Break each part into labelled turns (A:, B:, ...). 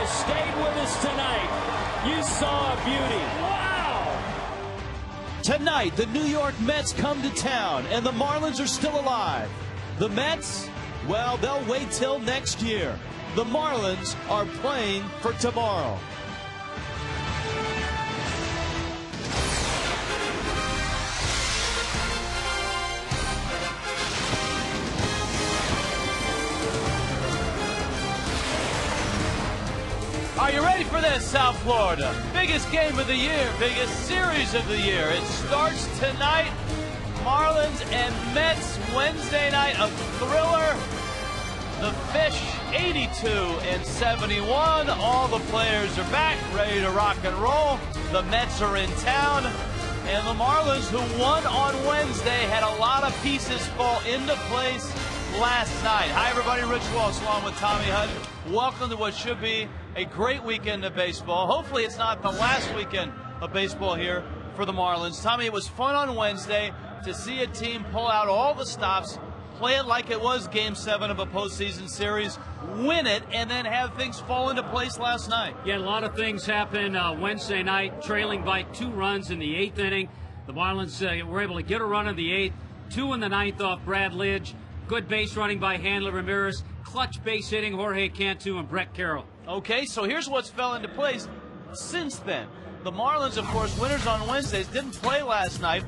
A: stayed with us tonight. You saw a beauty. Wow!
B: Tonight, the New York Mets come to town, and the Marlins are still alive. The Mets, well, they'll wait till next year. The Marlins are playing for tomorrow.
C: Are you ready for this, South Florida? Biggest game of the year, biggest series of the year. It starts tonight. Marlins and Mets Wednesday night, a thriller. The Fish 82-71. All the players are back, ready to rock and roll. The Mets are in town. And the Marlins, who won on Wednesday, had a lot of pieces fall into place last night. Hi, everybody. Rich Walsh along with Tommy Hutton. Welcome to what should be a great weekend of baseball. Hopefully it's not the last weekend of baseball here for the Marlins. Tommy, it was fun on Wednesday to see a team pull out all the stops, play it like it was Game 7 of a postseason series, win it, and then have things fall into place last night.
D: Yeah, a lot of things happened Wednesday night, trailing by 2 runs in the 8th inning. The Marlins were able to get a run in the 8th, 2 in the 9th off Brad Lidge. Good base running by Hanley Ramirez, clutch base hitting Jorge Cantu and Brett Carroll.
C: Okay, so here's what's fell into place since then. The Marlins, of course, winners on Wednesdays, didn't play last night.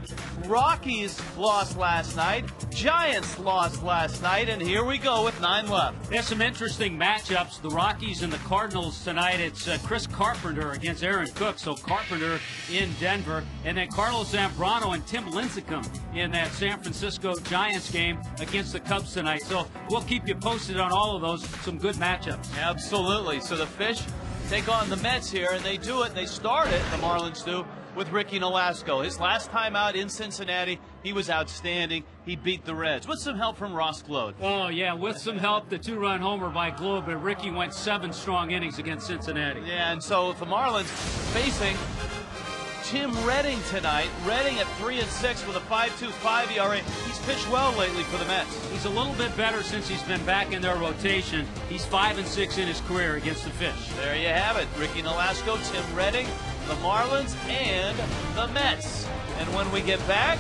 C: Rockies lost last night. Giants lost last night, and here we go with 9 left.
D: There's some interesting matchups. The Rockies and the Cardinals tonight. It's Chris Carpenter against Aaron Cook. So Carpenter in Denver, and then Carlos Zambrano and Tim Lincecum in that San Francisco Giants game against the Cubs tonight. So we'll keep you posted on all of those. Some good matchups.
C: Absolutely. So the Fish take on the Mets here, and they do it. They start it, the Marlins do, with Ricky Nolasco. His last time out in Cincinnati, he was outstanding. He beat the Reds with some help from Ross Gload.
D: Oh, yeah, with some help, the 2-run homer by Gload, but Ricky went 7 strong innings against Cincinnati.
C: Yeah, and so the Marlins facing Tim Redding tonight. Redding at 3-6 with a 5.25 ERA. He's pitched well lately for the Mets.
D: He's a little bit better since he's been back in their rotation. He's 5-6 in his career against the Fish.
C: There you have it. Ricky Nolasco, Tim Redding, the Marlins, and the Mets. And when we get back,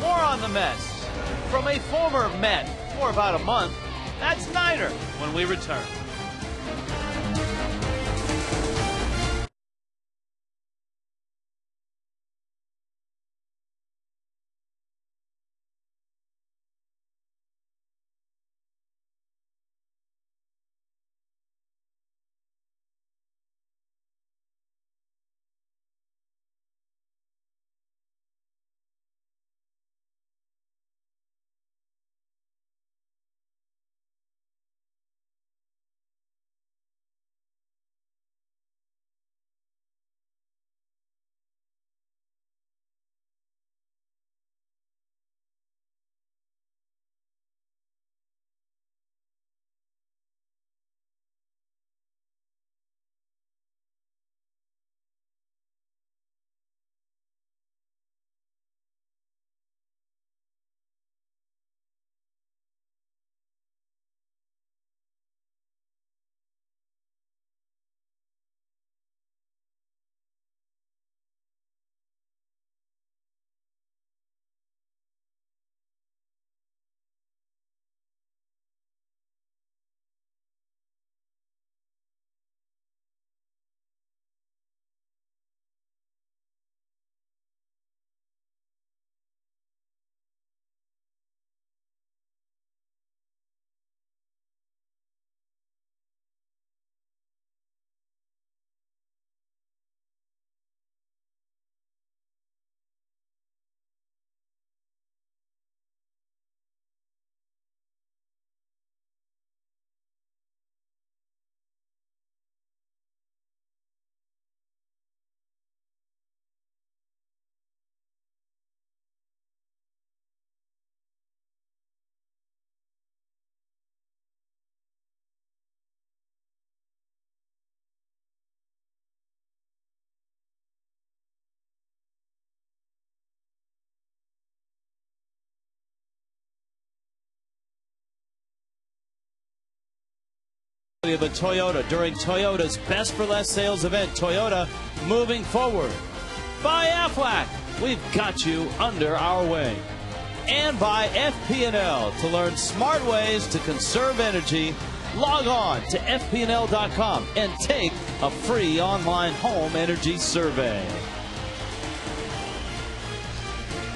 C: more on the Mets from a former Met for about a month. That's Niner when we return.
B: Of a Toyota during Toyota's Best for Less sales event. Toyota moving forward. By Aflac, we've got you under our wing. And by FP&L, to learn smart ways to conserve energy, log on to fpnl.com and take a free online home energy survey.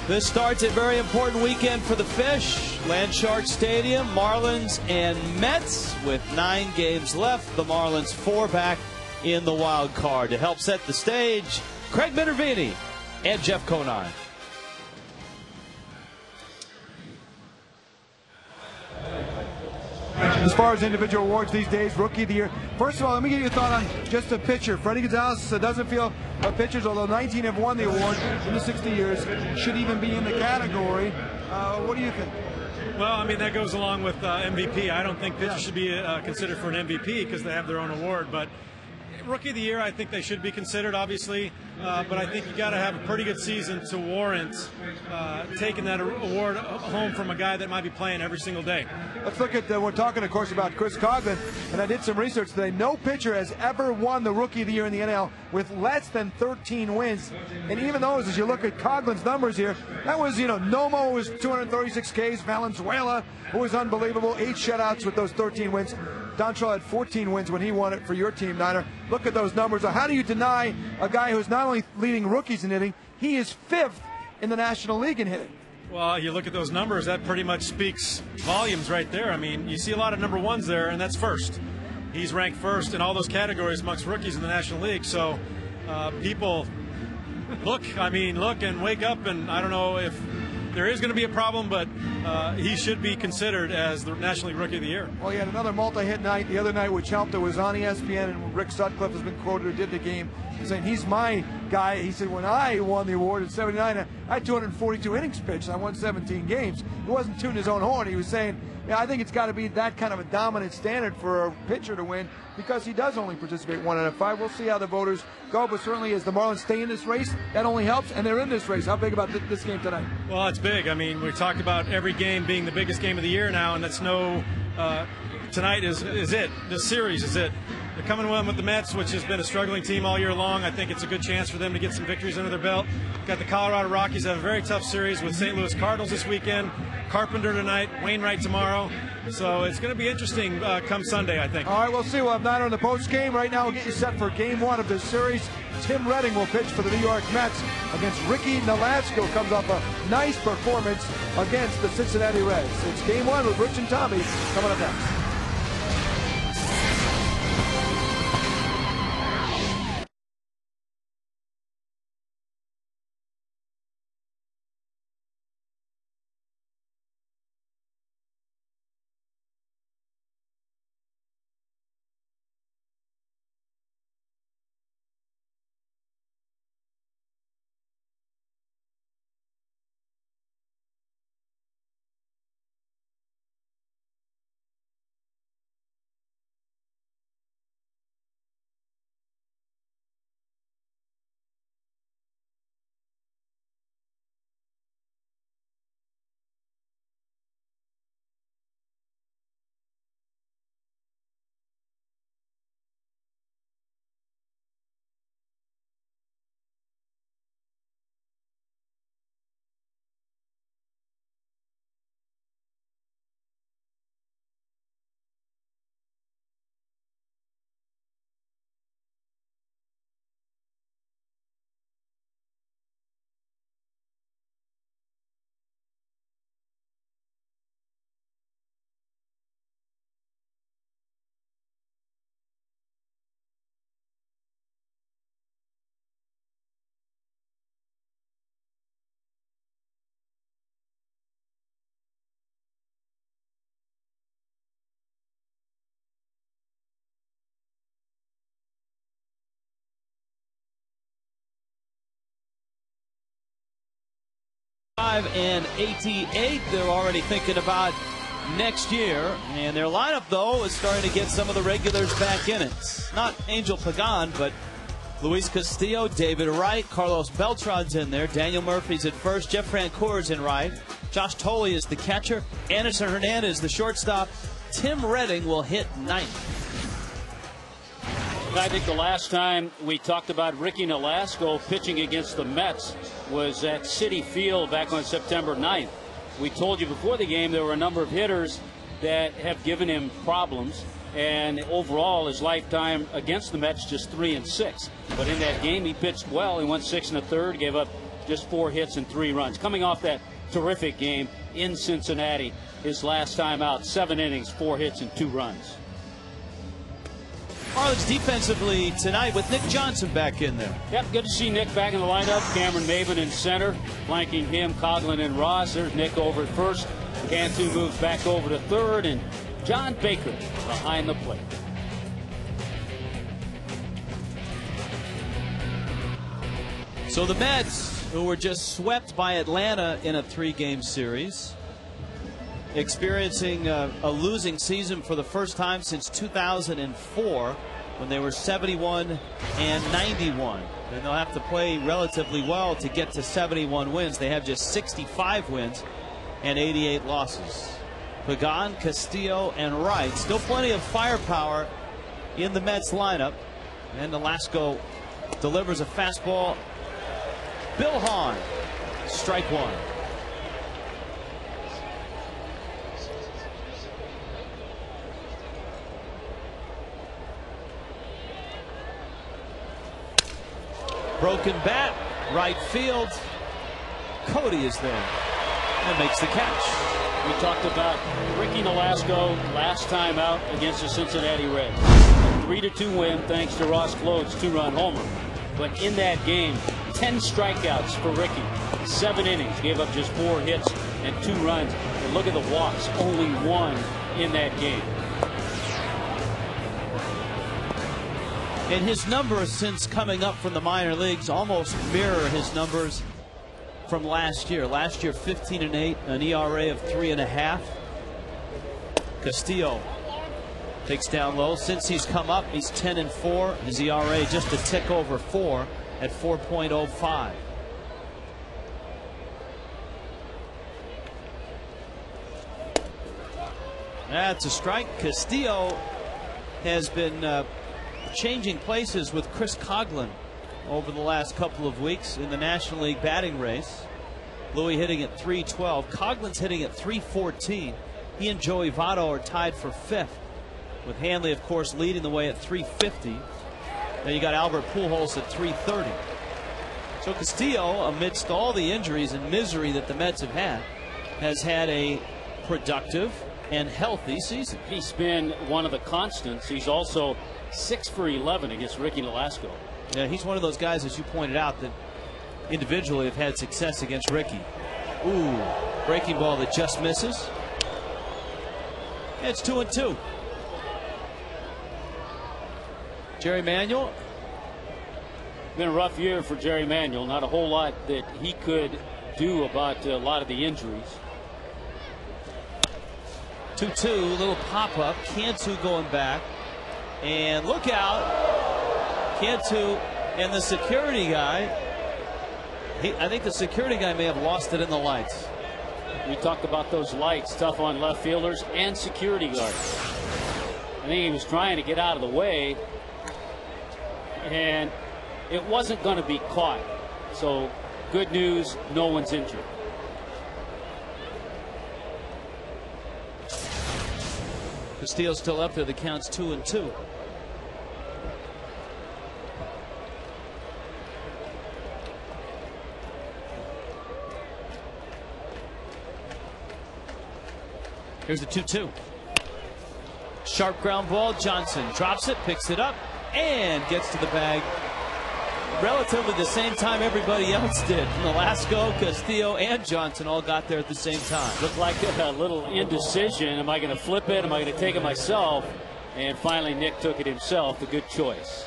B: This starts a very important weekend for the Fish. Landshark Stadium, Marlins and Mets with 9 games left. The Marlins 4 back in the wild card. To help set the stage, Craig Minervini and Jeff Conine.
E: As far as individual awards these days, Rookie of the Year. First of all, let me give you a thought on just a pitcher. Freddie Gonzalez doesn't feel pitchers, although 19 have won the award in the 60 years, should even be in the category. What do you think?
F: Well, I mean, that goes along with MVP. I don't think pitchers should be considered for an MVP because they have their own award. But Rookie of the Year, I think they should be considered, obviously. But I think you got to have a pretty good season to warrant taking that award home from a guy that might be playing every single day.
E: Let's look at, we're talking, of course, about Chris Coghlan, and I did some research today. No pitcher has ever won the Rookie of the Year in the NL with less than 13 wins. And even those, as you look at Coghlan's numbers here, that was, Nomo was 236 Ks, Valenzuela, who was unbelievable, 8 shutouts with those 13 wins. Dontrell had 14 wins when he won it for your team, Niner. Look at those numbers. How do you deny a guy who's not only leading rookies in hitting, he is 5th in the National League in hitting?
F: Well, you look at those numbers, that pretty much speaks volumes right there. I mean, you see a lot of number ones there, and that's first. He's ranked first in all those categories amongst rookies in the National League. So people look and wake up, and I don't know if there is going to be a problem, but he should be considered as the National League Rookie of the Year.
E: Well, he had another multi-hit night the other night, which helped. It was on ESPN, and Rick Sutcliffe has been quoted, who did the game, saying he's my guy. He said, when I won the award in '79, I had 242 innings pitched. I won 17 games. He wasn't tooting his own horn. He was saying, I think it's got to be that kind of a dominant standard for a pitcher to win, because he does only participate 1 out of 5. We'll see how the voters go, but certainly as the Marlins stay in this race, that only helps, and they're in this race. How big about this game tonight?
F: Well, it's big. I mean, we talked about every game being the biggest game of the year now, and that's tonight is it. This series is it. They're coming in with the Mets, which has been a struggling team all year long. I think it's a good chance for them to get some victories under their belt. Got the Colorado Rockies have a very tough series with St. Louis Cardinals this weekend. Carpenter tonight, Wainwright tomorrow. So it's going to be interesting come Sunday, I think.
E: All right, we'll see. We'll have Niner in the post game. Right now, we'll get you set for Game 1 of this series. Tim Redding will pitch for the New York Mets against Ricky Nolasco. Comes off a nice performance against the Cincinnati Reds. It's Game 1 with Rich and Tommy coming up next.
B: And 88, they're already thinking about next year, and their lineup though is starting to get some of the regulars back in it. Not Angel Pagan, but Luis Castillo, David Wright, Carlos Beltran's in there, Daniel Murphy's at first, Jeff Francoeur's in right, Josh Tolle is the catcher, Anderson Hernandez the shortstop, Tim Redding will hit ninth.
D: I think the last time we talked about Ricky Nolasco pitching against the Mets was at Citi Field back on September 9th. We told you before the game there were a number of hitters that have given him problems, and overall his lifetime against the Mets just 3-6. But in that game he pitched well. He went 6 1/3, gave up just 4 hits and 3 runs. Coming off that terrific game in Cincinnati, his last time out, 7 innings, 4 hits and 2 runs.
B: Marlins defensively tonight with Nick Johnson back in there.
D: Yep, good to see Nick back in the lineup. Cameron Maven in center, flanking him, Coghlan and Ross. There's Nick over at first. Cantu moves back over to third, and John Baker behind the plate.
B: So the Mets, who were just swept by Atlanta in a 3-game series, experiencing a losing season for the first time since 2004, when they were 71 and 91. And they'll have to play relatively well to get to 71 wins. They have just 65 wins and 88 losses. Pagan, Castillo, and Wright. Still plenty of firepower in the Mets lineup. And Nolasco delivers a fastball. Bill Hahn, strike one. Broken bat, right field. Cody is there and makes the catch.
D: We talked about Ricky Nolasco last time out against the Cincinnati Reds. A 3-2 win thanks to Ross Clode's 2-run homer. But in that game, 10 strikeouts for Ricky. 7 innings, gave up just 4 hits and 2 runs. And look at the walks, only 1 in that game.
B: And his numbers since coming up from the minor leagues almost mirror his numbers from last year. Last year, 15-8, an ERA of 3.5. Castillo takes down low. Since he's come up, he's 10-4. His ERA just a tick over 4 at 4.05. That's a strike. Castillo has been changing places with Chris Coghlan over the last couple of weeks in the National League batting race. Louis hitting at 312. Coghlan's hitting at 314. He and Joey Votto are tied for 5th, with Hanley, of course, leading the way at 350. Then you got Albert Pujols at 330. So Castillo, amidst all the injuries and misery that the Mets have had, has had a productive and healthy season.
D: He's been one of the constants. He's also 6 for 11 against Ricky Nolasco.
B: Yeah, he's one of those guys, as you pointed out, that individually have had success against Ricky. Ooh, breaking ball that just misses. It's 2-2. Jerry Manuel.
D: Been a rough year for Jerry Manuel. Not a whole lot that he could do about a lot of the injuries.
B: 2-2, little pop-up. Cantu going back. And look out. Cantu and the security guy. I think the security guy may have lost it in the lights.
D: We talked about those lights, tough on left fielders and security guards. I think he was trying to get out of the way, and it wasn't going to be caught. So good news, no one's injured.
B: Castillo's still up there. The count's 2-2. Here's the 2-2. Sharp ground ball. Johnson drops it, picks it up, and gets to the bag relatively the same time everybody else did. Nolasco, Castillo, and Johnson all got there at the same time.
D: Looked like a little indecision. Am I going to flip it? Am I going to take it myself? And finally, Nick took it himself. A good choice.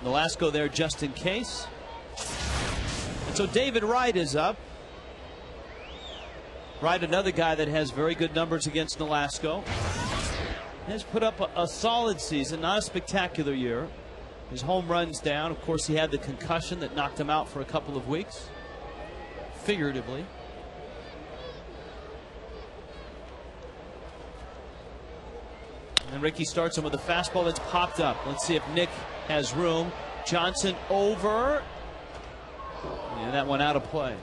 B: Nolasco there just in case. And so David Wright is up. Wright, another guy that has very good numbers against Nolasco. Has put up a solid season, not a spectacular year. His home runs down. Of course, he had the concussion that knocked him out for a couple of weeks, figuratively. And Ricky starts him with a fastball that's popped up. Let's see if Nick has room. Johnson over. And that one out of play.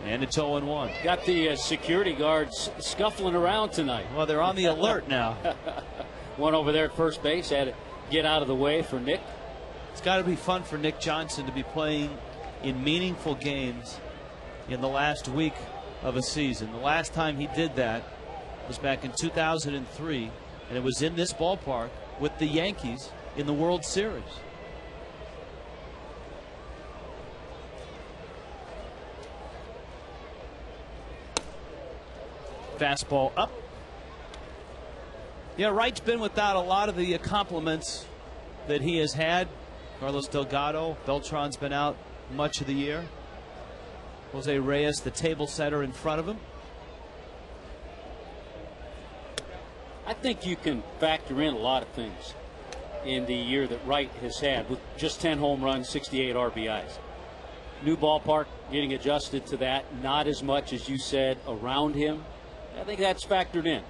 B: And it's 0-1.
D: Got the security guards scuffling around tonight.
B: Well, they're on the alert now.
D: One over there at first base had to get out of the way for Nick.
B: It's got to be fun for Nick Johnson to be playing in meaningful games in the last week of a season. The last time he did that was back in 2003, and it was in this ballpark with the Yankees in the World Series. Fastball up. Yeah, Wright's been without a lot of the compliments that he has had. Carlos Delgado, Beltran's been out much of the year. Jose Reyes, the table setter in front of him.
D: I think you can factor in a lot of things in the year that Wright has had with just 10 home runs, 68 RBIs. New ballpark, getting adjusted to that, not as much as you said around him. I think that's factored in.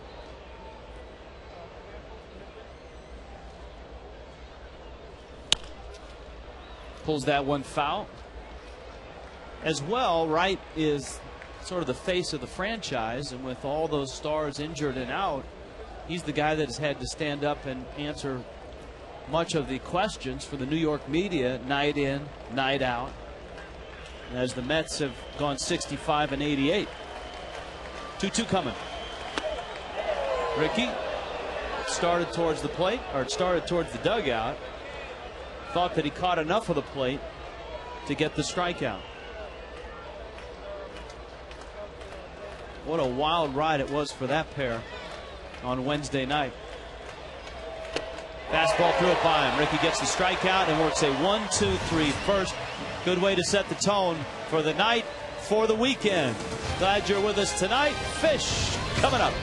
B: Pulls that one foul. As well, Wright is sort of the face of the franchise, and with all those stars injured and out, he's the guy that has had to stand up and answer much of the questions for the New York media night in, night out, as the Mets have gone 65 and 88. 2-2 coming. Ricky started towards the plate, or started towards the dugout. Thought that he caught enough of the plate to get the strikeout. What a wild ride it was for that pair on Wednesday night. Fastball threw it by him. Ricky gets the strikeout and works a 1-2-3 first. Good way to set the tone for the night, for the weekend. Glad you're with us tonight. Fish coming up.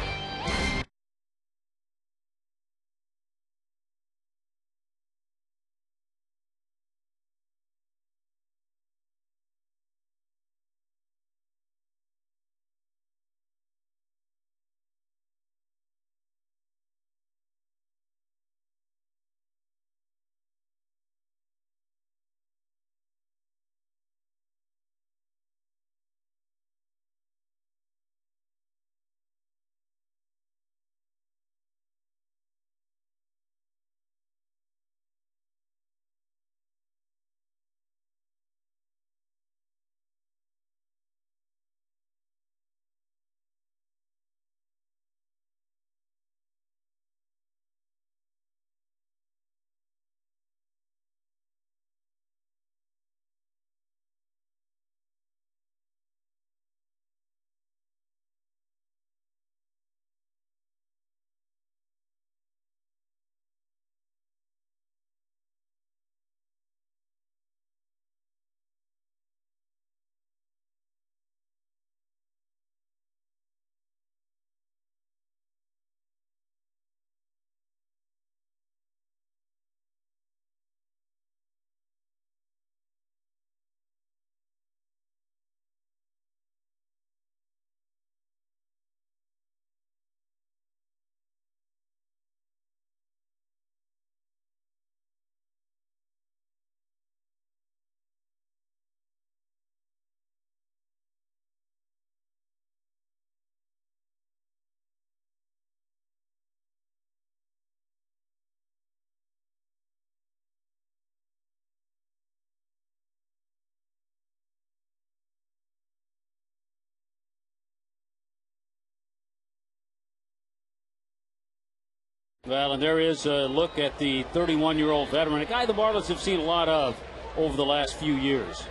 D: Well, and there is a look at the 31-year-old veteran, a guy the Marlins have seen a lot of over the last few years.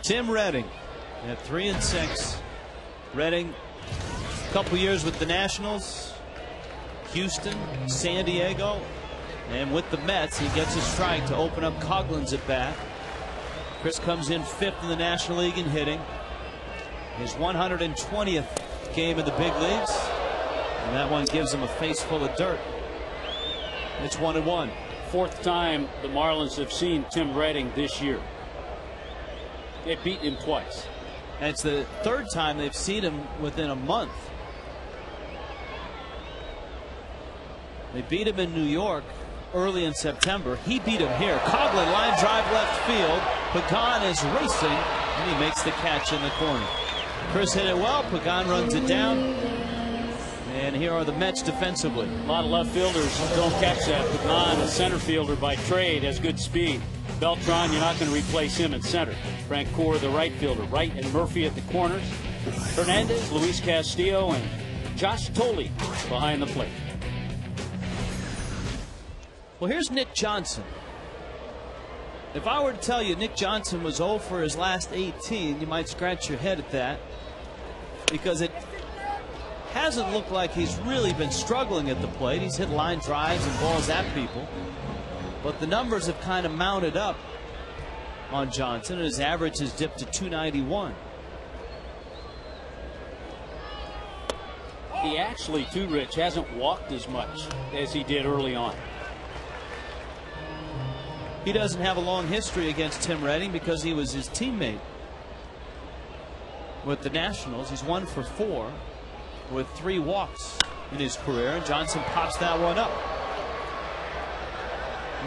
B: Tim Redding at 3-6. Redding, a couple years with the Nationals, Houston, San Diego, and with the Mets, he gets a strike to open up Coughlin's at bat. Chris comes in 5th in the National League in hitting. His 120th game in the big leagues, and that one gives him a face full of dirt. It's 1-1.
D: 4th time the Marlins have seen Tim Redding this year. They've beaten him twice.
B: And it's the 3rd time they've seen him within a month. They beat him in New York early in September. He beat him here. Coughlin line drive left field. Pagan is racing, and he makes the catch in the corner. Chris hit it well. Pagan runs it down. And here are the Mets defensively.
D: A lot of left fielders don't catch that. Pagan, a center fielder by trade, has good speed. Beltran, you're not going to replace him at center. Frank Core, the right fielder. Wright and Murphy at the corners. Hernandez, Luis Castillo, and Josh Tolley behind the plate.
B: Well, here's Nick Johnson. If I were to tell you Nick Johnson was 0 for his last 18, you might scratch your head at that, because it hasn't looked like he's really been struggling at the plate. He's hit line drives and balls at people, but the numbers have kind of mounted up on Johnson, and his average has dipped to 291.
D: He actually, too, Rich, hasn't walked as much as he did early on.
B: He doesn't have a long history against Tim Redding because he was his teammate with the Nationals. He's 1 for 4 with 3 walks in his career, and Johnson pops that one up.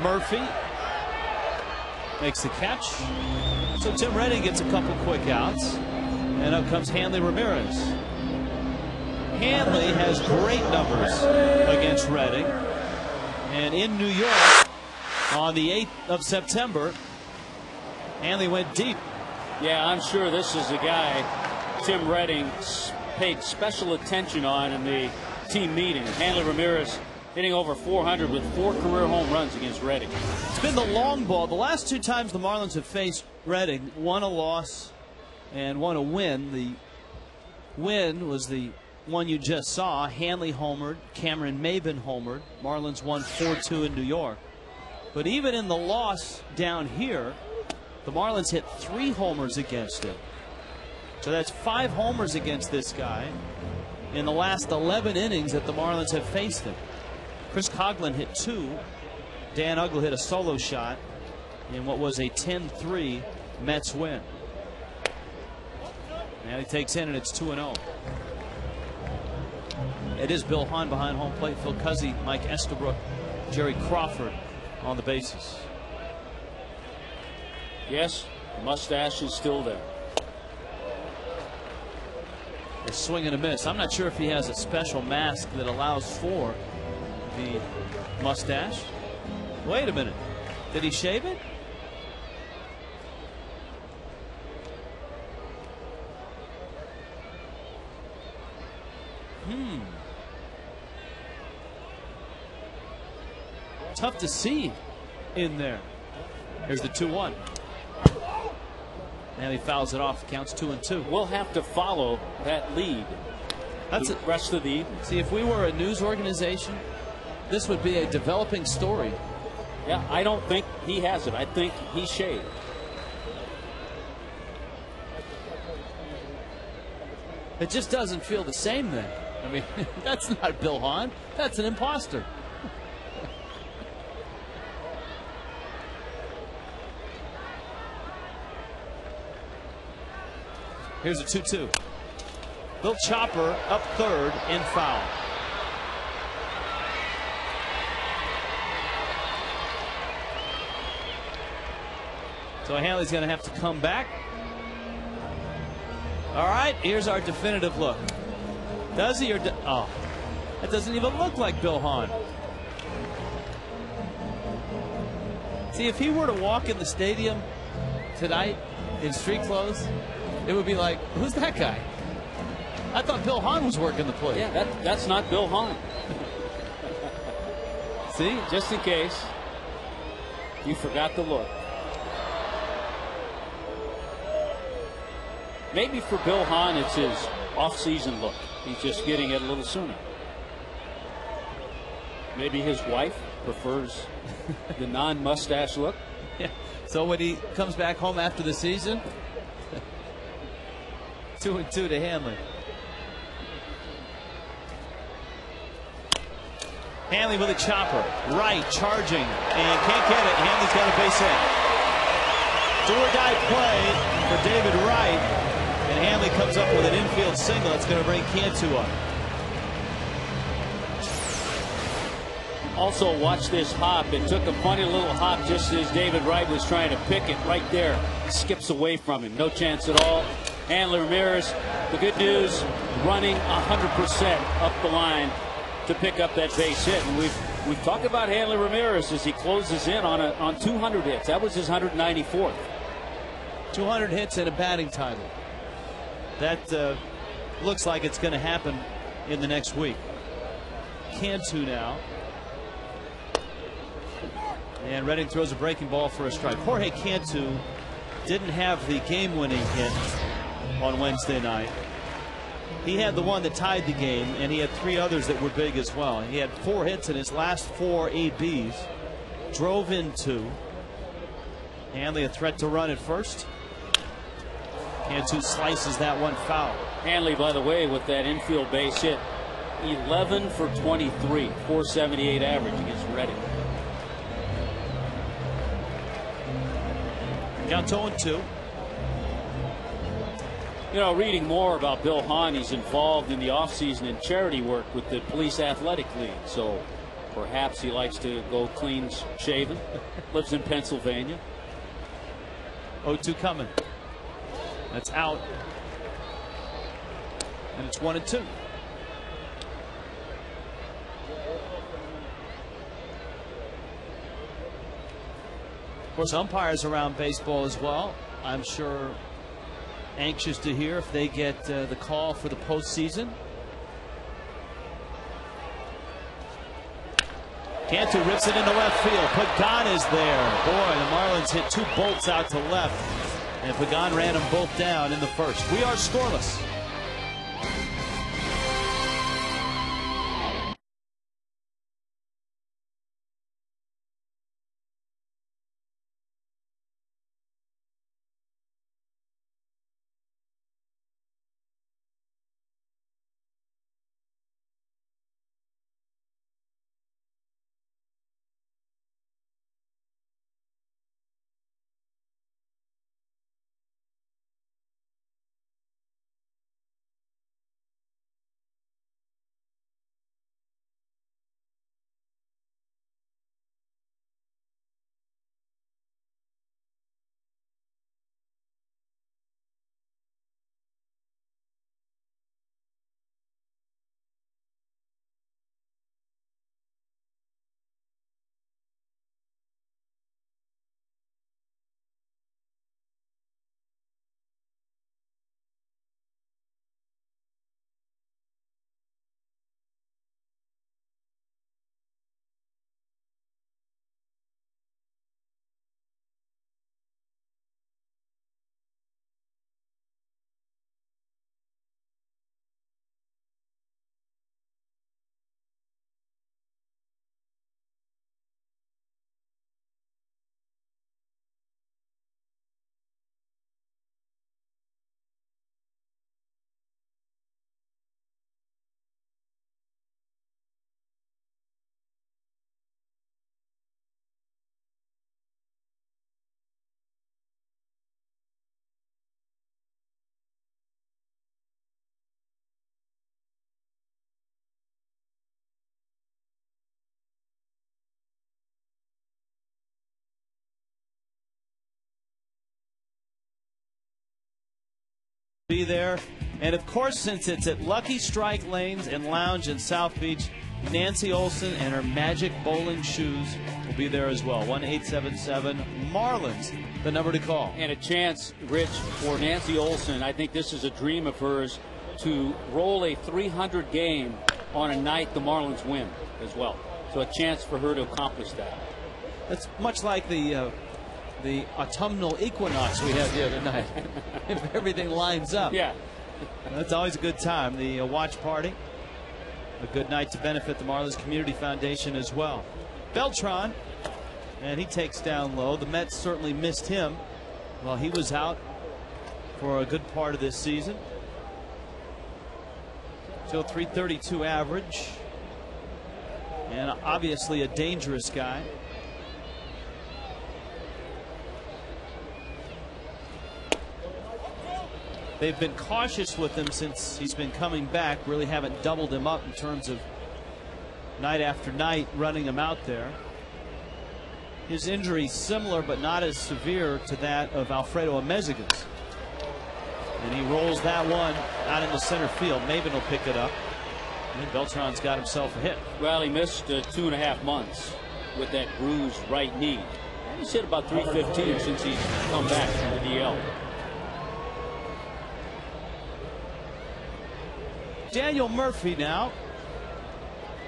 B: Murphy makes the catch. So Tim Redding gets a couple quick outs, and up comes Hanley Ramirez. Hanley has great numbers against Redding, and in New York on the 8th of September, Hanley went deep.
D: Yeah, I'm sure this is a guy Tim Redding paid special attention on in the team meeting. Hanley Ramirez hitting over 400 with 4 career home runs against Redding.
B: It's been the long ball. The last 2 times the Marlins have faced Redding, one a loss and one a win. The win was the one you just saw. Hanley homered, Cameron Maben homered. Marlins won 4-2 in New York. But even in the loss down here, the Marlins hit 3 homers against him. So that's 5 homers against this guy in the last 11 innings that the Marlins have faced him. Chris Coughlin hit 2. Dan Uggla hit a solo shot in what was a 10-3 Mets win. Now he takes in, and it's 2-0. It is Bill Hahn behind home plate. Phil Cuzzy, Mike Estabrook, Jerry Crawford on the bases.
D: Yes, the mustache is still there.
B: A swing and a miss. I'm not sure if he has a special mask that allows for the mustache. Wait a minute. Did he shave it? Tough to see in there. Here's the 2-1. And he fouls it off. Counts 2-2.
D: We'll have to follow that lead. That's the rest of the evening.
B: See, if we were a news organization, this would be a developing story.
D: Yeah, I don't think he has it. I think he shaved.
B: It just doesn't feel the same then. I mean, that's not Bill Hahn. That's an imposter. Here's a 2-2. Bill Chopper up third and foul. So Hanley's going to have to come back. All right, here's our definitive look. Does he or oh, that doesn't even look like Bill Hahn. See, if he were to walk in the stadium tonight in street clothes, it would be like, who's that guy? I thought Bill Hahn was working the plate.
D: Yeah, that's not Bill Hahn.
B: See,
D: just in case you forgot the look. Maybe for Bill Hahn, it's his off-season look. He's just getting it a little sooner. Maybe his wife prefers the non-mustache look.
B: Yeah. So when he comes back home after the season, 2-2 to Hanley. Hanley with a chopper, right, charging, and can't get it. Hanley's got a base hit. Do-or-die play for David Wright. And Hanley comes up with an infield single. It's going to bring Cantu up.
D: Also, watch this hop. It took a funny little hop just as David Wright was trying to pick it right there. Skips away from him. No chance at all. Hanley Ramirez, the good news, running 100% up the line to pick up that base hit. And we've talked about Hanley Ramirez as he closes in on 200 hits. That was his 194th.
B: 200 hits and a batting title. That looks like it's going to happen in the next week. Cantu now. And Redding throws a breaking ball for a strike. Jorge Cantu didn't have the game-winning hit on Wednesday night. He had the one that tied the game, and he had 3 others that were big as well. He had 4 hits in his last 4 ABs. Drove in 2. Hanley a threat to run at first. Cantu slices that one foul.
D: Hanley, by the way, with that infield base hit, 11 for 23, 478 average against Redding.
B: Down 2-2.
D: You know, reading more about Bill Hahn, he's involved in the offseason in charity work with the Police Athletic League. So perhaps he likes to go clean shaven. Lives in Pennsylvania.
B: 0-2 coming. That's out. And it's 1-2. Of course, umpires around baseball as well, I'm sure, anxious to hear if they get the call for the postseason. Cantu rips it into left field. Pagan is there. Boy, the Marlins hit 2 bolts out to left, and Pagan ran them both down in the first. We are scoreless. Be there. And of course, since it's at Lucky Strike Lanes and Lounge in South Beach, Nancy Olson and her magic bowling shoes will be there as well. 1-877-MARLINS, the number to call.
D: And a chance, Rich, for Nancy Olson. I think this is a dream of hers to roll a 300 game on a night the Marlins win as well. So a chance for her to accomplish that.
B: That's much like the autumnal equinox we had the other night. If everything lines up.
D: Yeah.
B: That's always a good time. The watch party. A good night to benefit the Marlins Community Foundation as well. Beltran, and he takes down low. The Mets certainly missed him while he was out for a good part of this season. Still 332 average. And obviously a dangerous guy. They've been cautious with him since he's been coming back. Really haven't doubled him up in terms of night after night, running him out there. His injury similar but not as severe to that of Alfredo Amezaga's. And he rolls that one out into center field. Maben will pick it up. And Beltran's got himself a hit.
D: Well, he missed 2.5 months with that bruised right knee. He's hit about 315 since he's come back from the DL.
B: Daniel Murphy now.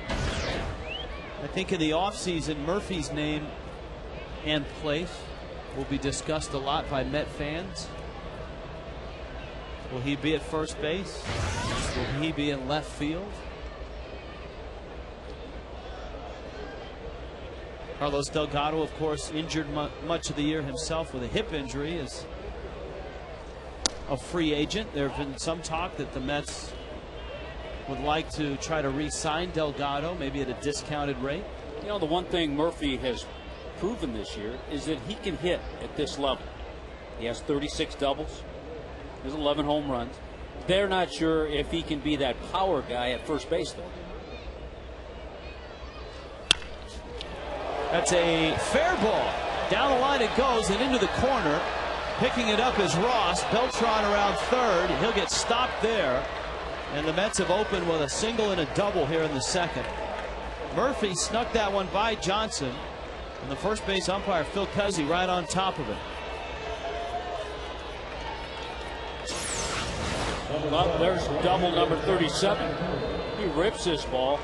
B: I think in the offseason, Murphy's name and place will be discussed a lot by Met fans. Will he be at first base? Will he be in left field? Carlos Delgado, of course, injured much of the year himself with a hip injury, is a free agent. There have been some talk that the Mets would like to try to re-sign Delgado, maybe at a discounted rate.
D: You know, the one thing Murphy has proven this year is that he can hit at this level. He has 36 doubles. There's 11 home runs. They're not sure if he can be that power guy at first base, though.
B: That's a fair ball. Down the line it goes and into the corner. Picking it up is Ross. Beltran around third. He'll get stopped there. And the Mets have opened with a single and a double here in the second. Murphy snuck that one by Johnson. And the first base umpire, Phil Cuzzi, right on top of it.
D: Well, there's double number 37. He rips this ball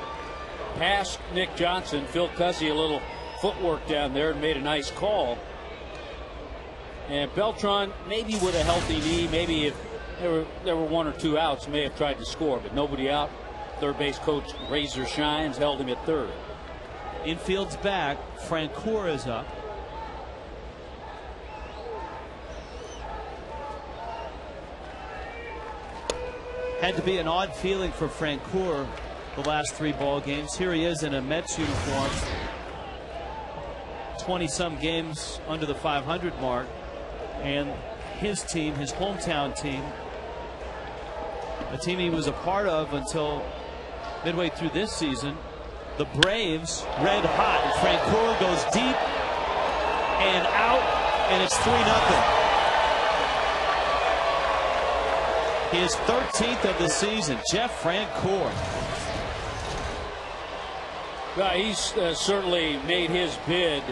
D: past Nick Johnson. Phil Cuzzi a little footwork down there and made a nice call. And Beltran, maybe with a healthy knee, maybe if there were 1 or 2 outs, may have tried to score, but nobody out. Third base coach Razor Shines held him at third.
B: Infield's back. Francoeur is up. Had to be an odd feeling for Francoeur the last 3 ball games. Here he is in a Mets uniform. 20-some games under the 500 mark. And his team, his hometown team, a team he was a part of until midway through this season, the Braves, red hot. And Francoeur goes deep and out, and it's 3-0. His 13th of the season, Jeff Francoeur.
D: Well, he's certainly made his bid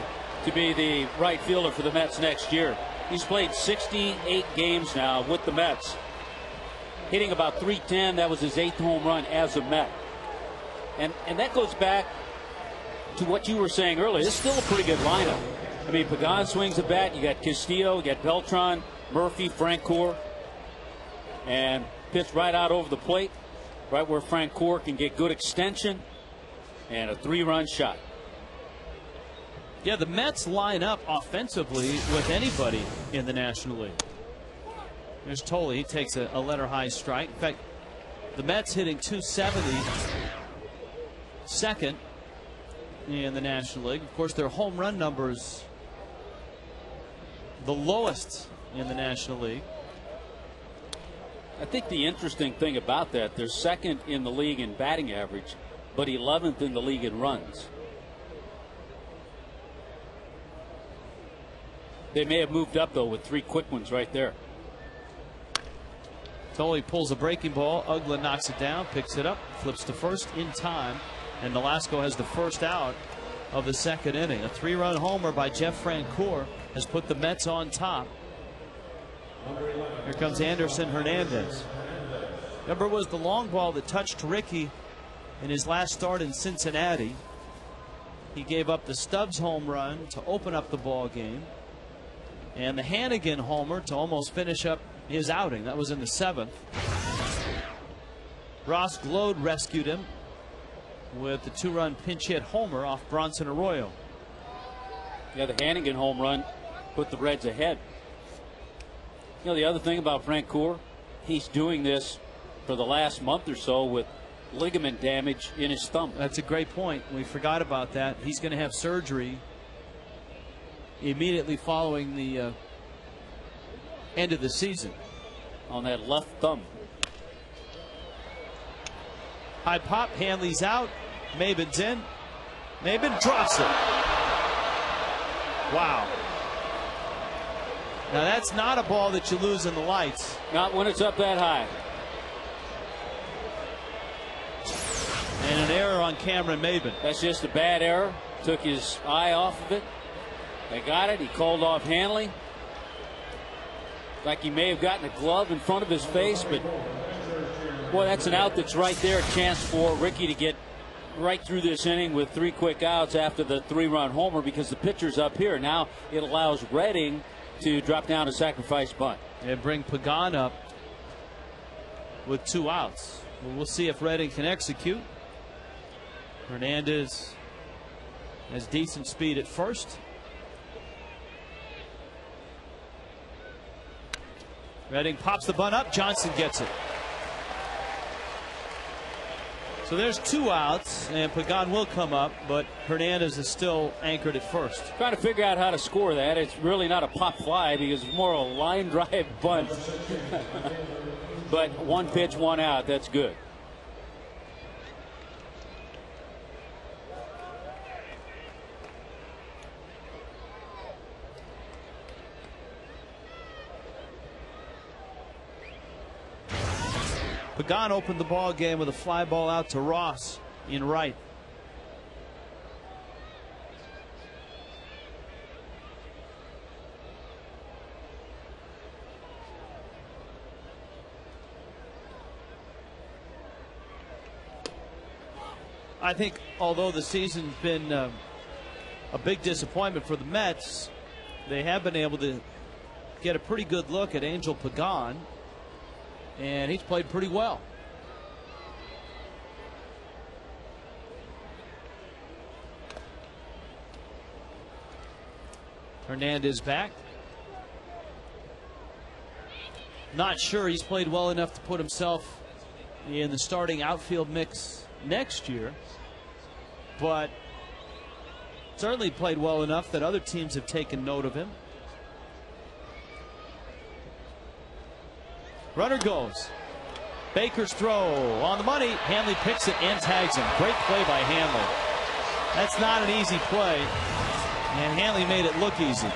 D: to be the right fielder for the Mets next year. He's played 68 games now with the Mets, hitting about .310. That was his 8th home run as a Met. And that goes back to what you were saying earlier. It's still a pretty good lineup. I mean, Pagan swings a bat. You got Castillo, you got Beltran, Murphy, Francoeur. And pitch right out over the plate, right where Francoeur can get good extension, and a 3-run shot.
B: Yeah, the Mets line up offensively with anybody in the National League. There's Tolley. He takes a letter high strike. In fact, the Mets hitting .270, second in the National League. Of course, their home run numbers the lowest in the National League.
D: I think the interesting thing about that, they're second in the league in batting average, but 11th in the league in runs. They may have moved up, though, with 3 quick ones right there.
B: Tolley pulls a breaking ball. Uggla knocks it down, picks it up, flips to first in time, and Nolasco has the first out of the second inning. A 3-run homer by Jeff Francoeur has put the Mets on top. Here comes Anderson Hernandez. Number was the long ball that touched Rickey in his last start in Cincinnati. He gave up the Stubbs home run to open up the ball game, and the Hannigan homer to almost finish up his outing. That was in the 7th. Ross Glode rescued him with the 2-run pinch hit homer off Bronson Arroyo.
D: Yeah, the Hannigan home run put the Reds ahead. You know, the other thing about Francoeur, he's doing this for the last month or so with ligament damage in his thumb.
B: That's a great point. We forgot about that. He's going to have surgery immediately following the end of the season
D: on that left thumb.
B: High pop. Hanley's out. Maben's in. Maben drops it. Wow. Now that's not a ball that you lose in the lights.
A: Not when it's up that high.
B: And an error on Cameron Maben.
A: That's just a bad error. Took his eye off of it. They got it. He called off Hanley. Like he may have gotten a glove in front of his face, but boy, that's an out that's right there. A chance for Ricky to get right through this inning with 3 quick outs after the 3-run homer, because the pitcher's up here. Now it allows Redding to drop down a sacrifice bunt.
B: And bring Pagan up with 2 outs. Well, we'll see if Redding can execute. Hernandez has decent speed at first. Redding pops the bunt up. Johnson gets it. So there's 2 outs, and Pagan will come up, but Hernandez is still anchored at first.
A: Trying to figure out how to score that. It's really not a pop fly because it's more a line drive bunt. But 1 pitch, 1 out. That's good.
B: Pagan opened the ball game with a fly ball out to Ross in right. I think although the season's been a big disappointment for the Mets, they have been able to get a pretty good look at Angel Pagan. And he's played pretty well. Hernandez back. Not sure he's played well enough to put himself in the starting outfield mix next year, but certainly played well enough that other teams have taken note of him. Runner goes. Baker's throw on the money. Hanley picks it and tags him. Great play by Hanley. That's not an easy play, and Hanley made it look easy.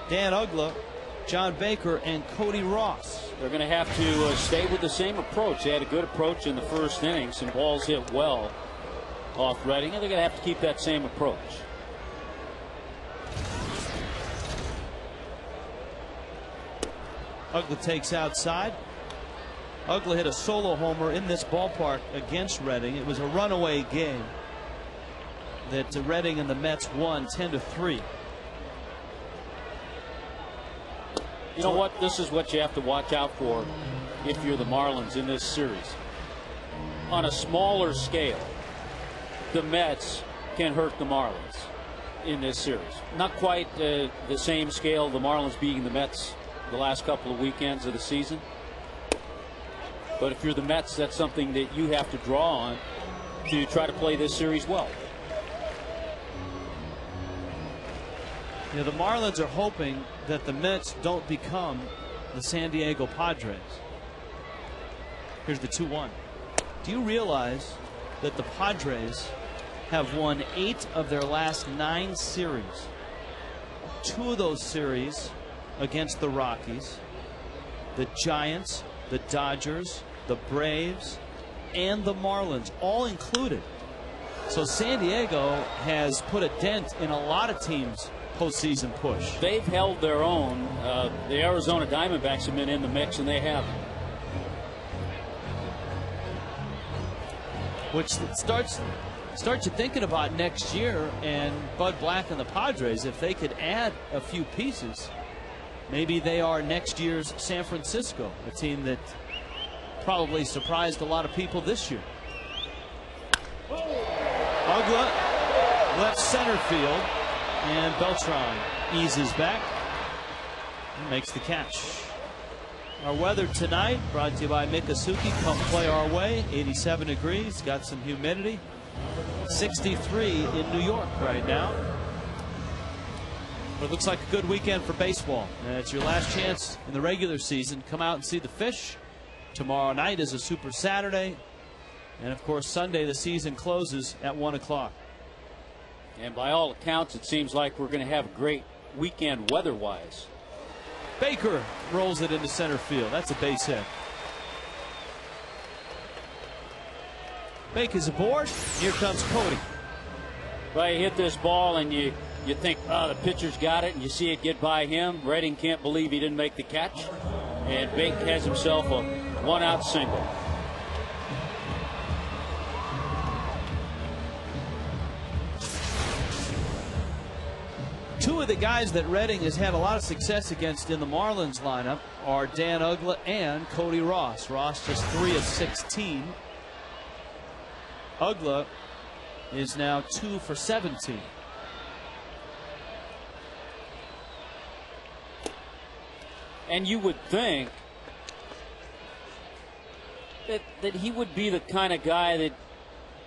B: Dan Uggla, John Baker, and Cody Ross.
A: They're going to have to stay with the same approach. They had a good approach in the first inning. Some balls hit well off Redding, and they're going to have to keep that same approach.
B: Uggla takes outside. Uggla hit a solo homer in this ballpark against Reading. It was a runaway game that Reading and the Mets won 10-3.
A: You know what? This is what you have to watch out for if you're the Marlins in this series. On a smaller scale, the Mets can hurt the Marlins in this series. Not quite the same scale, the Marlins beating the Mets the last couple of weekends of the season. But if you're the Mets, that's something that you have to draw on to try to play this series well.
B: You know, the Marlins are hoping that the Mets don't become the San Diego Padres. Here's the 2-1. Do you realize that the Padres have won 8 of their last 9 series? 2 of those series against the Rockies, the Giants, the Dodgers, the Braves, and the Marlins, all included. So San Diego has put a dent in a lot of teams' postseason push.
A: They've held their own. The Arizona Diamondbacks have been in the mix, and they haven't.
B: Which starts you thinking about next year and Bud Black and the Padres. If they could add a few pieces, maybe they are next year's San Francisco, a team that probably surprised a lot of people this year. Uggla left center field, and Beltran eases back and makes the catch. Our weather tonight brought to you by Mikasuki. Come play our way. 87 degrees, got some humidity. 63 in New York right now. But it looks like a good weekend for baseball. And it's your last chance in the regular season. Come out and see the Fish. Tomorrow night is a Super Saturday. And of course, Sunday the season closes at 1 o'clock.
A: And by all accounts, it seems like we're going to have a great weekend weather-wise.
B: Baker rolls it into center field. That's a base hit. Baker's aboard. Here comes Cody.
A: Well, you hit this ball and you think, oh, the pitcher's got it, and you see it get by him. Redding can't believe he didn't make the catch. And Baker has himself a one-out single.
B: Two of the guys that Redding has had a lot of success against in the Marlins lineup are Dan Uggla and Cody Ross. Ross just 3 of 16. Uggla is now 2 for 17.
A: And you would think that he would be the kind of guy that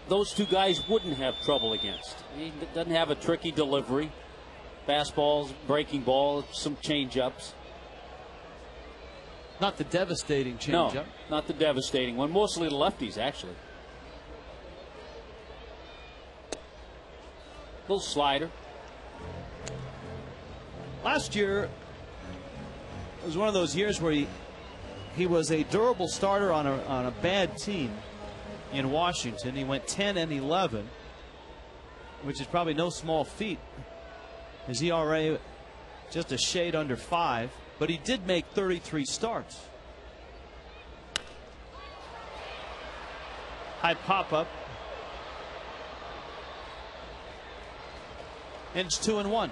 A: those two guys wouldn't have trouble against. He doesn't have a tricky delivery. Fastballs, breaking ball, some change-ups.
B: Not the devastating change-up.
A: No, not the devastating one. Mostly the lefties, actually. Little slider.
B: Last year was one of those years where he was a durable starter on a bad team in Washington. He went 10-11, which is probably no small feat. His ERA just a shade under 5, but he did make 33 starts. High pop-up. And it's 2-1.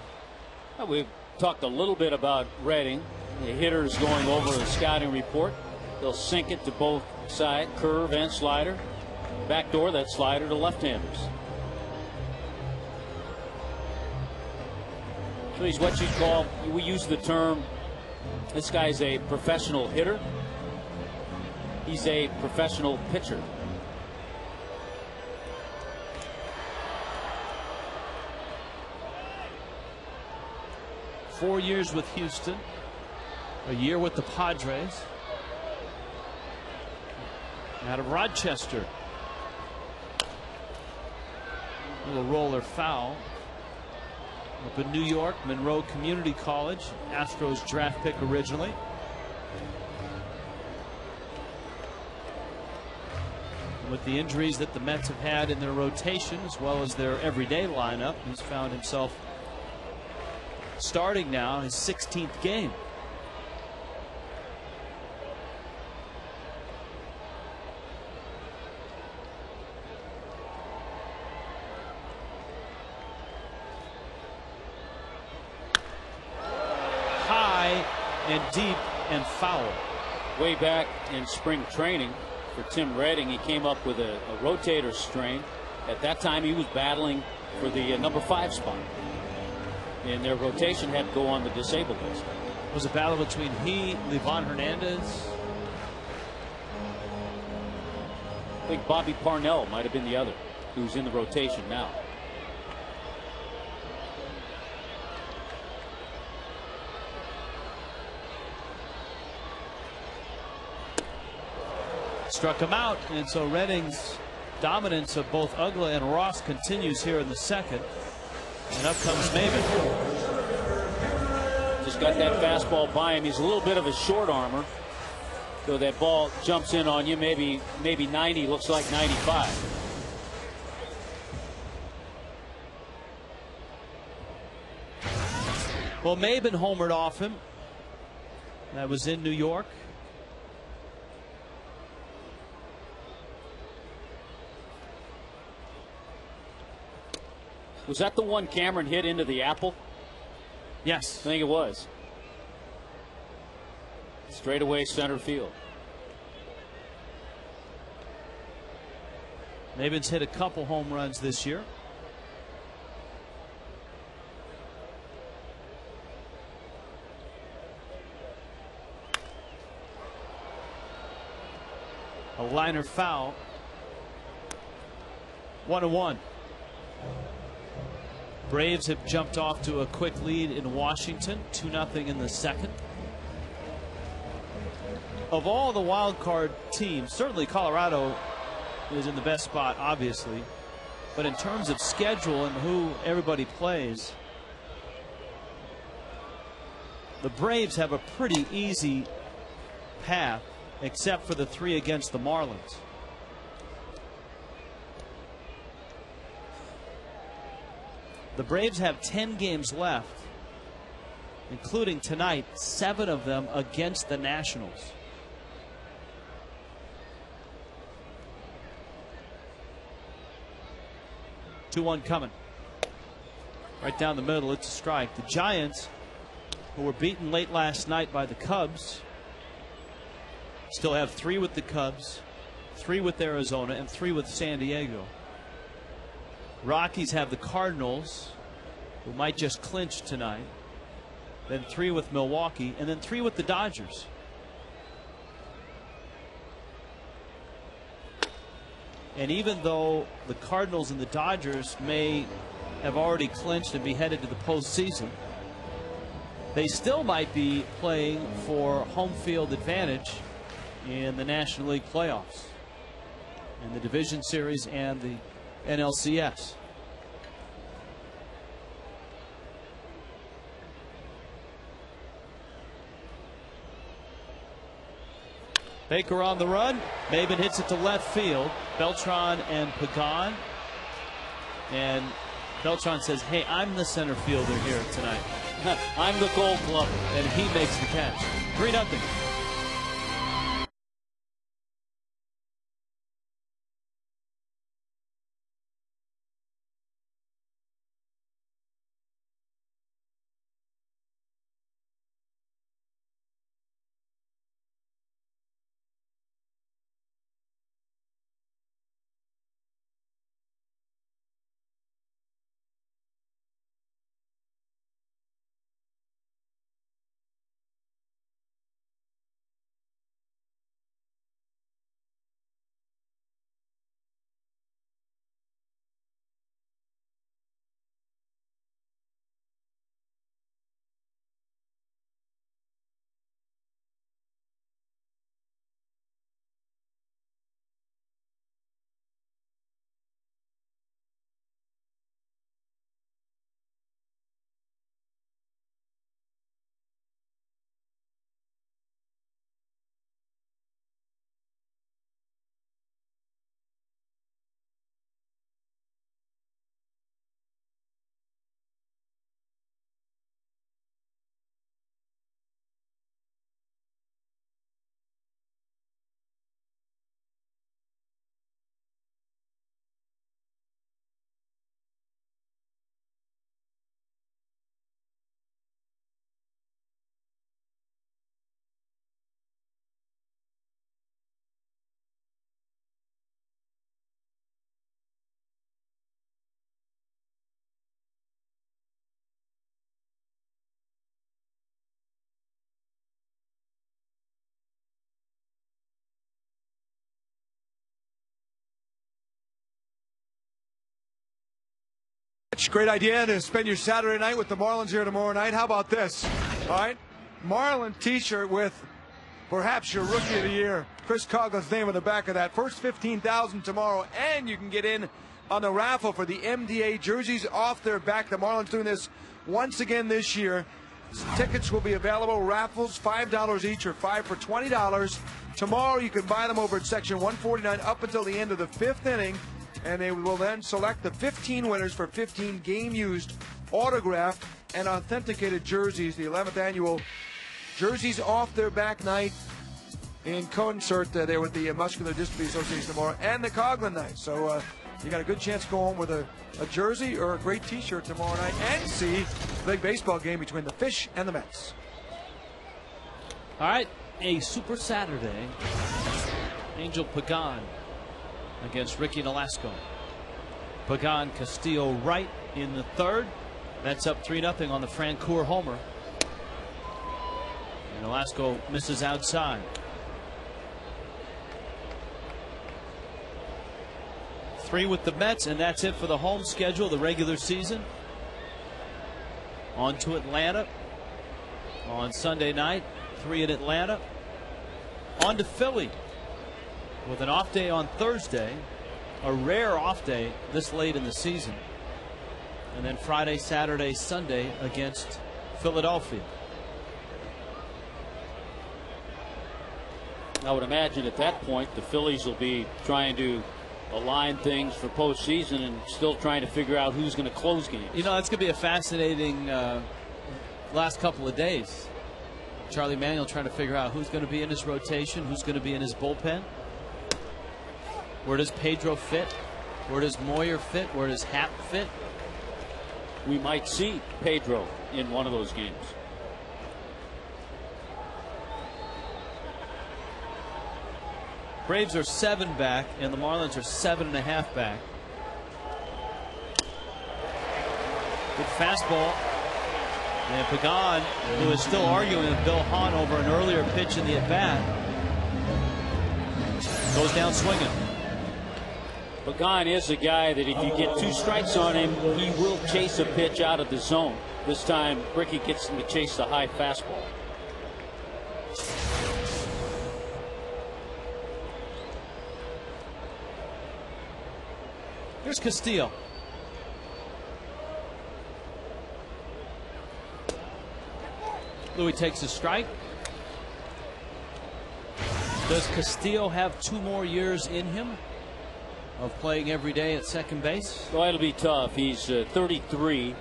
A: Well, we've talked a little bit about Redding. The hitters going over the scouting report. They'll sink it to both sides, curve and slider. Backdoor that slider to left-handers. So he's what you call, we use the term, this guy's a professional hitter. He's a professional pitcher.
B: Four years with Houston, a year with the Padres. Out of Rochester. Little roller foul. Up in New York, Monroe Community College, Astros draft pick originally. With the injuries that the Mets have had in their rotation as well as their everyday lineup, he's found himself starting now his 16th game. and deep and foul.
A: Way back in spring training for Tim Redding, he came up with a rotator strain. At that time, he was battling for the number 5 spot. And their rotation had to go on the disabled list.
B: It was a battle between he, Livan Hernandez.
A: I think Bobby Parnell might have been the other who's in the rotation now.
B: Struck him out, and so Redding's dominance of both Uggla and Ross continues here in the second. And up comes Maben.
A: Just got that fastball by him. He's a little bit of a short armor. So that ball jumps in on you. Maybe 90, looks like 95.
B: Well, Maben homered off him. That was in New York.
A: Was that the one Cameron hit into the apple?
B: Yes.
A: I think it was. Straight away center field.
B: Maben's hit a couple home runs this year. A liner foul. 1-1. Braves have jumped off to a quick lead in Washington, 2-0 in the second. Of all the wild card teams, certainly Colorado is in the best spot, obviously. But in terms of schedule and who everybody plays, the Braves have a pretty easy path, except for the 3 against the Marlins. The Braves have 10 games left, including tonight, 7 of them against the Nationals. Two-one coming. Right down the middle, it's a strike. The Giants, who were beaten late last night by the Cubs, still have 3 with the Cubs, 3 with Arizona, and 3 with San Diego. Rockies have the Cardinals, who might just clinch tonight, then 3 with Milwaukee, and then 3 with the Dodgers. And even though the Cardinals and the Dodgers may have already clinched and be headed to the postseason, they still might be playing for home field advantage in the National League playoffs, in the Division Series and the NLCS. Baker on the run. Maben hits it to left field. Beltran and Pagan. And Beltran says, hey, I'm the center fielder here tonight.
A: I'm the Gold Glover.
B: And he makes the catch. 3-0.
E: Rich, great idea to spend your Saturday night with the Marlins here tomorrow night. How about this? All right, Marlin T-shirt with perhaps your Rookie of the Year, Chris Coughlin's name on the back of that. First 15,000 tomorrow, and you can get in on the raffle for the MDA jerseys off their back. The Marlins doing this once again this year. Tickets will be available. Raffles $5 each, or 5 for $20. Tomorrow you can buy them over at section 149 up until the end of the 5th inning, and they will then select the 15 winners for 15 game-used, autographed, and authenticated jerseys. The 11th annual Jerseys Off Their Back night in concert there with the Muscular Dystrophy Association tomorrow, and the Coughlin night. So you got a good chance to go home with a jersey or a great T-shirt tomorrow night and see the big baseball game between the Fish and the Mets.
B: All right, a Super Saturday. Angel Pagan against Ricky Nolasco. Pagan, Castillo right in the 3rd. Mets up 3-0 on the Francoeur homer. And Nolasco misses outside. 3 with the Mets, and that's it for the home schedule, the regular season. On to Atlanta on Sunday night, 3 in Atlanta. On to Philly with an off day on Thursday, a rare off day this late in the season. And then Friday, Saturday, Sunday against Philadelphia.
A: I would imagine at that point the Phillies will be trying to align things for postseason and still trying to figure out who's going to close games.
B: You know, it's going to be a fascinating last couple of days. Charlie Manuel trying to figure out who's going to be in his rotation, who's going to be in his bullpen. Where does Pedro fit? Where does Moyer fit? Where does Happ fit?
A: We might see Pedro in one of those games.
B: Braves are 7 back, and the Marlins are 7.5 back. Good fastball. And Pagan, who is still arguing with Bill Hahn over an earlier pitch in the at-bat, goes down swinging.
A: Pagan is a guy that if you get 2 strikes on him, he will chase a pitch out of the zone. This time, Ricky gets him to chase the high fastball.
B: Here's Castillo. Louis takes a strike. Does Castillo have 2 more years in him of playing every day at second base?
A: Well, it'll be tough. He's 33.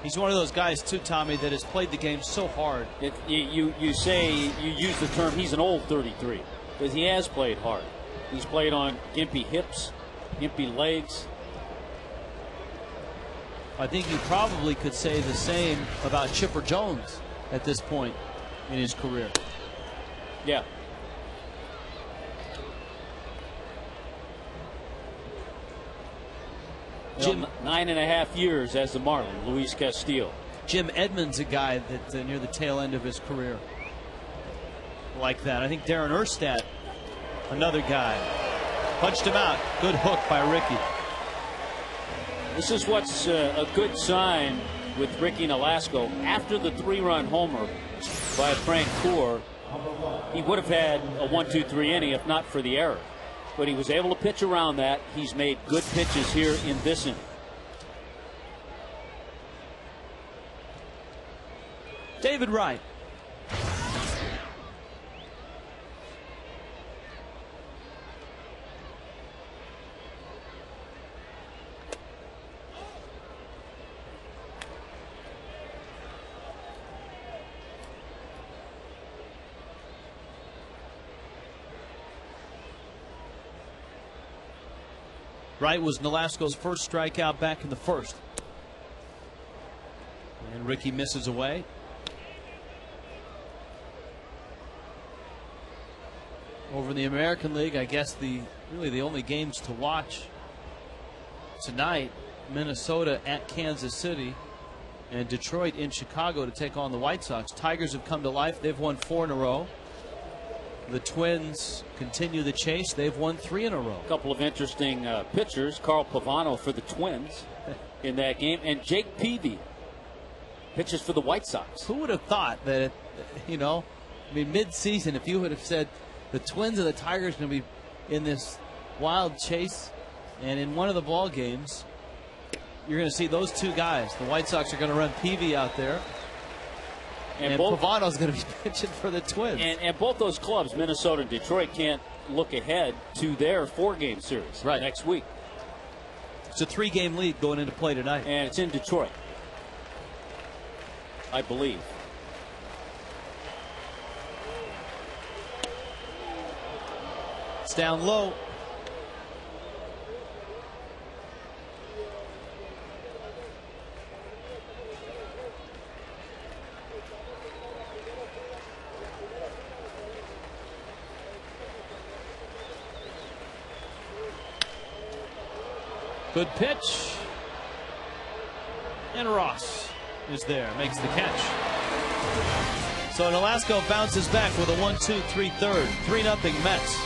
B: He's one of those guys too, Tommy, that has played the game so hard.
A: You use the term he's an old 33 because he has played hard. He's played on gimpy hips, gimpy legs.
B: I think you probably could say the same about Chipper Jones at this point in his career.
A: Yeah. Jim, 9.5 years as the Marlin, Luis Castillo.
B: Jim Edmonds, a guy that near the tail end of his career like that. I think Darren Erstad, another guy, punched him out. Good hook by Ricky.
A: This is what's a good sign with Ricky Nolasco. After the 3-run homer by Frank Coeur, he would have had a 1-2-3 inning if not for the error. But he was able to pitch around that. He's made good pitches here in this inning.
B: David Wright. Wright was Nolasco's first strikeout back in the 1st. And Ricky misses away. Over in the American League, I guess really the only games to watch tonight, Minnesota at Kansas City and Detroit in Chicago to take on the White Sox. Tigers have come to life. They've won 4 in a row. The Twins continue the chase. They've won 3 in a row.
A: A couple of interesting pitchers. Carl Pavano for the Twins in that game, and Jake Peavy pitches for the White Sox.
B: Who would have thought that, mid-season, if you would have said the Twins or the Tigers are going to be in this wild chase, and in one of the ball games, you're going to see those two guys. The White Sox are going to run Peavy out there. And Pavano's going to be pitching for the Twins.
A: And both those clubs, Minnesota and Detroit, can't look ahead to their 4-game series next week.
B: It's a 3-game lead going into play tonight.
A: And it's in Detroit, I believe.
B: It's down low. Good pitch. And Ross is there, makes the catch. So Nolasco bounces back with a 1-2, 3/3, 3-0 Mets.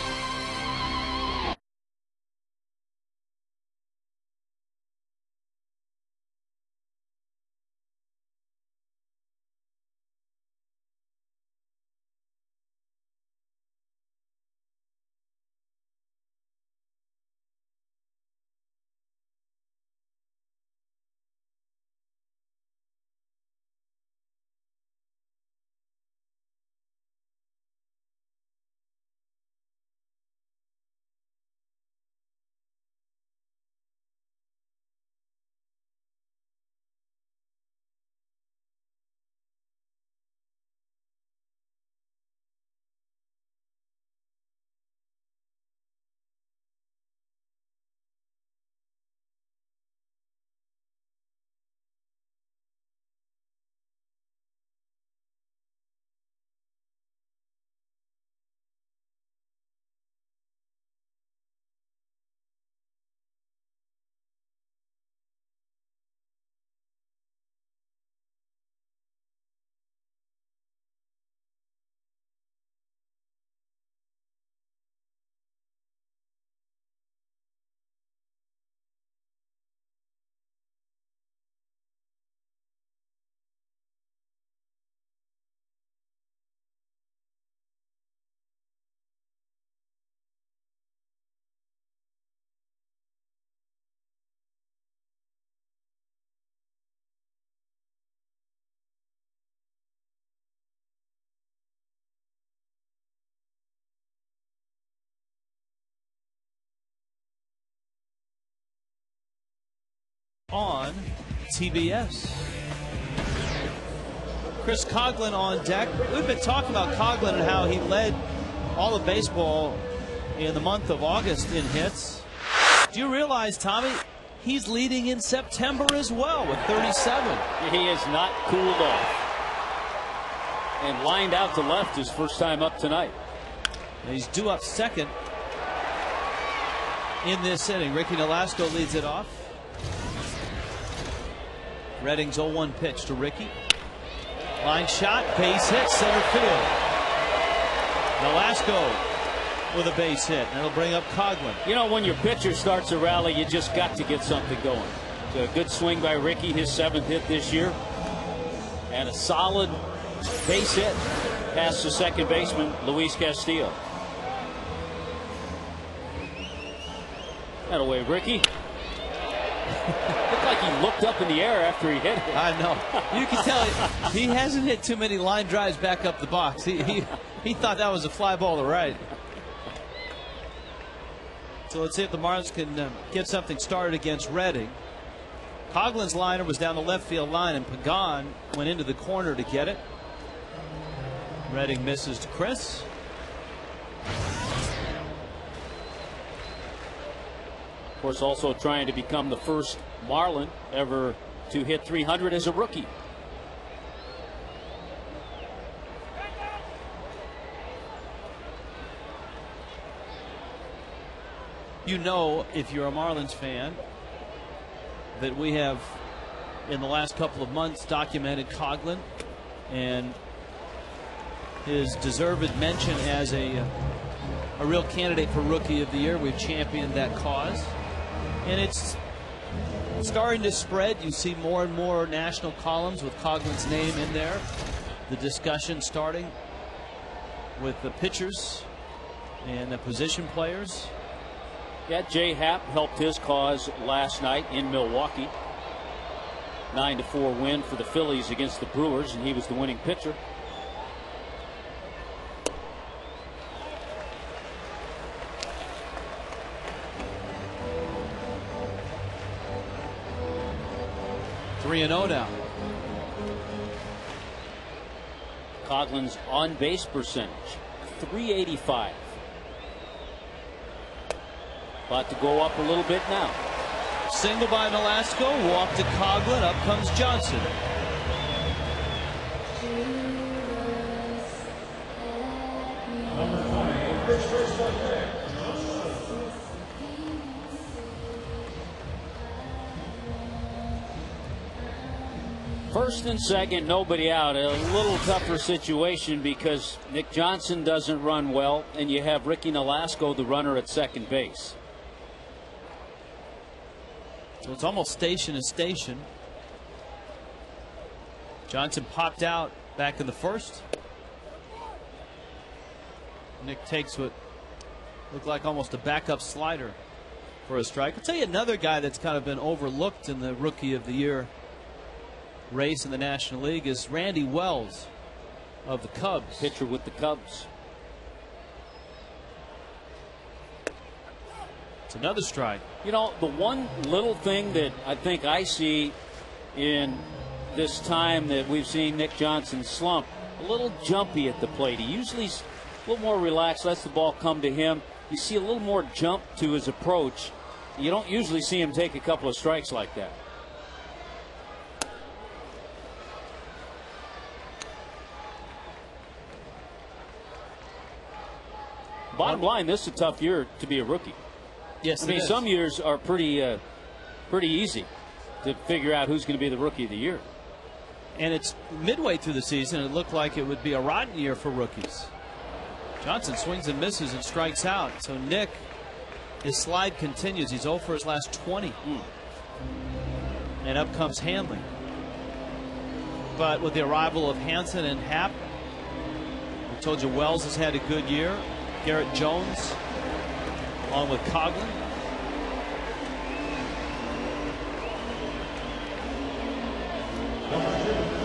B: On TBS. Chris Coghlan on deck. We've been talking about Coghlan and how he led all of baseball in the month of August in hits. Do you realize, Tommy, he's leading in September as well with 37.
A: He has not cooled off. And lined out to left his first time up tonight.
C: And he's due up second in this inning. Ricky Nolasco leads it off. Redding's 0-1 pitch to Ricky. Line shot, base hit, center field. Nolasco with a base hit. That'll bring up Coghlan.
A: You know, when your pitcher starts a rally, you just got to get something going. A good swing by Ricky, his 7th hit this year. And a solid base hit past the second baseman, Luis Castillo. That away, Ricky. Looked like he looked up in the air after he hit it.
C: I know. You can tell he hasn't hit too many line drives back up the box. He thought that was a fly ball to right. So let's see if the Marlins can get something started against Redding. Coghlan's liner was down the left field line, and Pagan went into the corner to get it. Redding misses to Chris.
A: Of course, also trying to become the first Marlin ever to hit 300 as a rookie.
C: You know, if you're a Marlins fan, that we have in the last couple of months documented Coghlan and
B: his deserved mention as a real candidate for Rookie of the Year. We've championed that cause, and it's starting to spread. You see more and more national columns with Coughlin's name in there. The discussion starting with the pitchers and the position players.
A: Yeah, Jay Happ helped his cause last night in Milwaukee. 9-4 win for the Phillies against the Brewers, and he was the winning pitcher.
B: Three and 0 now.
A: Coughlin's on base percentage, .385. About to go up a little bit now.
B: Single by Nolasco, walk to Coughlin, up comes Johnson.
A: First and second, nobody out. A little tougher situation because Nick Johnson doesn't run well, and you have Ricky Nolasco, the runner, at second base.
B: So it's almost station to station. Johnson popped out back in the first. Nick takes what looked like almost a backup slider for a strike. I'll tell you another guy that's kind of been overlooked in the Rookie of the Year race in the National League is Randy Wells of the Cubs.
A: Pitcher with the Cubs.
B: It's another strike.
A: You know, the one little thing that I think I see in this time that we've seen Nick Johnson slump, a little jumpy at the plate. He usually's a little more relaxed, lets the ball come to him. You see a little more jump to his approach. You don't usually see him take a couple of strikes like that. Bottom line, this is a tough year to be a rookie.
B: Yes,
A: I mean, some years are pretty easy to figure out who's going to be the Rookie of the Year.
B: And it's midway through the season. It looked like it would be a rotten year for rookies. Johnson swings and misses and strikes out. So Nick, his slide continues. He's 0 for his last 20. And up comes Hanley. But with the arrival of Hansen and Happ, I told you Wells has had a good year. Garrett Jones along with Coughlin.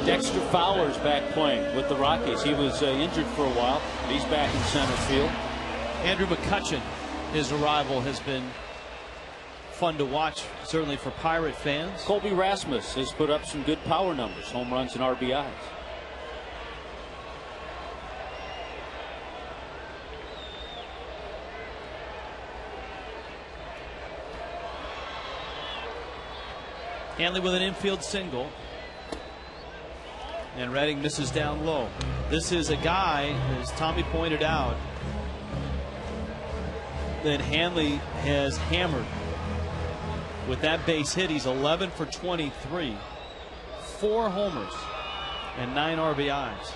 A: Dexter Fowler's back playing with the Rockies. He was injured for a while, but he's back in center field.
B: Andrew McCutchen, his arrival has been fun to watch, certainly for Pirate fans.
A: Colby Rasmus has put up some good power numbers, home runs and RBIs.
B: Hanley with an infield single. And Redding misses down low. This is a guy, as Tommy pointed out, that Hanley has hammered. With that base hit, he's 11 for 23. 4 homers and 9 RBIs.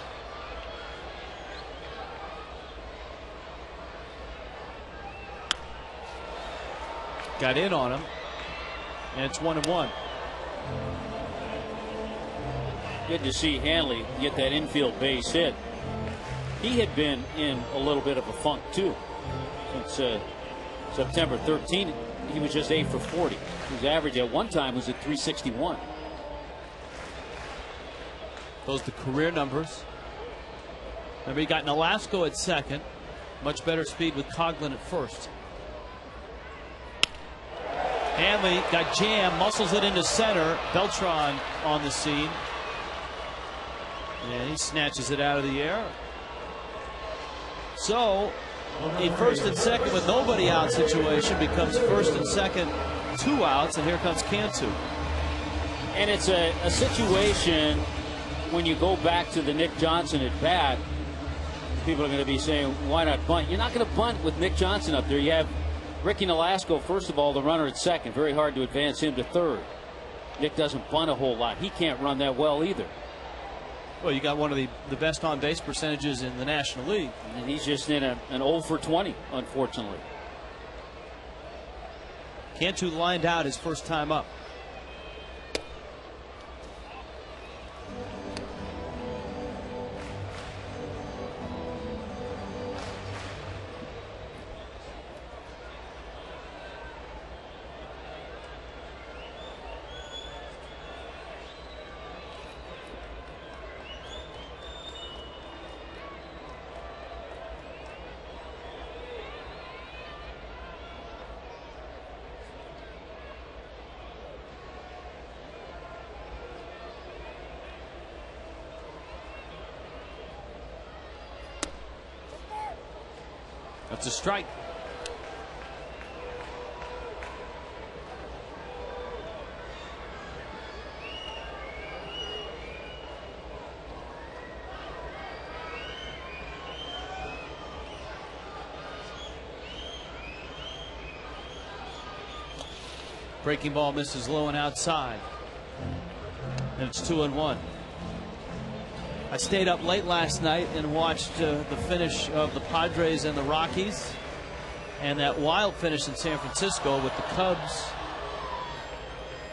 B: Got in on him. And it's 1-1.
A: Good to see Hanley get that infield base hit. He had been in a little bit of a funk too. Since September 13th, he was just 8 for 40. His average at one time was at 361.
B: Those are the career numbers. Remember, he got Nolasco at second. Much better speed with Coughlin at first. Hanley got jammed, muscles it into center. Beltran on the scene. And he snatches it out of the air. So a first and second with nobody out situation becomes first and second, 2 outs, and here comes Cantu.
A: And it's a situation when you go back to the Nick Johnson at bat, people are going to be saying, why not bunt? You're not going to bunt with Nick Johnson up there. You have Ricky Nolasco, first of all, the runner at second. Very hard to advance him to third. Nick doesn't bunt a whole lot. He can't run that well either.
B: Well, you got one of the best on-base percentages in the National League.
A: And he's just in an 0 for 20, unfortunately.
B: Cantu lined out his first time up. That's a strike. Breaking ball misses low and outside. And it's 2-1. I stayed up late last night and watched the finish of the Padres and the Rockies, and that wild finish in San Francisco with the Cubs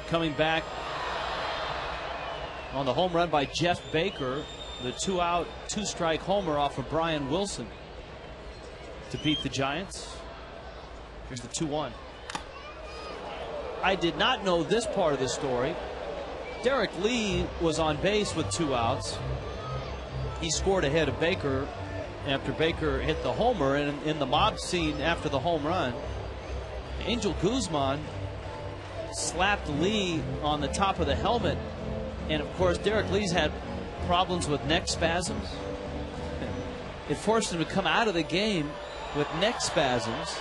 B: coming back on the home run by Jeff Baker, the 2-out, 2-strike homer off of Brian Wilson to beat the Giants. Here's the 2-1. I did not know this part of the story. Derek Lee was on base with 2 outs. He scored ahead of Baker after Baker hit the homer, and in the mob scene after the home run, Angel Guzman slapped Lee on the top of the helmet, and of course Derek Lee's had problems with neck spasms. It forced him to come out of the game with neck spasms.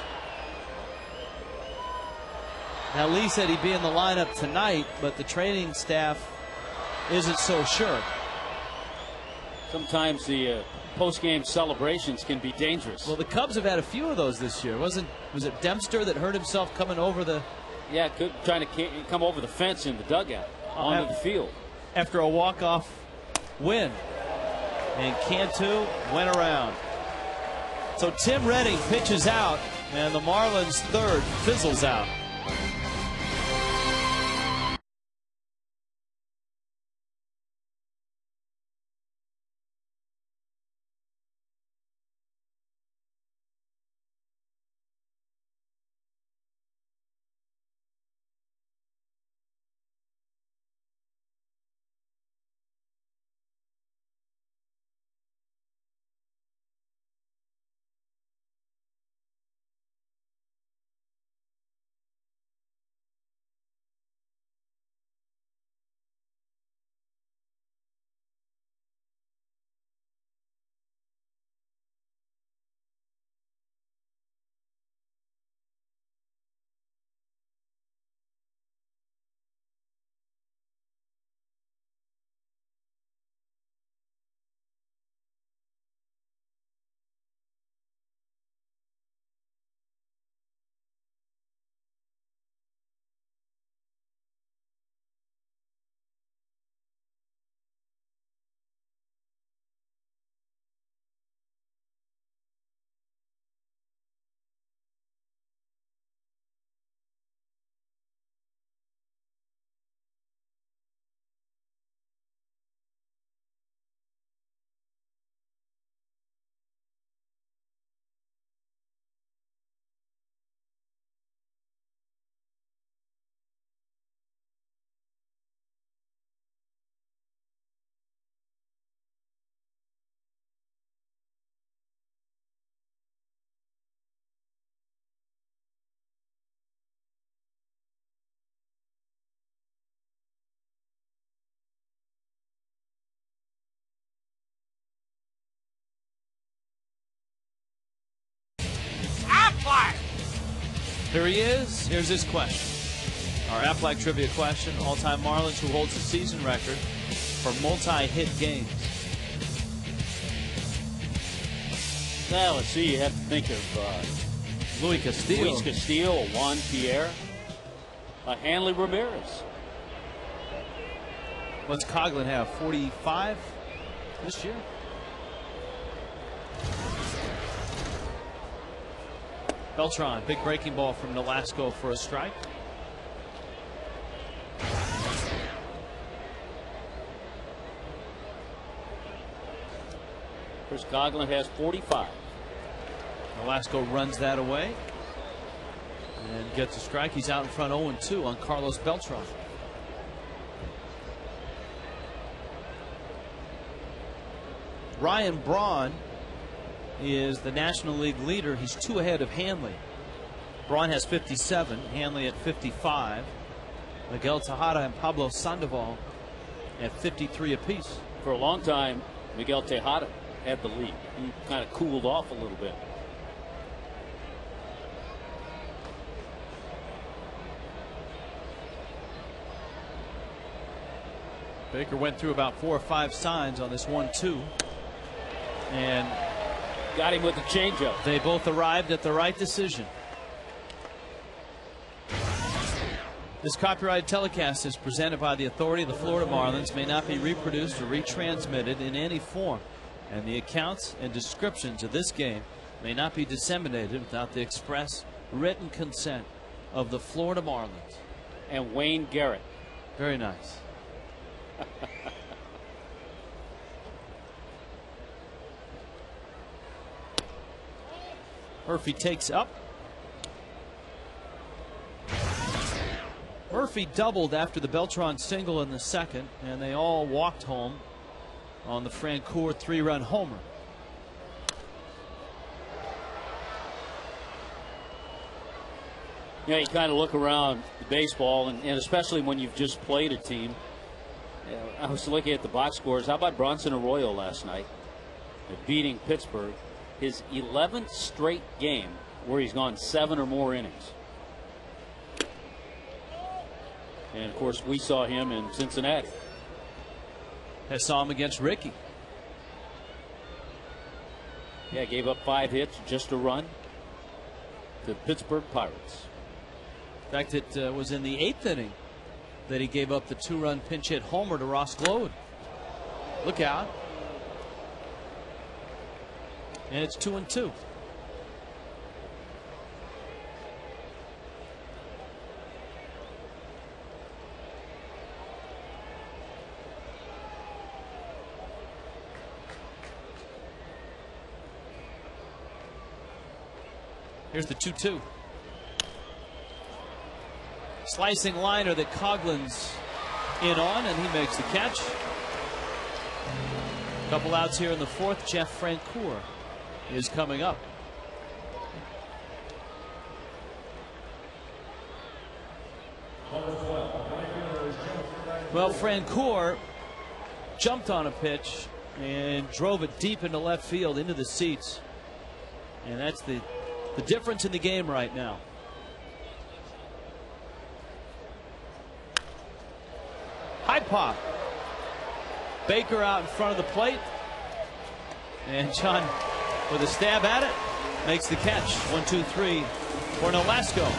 B: Now Lee said he'd be in the lineup tonight, but the training staff isn't so sure.
A: Sometimes the post-game celebrations can be dangerous.
B: Well, the Cubs have had a few of those this year. Was it Dempster that hurt himself coming over the?
A: Yeah, trying to come over the fence in the dugout onto the field
B: after a walk-off win. And Cantu went around. So Tim Redding pitches out, and the Marlins' third fizzles out. Here he is. Here's his question. Our Aflac trivia question. All-time Marlins who holds the season record for multi-hit games.
A: Now, let's see. You have to think of
B: Luis Castillo.
A: Luis Castillo, Juan Pierre, Hanley Ramirez.
B: What's Coghlan have? 45? this year. Beltran, big breaking ball from Nolasco for a strike.
A: Chris Coghlan has 45.
B: Nolasco runs that away and gets a strike. He's out in front 0-2 on Carlos Beltran. Ryan Braun is the National League leader. He's 2 ahead of Hanley. Braun has 57, Hanley at 55. Miguel Tejada and Pablo Sandoval at 53 apiece.
A: For a long time, Miguel Tejada had the lead. He kind of cooled off a little bit.
B: Baker went through about 4 or 5 signs on this 1-2 and
A: got him with the changeup.
B: They both arrived at the right decision. This copyrighted telecast is presented by the authority of the Florida Marlins, may not be reproduced or retransmitted in any form, and the accounts and descriptions of this game may not be disseminated without the express written consent of the Florida Marlins.
A: And Wayne Garrett.
B: Very nice. Murphy takes up. Murphy doubled after the Beltran single in the second, and they all walked home on the Francoeur 3-run homer.
A: Yeah, you kind of look around the baseball, and especially when you've just played a team. I was looking at the box scores. How about Bronson Arroyo last night beating Pittsburgh? His 11th straight game where he's gone 7 or more innings. And of course, we saw him in Cincinnati.
B: I saw him against Ricky.
A: Yeah, gave up 5 hits, just a run to the Pittsburgh Pirates.
B: In fact, it was in the 8th inning that he gave up the 2-run pinch hit homer to Ross Glode. Look out. And it's 2-2. Here's the 2-2. Slicing liner that Coghlan's in on, and he makes the catch. Couple outs here in the 4th. Jeff Francoeur is coming up. Well, Francoeur jumped on a pitch and drove it deep into left field into the seats, and that's the difference in the game right now. High pop. Baker out in front of the plate, and John with a stab at it makes the catch. 1-2-3 for Nolasco.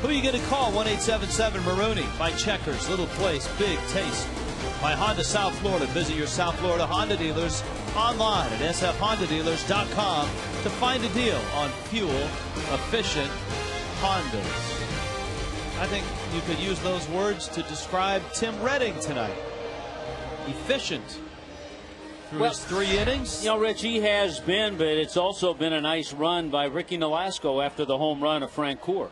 B: Who are you going to call? 1-877-Marooney. By Checkers, Little Place, Big Taste. By Honda South Florida. Visit your South Florida Honda dealers online at sfhondadealers.com to find a deal on fuel-efficient Hondas. I think you could use those words to describe Tim Redding tonight. Efficient through his 3 innings.
A: You know, Rich, he has been, but it's also been a nice run by Ricky Nolasco after the home run of Frank Coeur.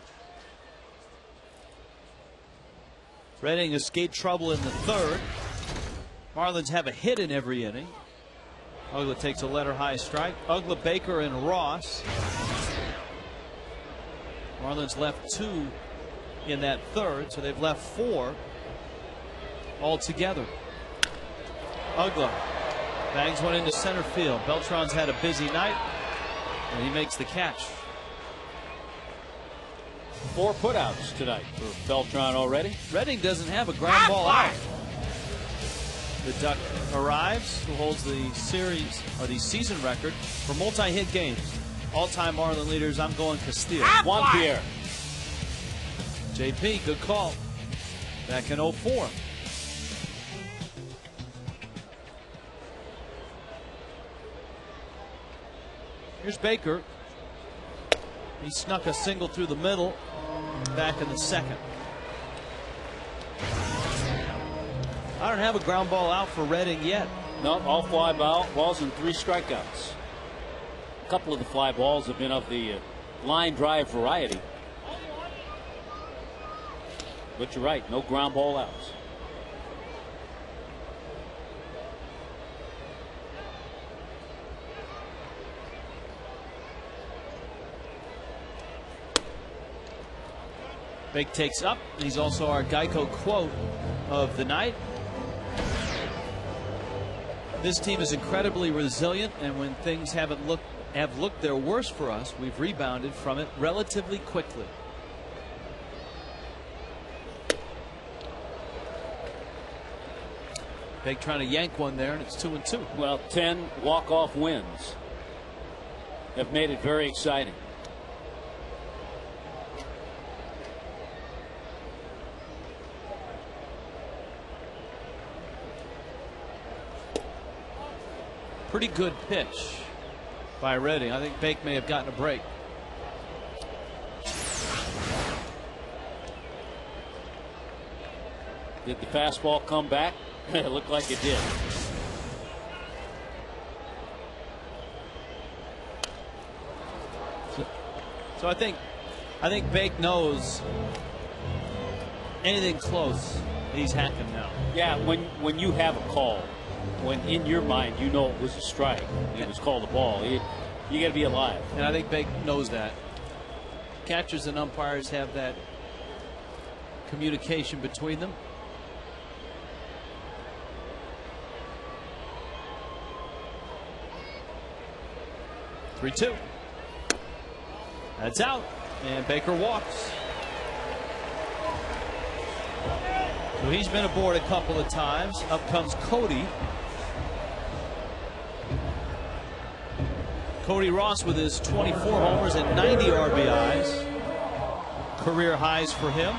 B: Redding escaped trouble in the 3rd. Marlins have a hit in every inning. Ugla takes a letter high strike. Ugla, Baker, and Ross. Marlins left 2 in that 3rd, so they've left 4 altogether. Ugla bangs one into center field. Beltran's had a busy night, and he makes the catch.
A: 4 putouts tonight for Beltran already.
B: Redding doesn't have a ground ball out. The Duck arrives, who holds the series or the season record for multi-hit games. All-time Marlin leaders. I'm going Castillo.
A: Juan Pierre.
B: JP, good call. Back in 04. Here's Baker. He snuck a single through the middle back in the 2nd. I don't have a ground ball out for Redding yet.
A: No, all fly balls and 3 strikeouts. A couple of the fly balls have been of the line drive variety. But you're right, no ground ball outs.
B: Big takes up. He's also our Geico quote of the night. This team is incredibly resilient, and when things have looked their worst for us, we've rebounded from it relatively quickly. Big trying to yank one there, and it's 2-2.
A: Well, 10 walk-off wins have made it very exciting.
B: Pretty good pitch by Redding. I think Bake may have gotten a break.
A: Did the fastball come back? It looked like it did.
B: So I think Bake knows anything close, he's hacking now.
A: Yeah, when you have a call, when in your mind you know it was a strike, it was called a ball, you got to be alive.
B: And I think Bake knows that. Catchers and umpires have that communication between them. Three-2. That's out, and Baker walks. So he's been aboard a couple of times. Up comes Cody. Cody Ross with his 24 homers and 90 RBIs. Career highs for him.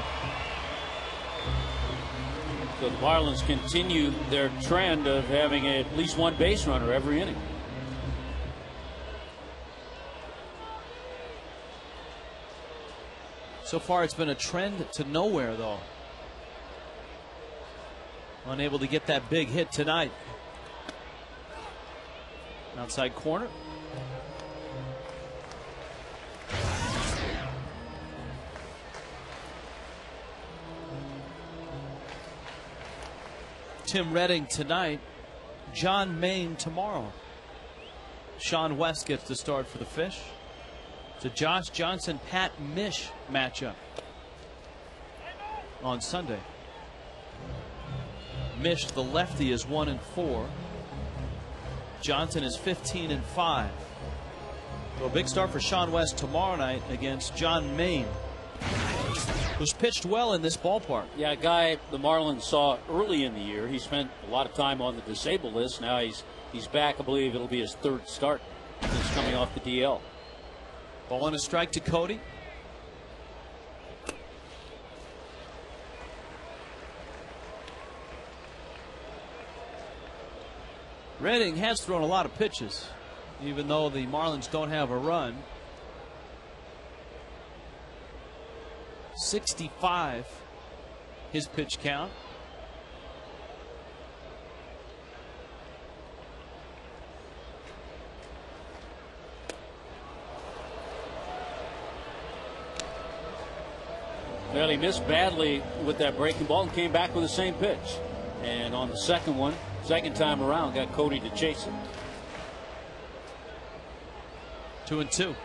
A: So the Marlins continue their trend of having at least one base runner every inning.
B: So far it's been a trend to nowhere, though. Unable to get that big hit tonight. Outside corner. Tim Redding tonight. John Maine tomorrow. Sean West gets the start for the Fish. It's a Josh Johnson, Pat Mish matchup on Sunday. Mish, the lefty, is 1-4. Johnson is 15-5. So a big start for Sean West tomorrow night against John Maine, who's pitched well in this ballpark.
A: Yeah, a guy the Marlins saw early in the year. He spent a lot of time on the disabled list. Now he's back. I believe it'll be his 3rd start since coming off the DL.
B: Ball and a strike to Cody. Redding has thrown a lot of pitches, even though the Marlins don't have a run. 65, his pitch count.
A: Well, he missed badly with that breaking ball and came back with the same pitch. And on the second time around, got Cody to chase it.
B: 2-2.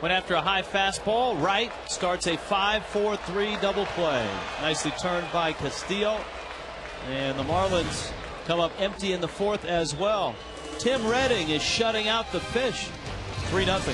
B: Went after a high fastball, right, starts a 5-4-3 double play. Nicely turned by Castillo. And the Marlins come up empty in the fourth as well. Tim Redding is shutting out the fish. 3-0.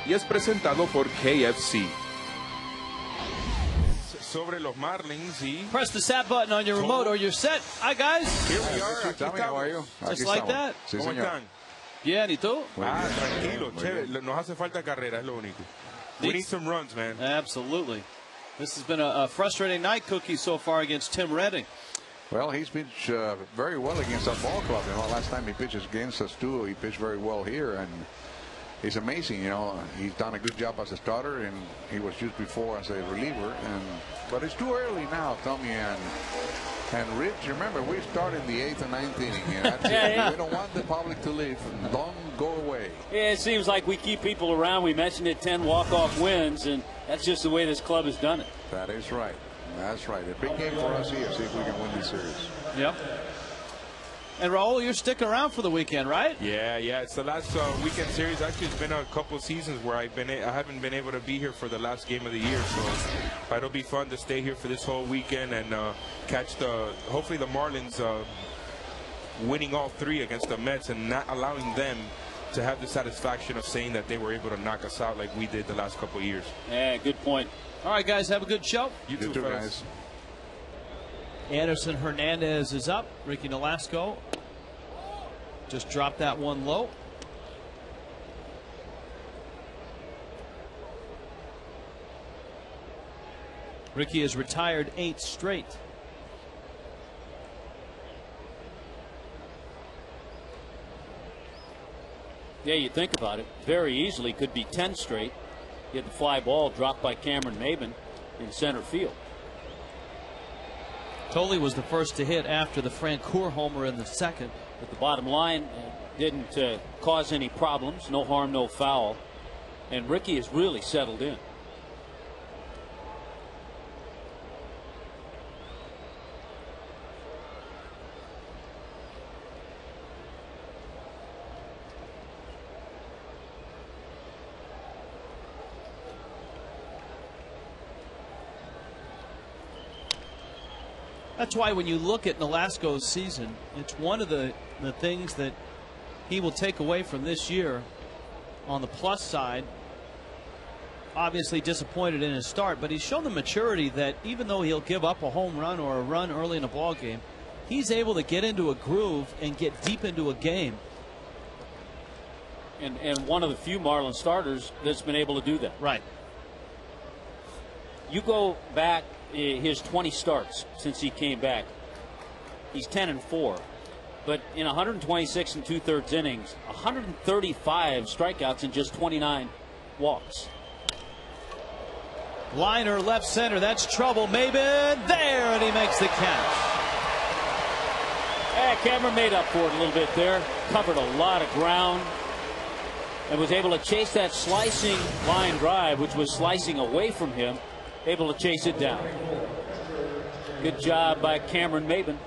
G: Y es presentado por KFC. Sobre los Marlins y
B: press the SAP button on your remote or you're set. Hi guys.
G: Here we are. Aquí estamos.
B: Just like that.
E: Sí,
G: ¿Cómo están?
B: Bien, ¿y tú?
G: Tranquilo, chévere. Nos hace falta carrera, es lo único. We need some runs, man.
B: Absolutely. This has been a frustrating night, Cookie, so far against Tim Redding.
H: Well, he's pitched very well against our ball club. You know, last time he pitched against us too, he pitched very well here, and he's amazing. You know, he's done a good job as a starter, and he was used before as a reliever. But it's too early now, Tommy and Rich. Remember, we start in the 8th and 9th inning, and that's it. We don't want the public to leave. Don't go away.
A: Yeah, it seems like we keep people around. We mentioned it, 10 walk-off wins, and that's just the way this club has done it.
H: That is right. That's right. A big game for us here. See if we can win this series.
B: Yep. And Raul, you're sticking around for the weekend, right?
G: Yeah. It's the last weekend series. Actually, it's been a couple seasons where I haven't been able to be here for the last game of the year. So it'll be fun to stay here for this whole weekend and catch hopefully the Marlins winning all 3 against the Mets and not allowing them to have the satisfaction of saying that they were able to knock us out like we did the last couple of years.
A: Yeah, good point.
B: All right, guys, have a good show.
G: You too,
H: guys.
B: Anderson Hernandez is up. Ricky Nolasco just dropped that one low. Ricky has retired 8 straight.
A: Yeah, you think about it. Very easily could be 10 straight. He had the fly ball dropped by Cameron Maben in center field.
B: Tolley was the first to hit after the Francoeur homer in the second.
A: But the bottom line didn't cause any problems. No harm, no foul. And Ricky has really settled in.
B: That's why when you look at Nolasco's season, it's one of the things that he will take away from this year on the plus side. Obviously disappointed in his start, but he's shown the maturity that even though he'll give up a home run or a run early in a ball game, he's able to get into a groove and get deep into a game.
A: And one of the few Marlins starters that's been able to do that.
B: Right.
A: You go back his 20 starts since he came back. He's 10-4. But in 126 and 2/3 innings, 135 strikeouts and just 29 walks.
B: Liner left center. That's trouble. Maben there, and he makes the catch.
A: Cameron made up for it a little bit there. Covered a lot of ground and was able to chase that slicing line drive, which was slicing away from him. Able to chase it down. Good job by Cameron Maben.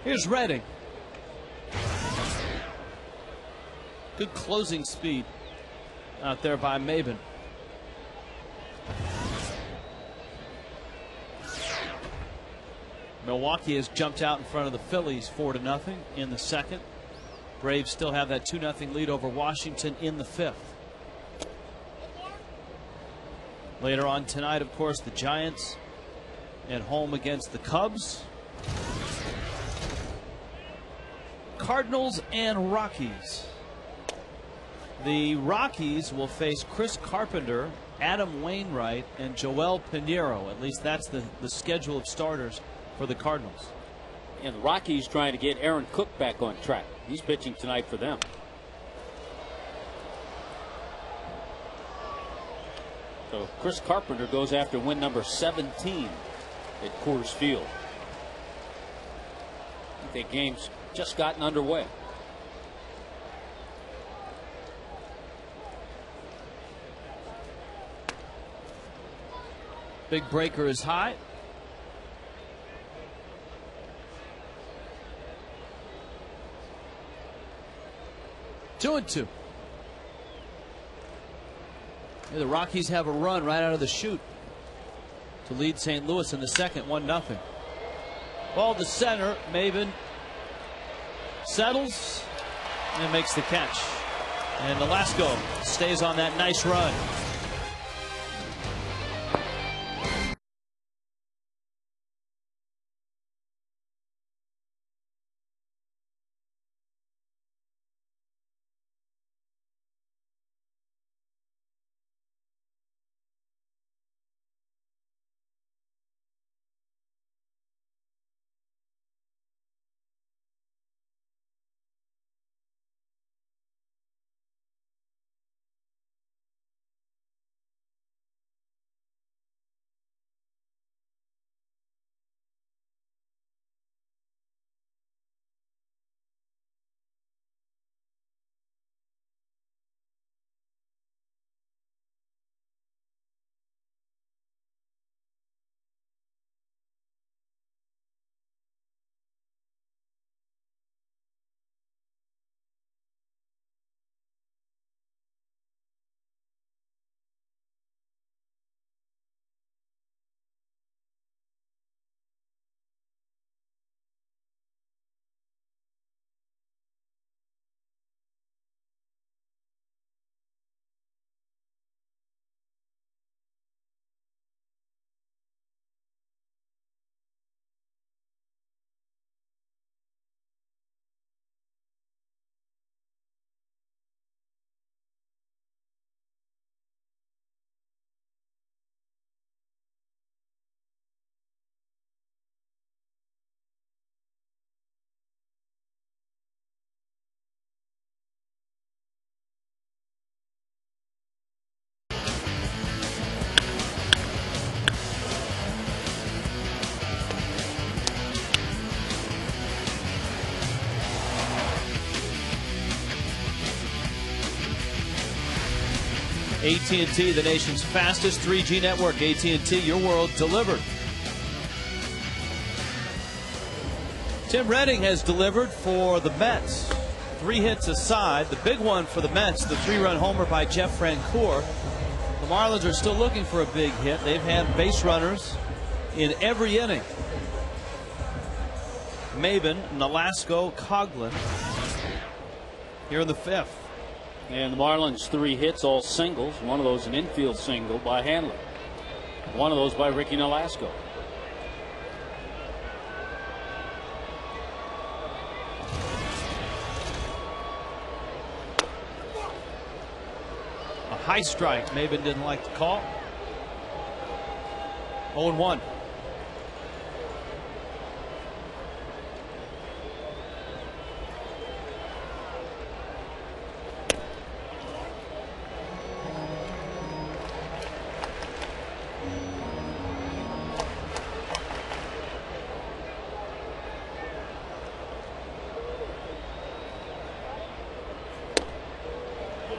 B: Here's Redding. Good closing speed out there by Maben. Milwaukee has jumped out in front of the Phillies 4-0 in the second. Braves still have that 2-0 lead over Washington in the fifth. Later on tonight, of course, the Giants at home against the Cubs. Cardinals and Rockies. The Rockies will face Chris Carpenter, Adam Wainwright, and Joel Pinheiro. At least that's the schedule of starters for the Cardinals.
A: And the Rockies trying to get Aaron Cook back on track. He's pitching tonight for them. So Chris Carpenter goes after win number 17 at Coors Field. I think the game's just gotten underway.
B: Big breaker is high. Two and two. Yeah, the Rockies have a run right out of the chute to lead St. Louis in the second, 1-0. Ball to center. Maben settles and makes the catch. And Nolasco stays on that nice run. AT&T, the nation's fastest 3G network. AT&T, your world delivered. Tim Redding has delivered for the Mets. 3 hits aside, the big one for the Mets, the 3-run homer by Jeff Francoeur. The Marlins are still looking for a big hit. They've had base runners in every inning. Maben, Nolasco, Coghlan here in the 5th.
A: And the Marlins 3 hits, all singles. One of those an infield single by Hanley. One of those by Ricky Nolasco.
B: A high strike. Maben didn't like the call. 0-1.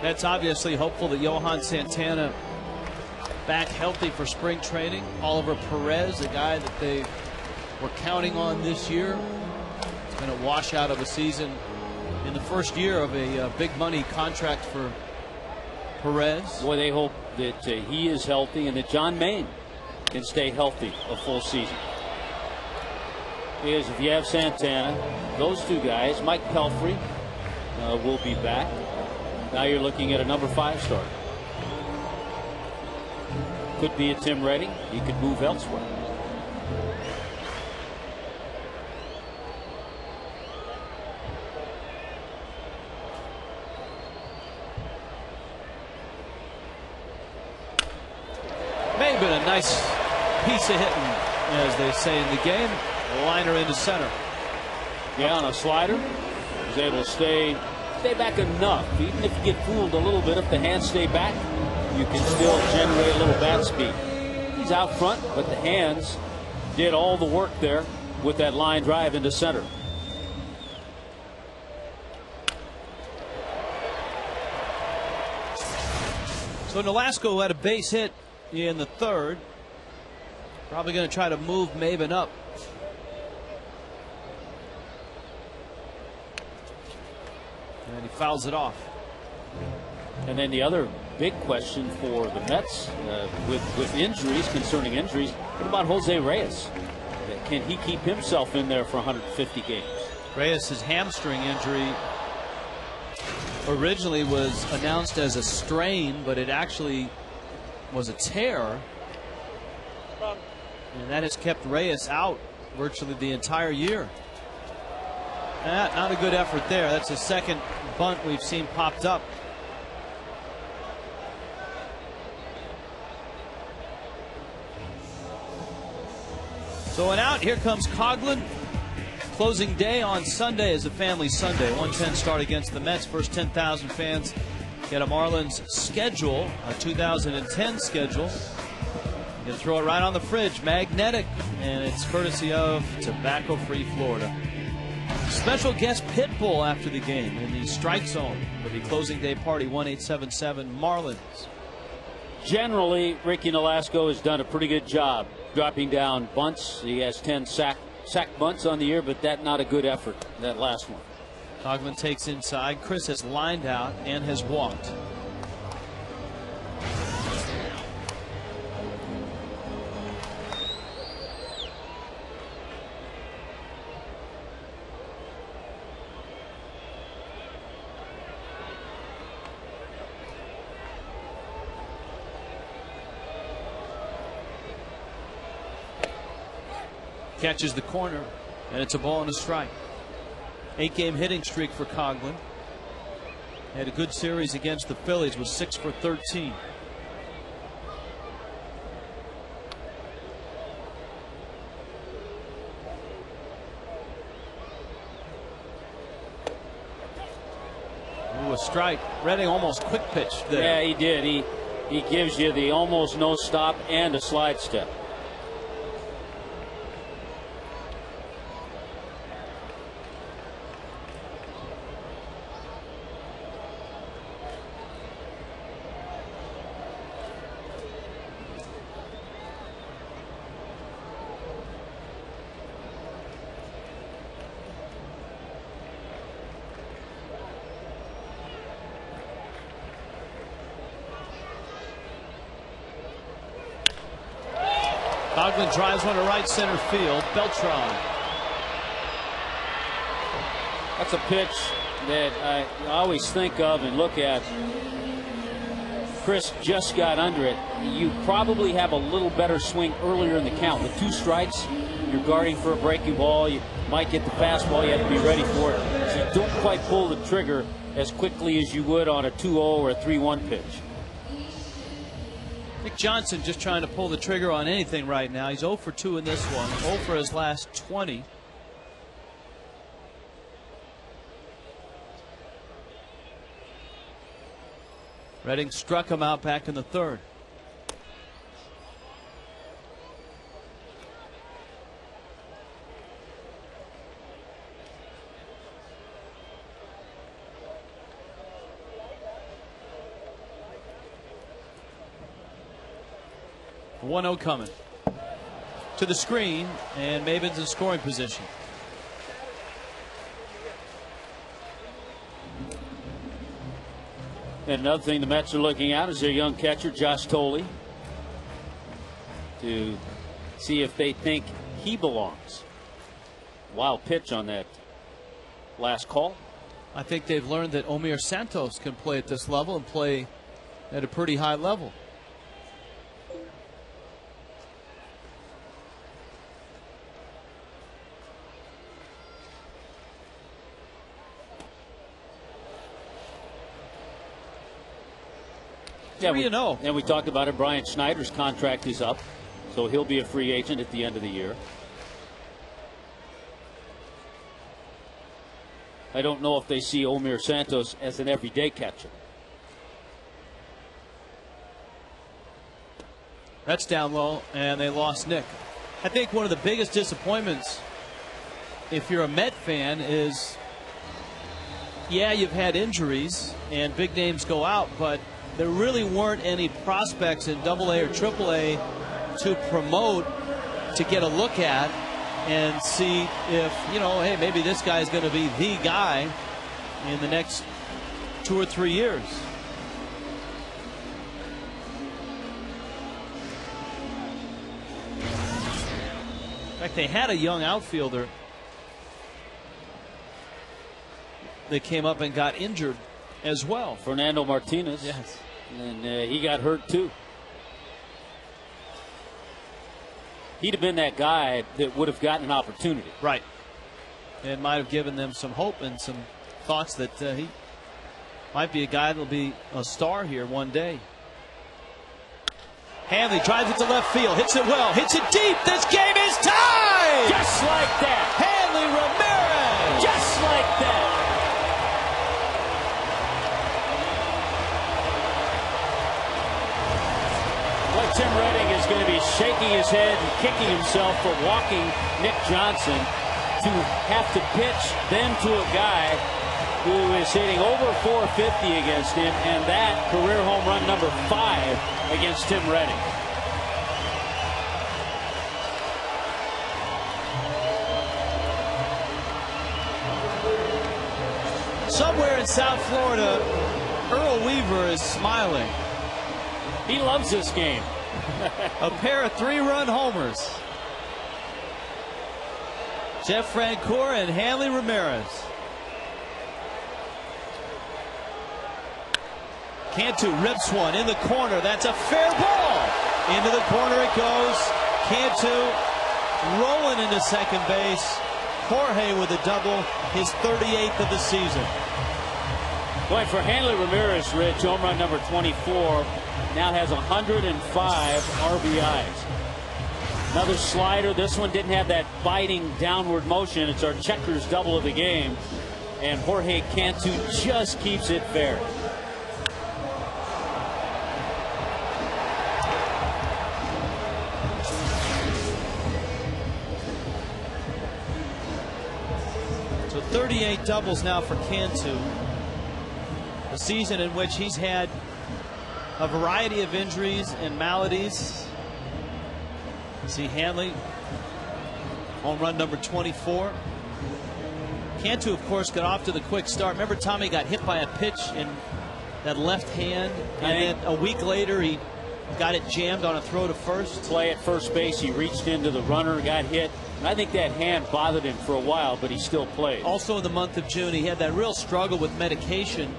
B: That's obviously hopeful that Johan Santana back healthy for spring training. Oliver Perez, a guy that they were counting on this year. It's been a washout of a season in the first year of a big money contract for Perez.
A: Boy, they hope that he is healthy and that John Maine can stay healthy a full season. Because if you have Santana, those 2 guys, Mike Pelfrey will be back. Now you're looking at a number 5 starter. Could be a Tim Redding. He could move elsewhere.
B: May have been a nice piece of hitting, as they say in the game. A liner into center.
A: Yeah, on a slider. He's able to stay back enough. Even if you get fooled a little bit, if the hands stay back, you can still generate a little bat speed. He's out front, but the hands did all the work there with that line drive into center.
B: So Nolasco had a base hit in the 3rd. Probably going to try to move Maben up. And he fouls it off.
A: And then the other big question for the Mets with injuries, concerning injuries, what about Jose Reyes? Can he keep himself in there for 150 games?
B: Reyes' hamstring injury originally was announced as a strain, but it actually was a tear. And that has kept Reyes out virtually the entire year. Not a good effort there. That's the second bunt we've seen popped up. So an out. Here comes Coghlan. Closing day on Sunday is a family Sunday. 1:10 start against the Mets. First 10,000 fans get a Marlins schedule, a 2010 schedule. You can throw it right on the fridge. Magnetic. And it's courtesy of Tobacco Free Florida. Special guest Pitbull after the game in the strike zone for the closing day party. 1-877 Marlins.
A: Generally, Ricky Nolasco has done a pretty good job dropping down bunts. He has 10 sack bunts on the year, but that not a good effort, that last one.
B: Coghlan takes inside. Chris has lined out and has walked. Catches the corner, and it's a ball and a strike. 8-game hitting streak for Coghlan. Had a good series against the Phillies, was 6 for 13. Ooh, a strike. Redding almost quick pitched there.
A: Yeah, he did. He gives you the almost no stop and a slide step.
B: Coghlan drives one to right center field. Beltran.
A: That's a pitch that I always think of and look at. Chris just got under it. You probably have a little better swing earlier in the count. With 2 strikes, you're guarding for a breaking ball. You might get the fastball. You have to be ready for it. So you don't quite pull the trigger as quickly as you would on a 2-0 or a 3-1 pitch.
B: Nick Johnson just trying to pull the trigger on anything right now. He's 0 for 2 in this one. 0 for his last 20. Redding struck him out back in the 3rd. The 1-0 coming to the screen, and Maven's in scoring position.
A: And another thing the Mets are looking at is their young catcher, Josh Tolley, to see if they think he belongs. Wild pitch on that last call.
B: I think they've learned that Omir Santos can play at this level and play at a pretty high level.
A: Yeah, and we talked about it. Brian Schneider's contract is up, so he'll be a free agent at the end of the year. I don't know if they see Omir Santos as an everyday catcher.
B: That's down low, and they lost Nick. I think one of the biggest disappointments, if you're a Met fan, is, yeah, you've had injuries and big names go out, but there really weren't any prospects in AA or AAA to promote, to get a look at and see if, you know, hey, maybe this guy is going to be the guy in the next 2 or 3 years. In fact, they had a young outfielder that came up and got injured as well.
A: Fernando Martinez.
B: Yes.
A: And he got hurt too. He'd have been that guy that would have gotten an opportunity.
B: Right. And might have given them some hope and some thoughts that he might be a guy that'll be a star here one day. Hanley drives it to left field, hits it well, hits it deep. This game is tied!
A: Just like that.
B: Hanley Ramirez!
A: Just like that. Tim Redding is going to be shaking his head and kicking himself for walking Nick Johnson to have to pitch then to a guy who is hitting over 450 against him, and that career home run number 5 against Tim Redding.
B: Somewhere in South Florida, Earl Weaver is smiling.
A: He loves this game.
B: A pair of 3-run homers. Jeff Francoeur and Hanley Ramirez. Cantu rips one in the corner. That's a fair ball. Into the corner it goes. Cantu rolling into second base. Jorge with a double, his 38th of the season.
A: Going for Hanley Ramirez, Rich, home run number 24. Now has 105 RBIs. Another slider. This one didn't have that biting downward motion. It's our checkers double of the game. And Jorge Cantu just keeps it fair.
B: So 38 doubles now for Cantu. A season in which he's had a variety of injuries and maladies. See Hanley, home run number 24. Cantu, of course, got off to the quick start. Remember, Tommy got hit by a pitch in that left hand, and then a week later he got it jammed on a throw to first.
A: Play at first base, he reached into the runner, got hit. And I think that hand bothered him for a while, but he still played.
B: Also in the month of June, he had that real struggle with medication.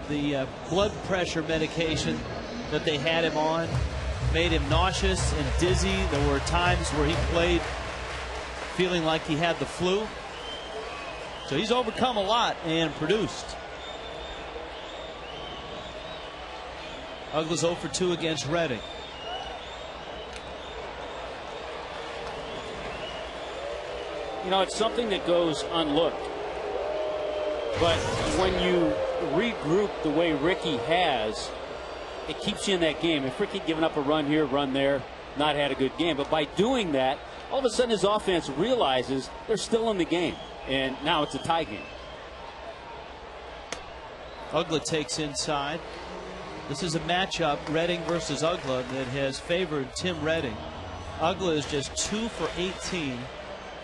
B: The blood pressure medication that they had him on made him nauseous and dizzy. There were times where he played feeling like he had the flu. So he's overcome a lot and produced. Uggla's 0 for 2 against Redding.
A: You know, it's something that goes unlooked. But when you regroup the way Ricky has, it keeps you in that game. If Ricky given up a run here, run there, not had a good game. But by doing that, all of a sudden his offense realizes they're still in the game. And now it's a tie game.
B: Uggla takes inside. This is a matchup, Redding versus Uggla, that has favored Tim Redding. Uggla is just 2 for 18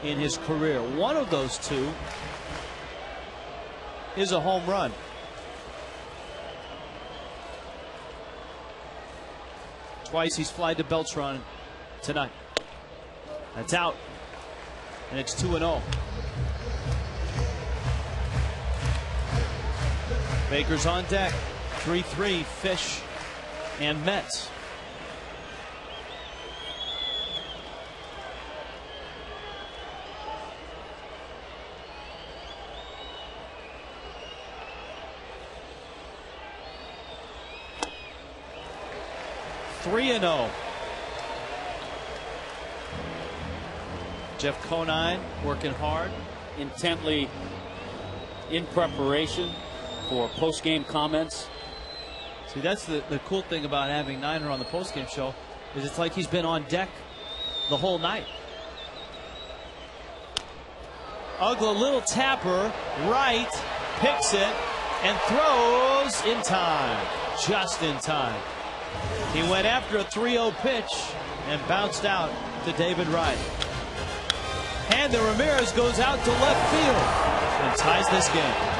B: in his career. One of those two is a home run. Twice he's flied to Beltran tonight. That's out. And it's 2-0. Baker's on deck. 3-3, Fish and Mets. Three and 0. Jeff Conine working hard,
A: intently in preparation for post-game comments.
B: See, that's the cool thing about having Niner on the post-game show, is it's like he's been on deck the whole night. Uggla, little tapper, right, picks it, and throws in time, just in time. He went after a 3-0 pitch and bounced out to David Wright. And the Ramirez goes out to left field and ties this game.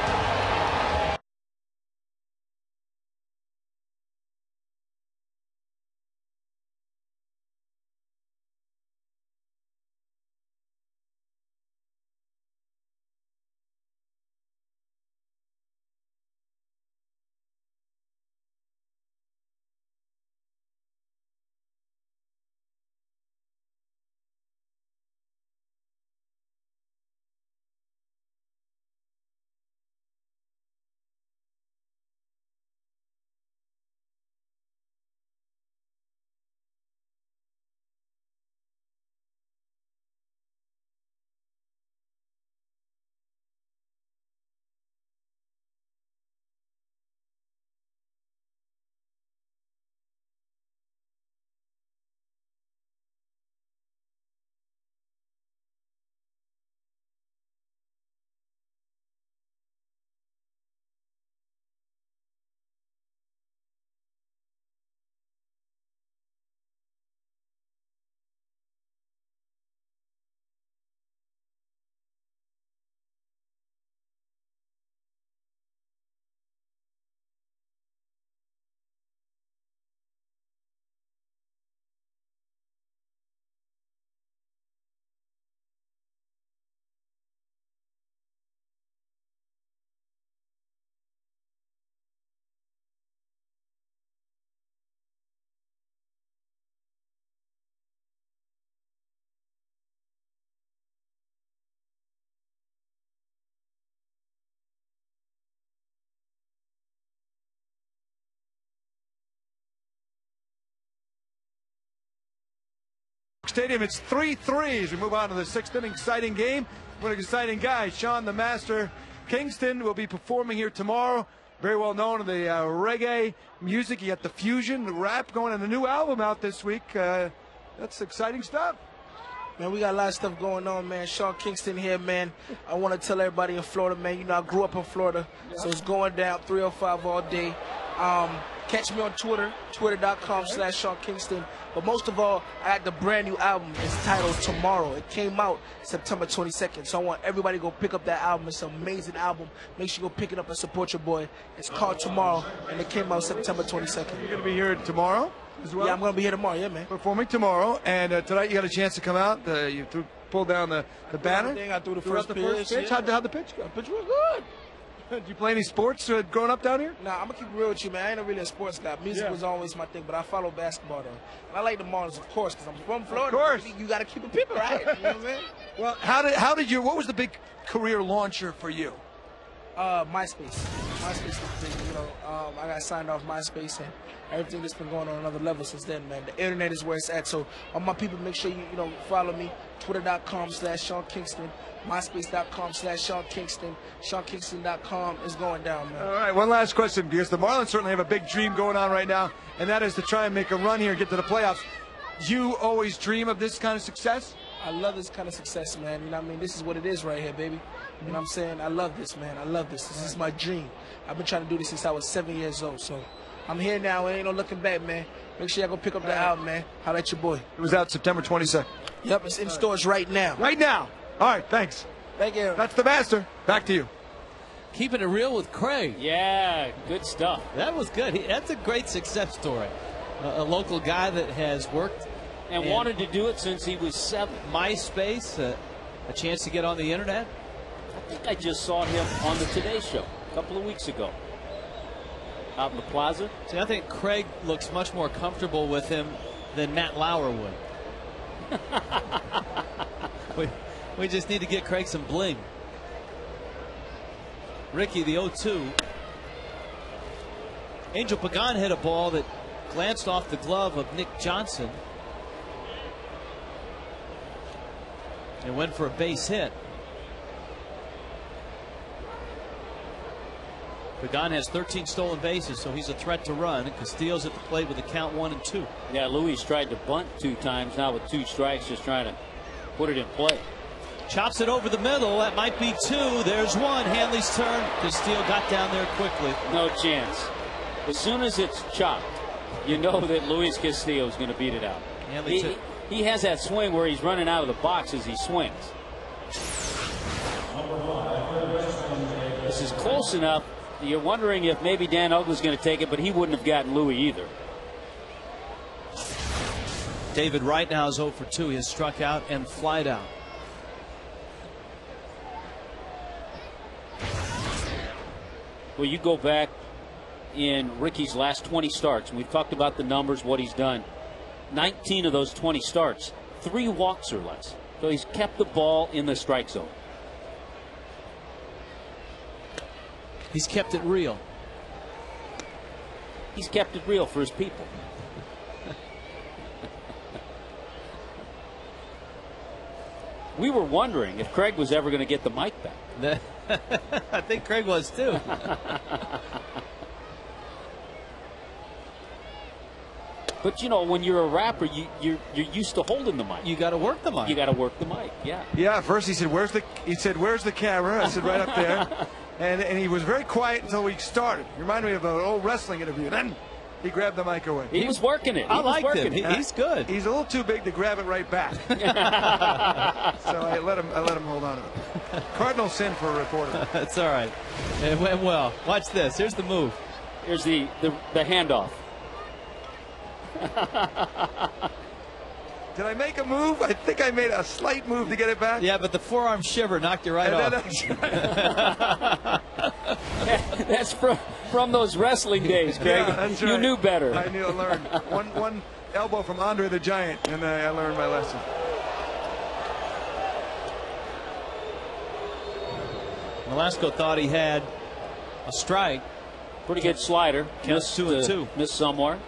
E: Stadium, it's 3-3 as we move on to the sixth inning. Exciting game. What an exciting guy. Sean the Master Kingston will be performing here tomorrow. Very well known in the reggae music. You got the fusion, the rap going, and the new album out this week. That's exciting stuff.
I: Man, we got a lot of stuff going on, man. Sean Kingston here, man. I want to tell everybody in Florida, man, you know, I grew up in Florida, so it's going down 305 all day. Catch me on Twitter, twitter.com/Sean Kingston. But most of all, I got the brand new album. It's titled Tomorrow. It came out September 22nd. So I want everybody to go pick up that album. It's an amazing album. Make sure you go pick it up and support your boy. It's called Tomorrow, and it came out September 22nd.
E: You're going to be here tomorrow as well?
I: Yeah, I'm going to be here tomorrow. Yeah, man.
E: Performing tomorrow. And tonight you got a chance to come out. You pulled down the banner.
I: I threw the first pitch.
E: Yeah. How'd the pitch go?
I: The pitch was good.
E: Did you play any sports growing up down here?
I: Nah, I'm gonna keep it real with you, man. I ain't really a sports guy. Music was always my thing, but I follow basketball though. And I like the Marlins, of course, because I'm from Florida.
E: Of course.
I: You gotta keep it pimping, right? You know what I'm saying?
E: Well, what was the big career launcher for you?
I: MySpace. MySpace was big, you know. I got signed off MySpace, and everything that's been going on another level since then, man. The internet is where it's at. So all my people, make sure you follow me. Twitter.com/Sean Kingston. MySpace.com/Sean Kingston. SeanKingston.com is going down, man.
E: All right, one last question, because the Marlins certainly have a big dream going on right now, and that is to try and make a run here and get to the playoffs. You always dream of this kind of success?
I: I love this kind of success, man. You know what I mean? This is what it is right here, baby. You know what I'm saying? I love this, man. I love this. This is my dream. I've been trying to do this since I was 7 years old, so I'm here now. Ain't no looking back, man. Make sure y'all go pick up the album, man. Holla at your boy.
E: It was out September 22nd.
I: Yep, it's in stores right now.
E: Right now. All right, thanks.
I: Thank you.
E: That's the master. Back to you.
B: Keeping it real with Craig.
A: Yeah, good stuff.
B: That was good. That's a great success story. A local guy that has worked
A: and wanted to do it since he was 7.
B: MySpace, a chance to get on the internet.
A: I think I just saw him on the Today Show a couple of weeks ago out in the plaza.
B: See, I think Craig looks much more comfortable with him than Matt Lauer would. We just need to get Craig some bling. Ricky, the 0-2. Angel Pagan hit a ball that glanced off the glove of Nick Johnson and went for a base hit. Pagan has 13 stolen bases, so he's a threat to run. Castillo's at the plate with a count 1-2.
A: Yeah, Luis tried to bunt 2 times now with 2 strikes, just trying to put it in play.
B: Chops it over the middle. That might be 2. There's 1. Hanley's turn. Castillo got down there quickly.
A: No chance. As soon as it's chopped, you know that Luis Castillo is going to beat it out. He has that swing where he's running out of the box as he swings. This is close enough. You're wondering if maybe Dan Uggla's going to take it, but he wouldn't have gotten Louis either.
B: David Wright now is 0 for 2. He has struck out and flied out.
A: Well, you go back in Ricky's last 20 starts, and we've talked about the numbers, what he's done. 19 of those 20 starts, 3 walks or less. So he's kept the ball in the strike zone.
B: He's kept it real.
A: He's kept it real for his people. We were wondering if Craig was ever going to get the mic back.
B: I think Craig was too.
A: But you know, when you're a rapper, you're used to holding the mic.
B: You got to work the mic.
A: You got to work the mic. Yeah.
E: Yeah. At first he said, "Where's the camera?" I said, "Right up there." And he was very quiet until we started. He reminded me of an old wrestling interview. Then he grabbed the mic away.
A: He was working it.
B: I liked him. He's good.
E: He's a little too big to grab it right back. So I let him hold on to it. Cardinal sin for a reporter.
B: That's all right. It went well. Watch this. Here's the move.
A: Here's the handoff.
E: Did I make a move? I think I made a slight move to get it back.
B: Yeah, but the forearm shiver knocked you right off.
A: That's from those wrestling days, Craig.
E: Yeah, that's
A: you
E: right.
A: knew better.
E: I knew. I learned. One elbow from Andre the Giant, and I learned my lesson.
B: Velasco thought he had a strike.
A: Pretty good slider.
B: Counts 2-2.
A: Missed somewhere.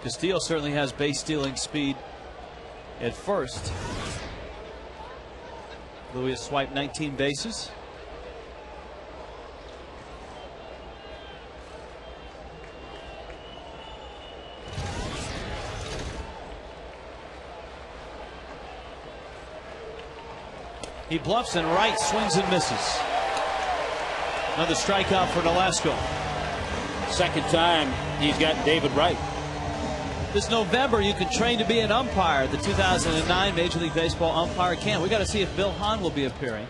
B: Castillo certainly has base stealing speed at first. Louis has swiped 19 bases. He bluffs and right, swings and misses. Another strikeout for Nolasco.
A: Second time he's got David Wright.
B: This November, you can train to be an umpire. The 2009 Major League Baseball umpire camp. We got to see if Bill Hahn will be appearing.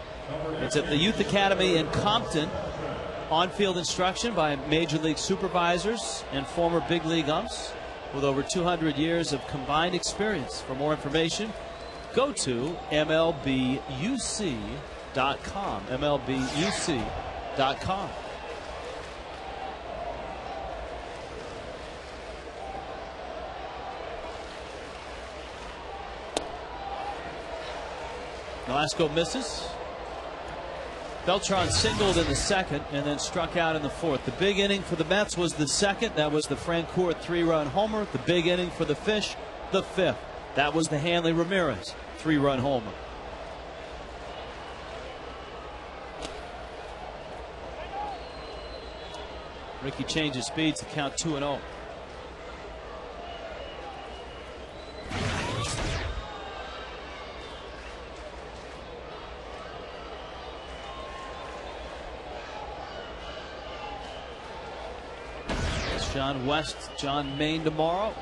B: It's at the Youth Academy in Compton. On-field instruction by Major League supervisors and former big league umps with over 200 years of combined experience. For more information, go to MLBUC.com. MLBUC.com. Nolasco misses. Beltran singled in the second and then struck out in the fourth. The big inning for the Mets was the second. That was the Francoeur 3-run homer. The big inning for the Fish, the fifth. That was the Hanley Ramirez 3-run homer. Ricky changes speeds to count 2-0. John West, John Maine tomorrow.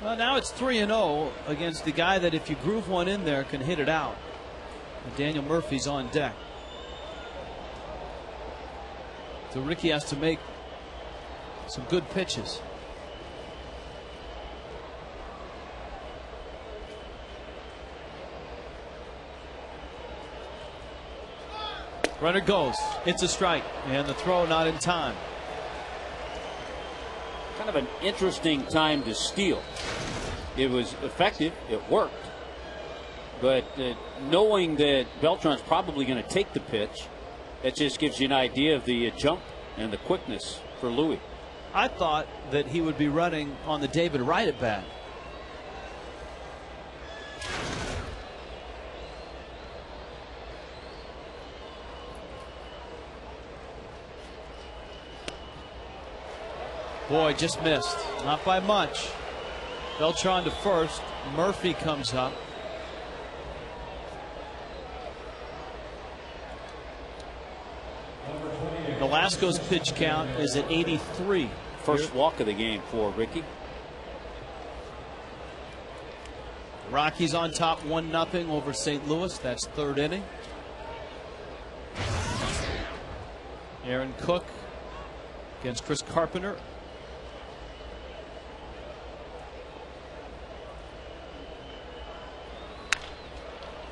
B: Well, now it's 3-0 against the guy that if you groove one in there can hit it out. And Daniel Murphy's on deck. So Ricky has to make some good pitches. Runner goes. It's a strike. And the throw not in time.
A: Kind of an interesting time to steal. It was effective. It worked. But knowing that Beltran's probably going to take the pitch, that just gives you an idea of the jump and the quickness for Louis.
B: I thought that he would be running on the David Wright at bat. Boy, just missed. Not by much. Beltran to first. Murphy comes up. Nolasco's pitch count is at 83.
A: First walk of the game for Ricky.
B: Rockies on top 1-0 over St. Louis. That's third inning. Aaron Cook against Chris Carpenter.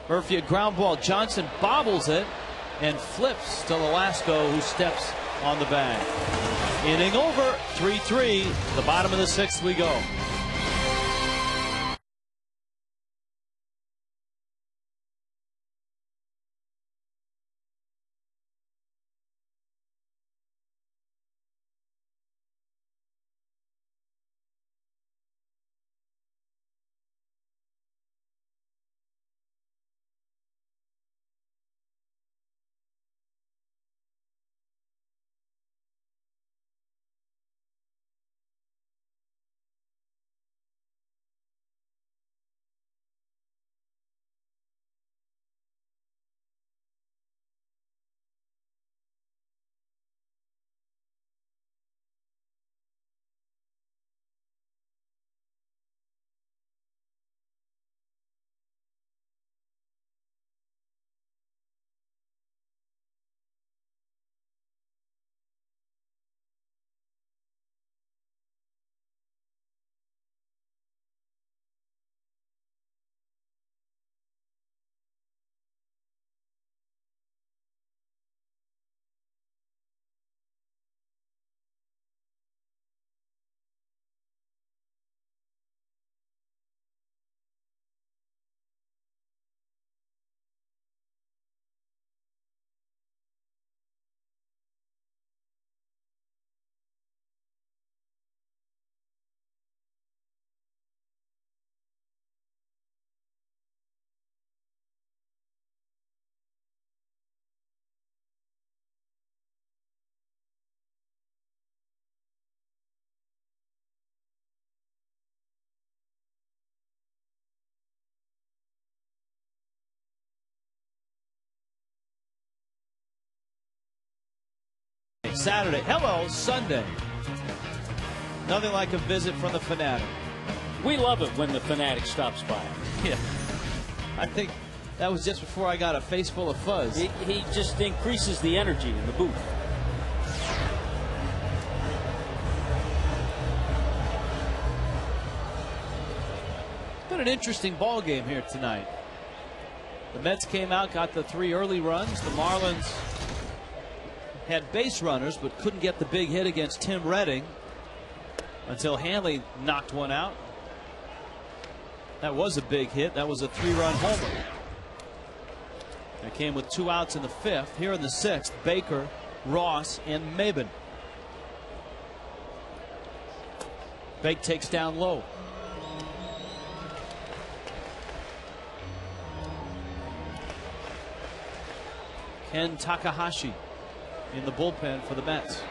B: Murphy a ground ball. Johnson bobbles it and flips to Nolasco, who steps on the bag. Inning over. 3-3. The bottom of the sixth we go. Saturday. Hello, Sunday. Nothing like a visit from the Fanatic.
A: We love it when the Fanatic stops by.
B: Yeah. I think that was just before I got a face full of fuzz.
A: He just increases the energy in the booth.
B: It's been an interesting ball game here tonight. The Mets came out, got the 3 early runs. The Marlins had base runners but couldn't get the big hit against Tim Redding until Hanley knocked one out. That was a big hit. That was a 3-run homer. That came with 2 outs in the 5th. Here in the 6th, Baker, Ross, and Maben. Bake takes down low. Ken Takahashi in the bullpen for the Mets.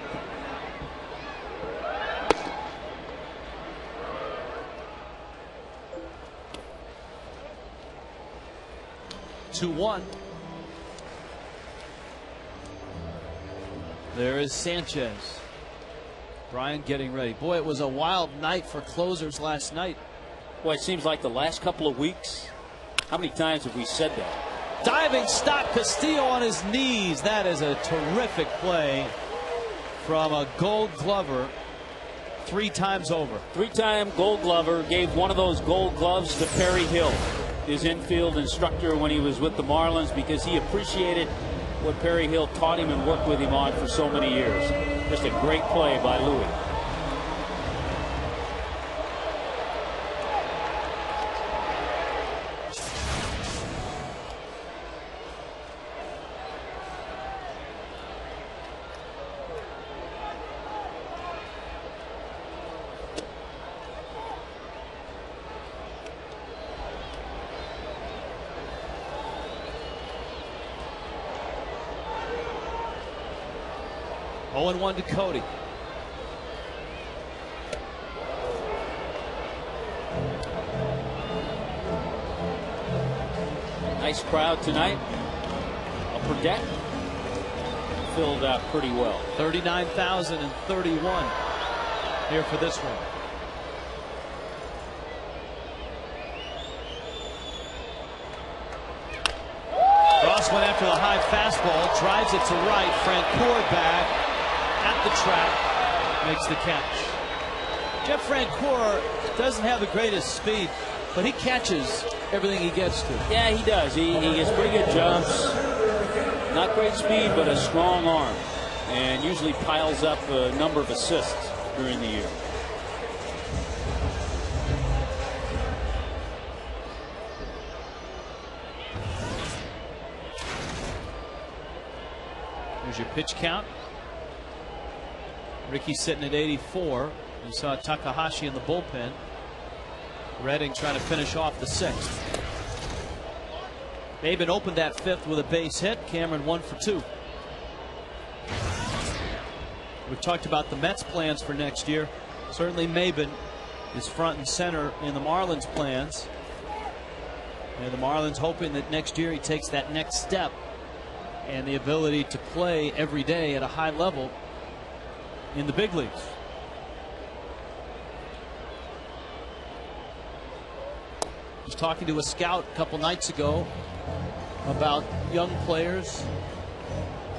B: Two one. There is Sanchez. Brian getting ready. Boy, it was a wild night for closers last night.
A: Boy, it seems like the last couple of weeks. How many times have we said that?
B: Diving stop, Castillo on his knees. That is a terrific play from a Gold Glover 3 times over.
A: 3-time Gold Glover. Gave one of those Gold Gloves to Perry Hill, his infield instructor when he was with the Marlins, because he appreciated what Perry Hill taught him and worked with him on for so many years. Just a great play by Louis.
B: Oh, 0-1 to Cody.
A: Nice crowd tonight. Upper deck filled out pretty well.
B: 39,031 here for this one. Ross went after the high fastball, drives it to right. Francoeur back at the track, makes the catch. Jeff Francoeur doesn't have the greatest speed, but he catches everything he gets to.
A: Yeah, he does. He gets pretty good jumps. Not great speed, but a strong arm, and usually piles up a number of assists during the year.
B: Here's your pitch count. Ricky's sitting at 84. You saw Takahashi in the bullpen. Redding trying to finish off the 6th. Maben opened that 5th with a base hit. Cameron 1 for 2. We've talked about the Mets' plans for next year. Certainly Maben is front and center in the Marlins' plans. And the Marlins hoping that next year he takes that next step and the ability to play every day at a high level in the big leagues. I was talking to a scout a couple nights ago about young players,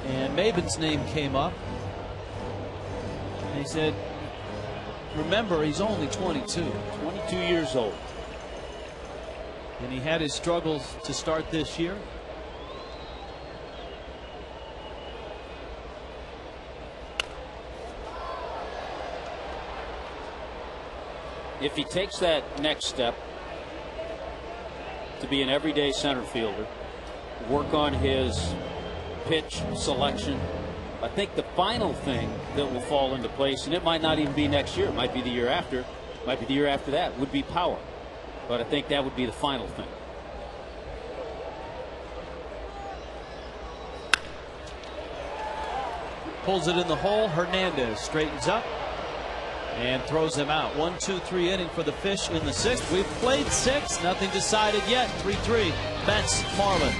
B: and Maben's name came up. And he said, remember, he's only 22.
A: 22 years old.
B: And he had his struggles to start this year.
A: If he takes that next step to be an everyday center fielder, work on his pitch selection, I think the final thing that will fall into place, and it might not even be next year, it might be the year after, might be the year after that, would be power. But I think that would be the final thing.
B: Pulls it in the hole. Hernandez straightens up and throws him out. 1-2-3 inning for the Fish in the 6th. We've played 6. Nothing decided yet. 3-3. Mets, Marlins.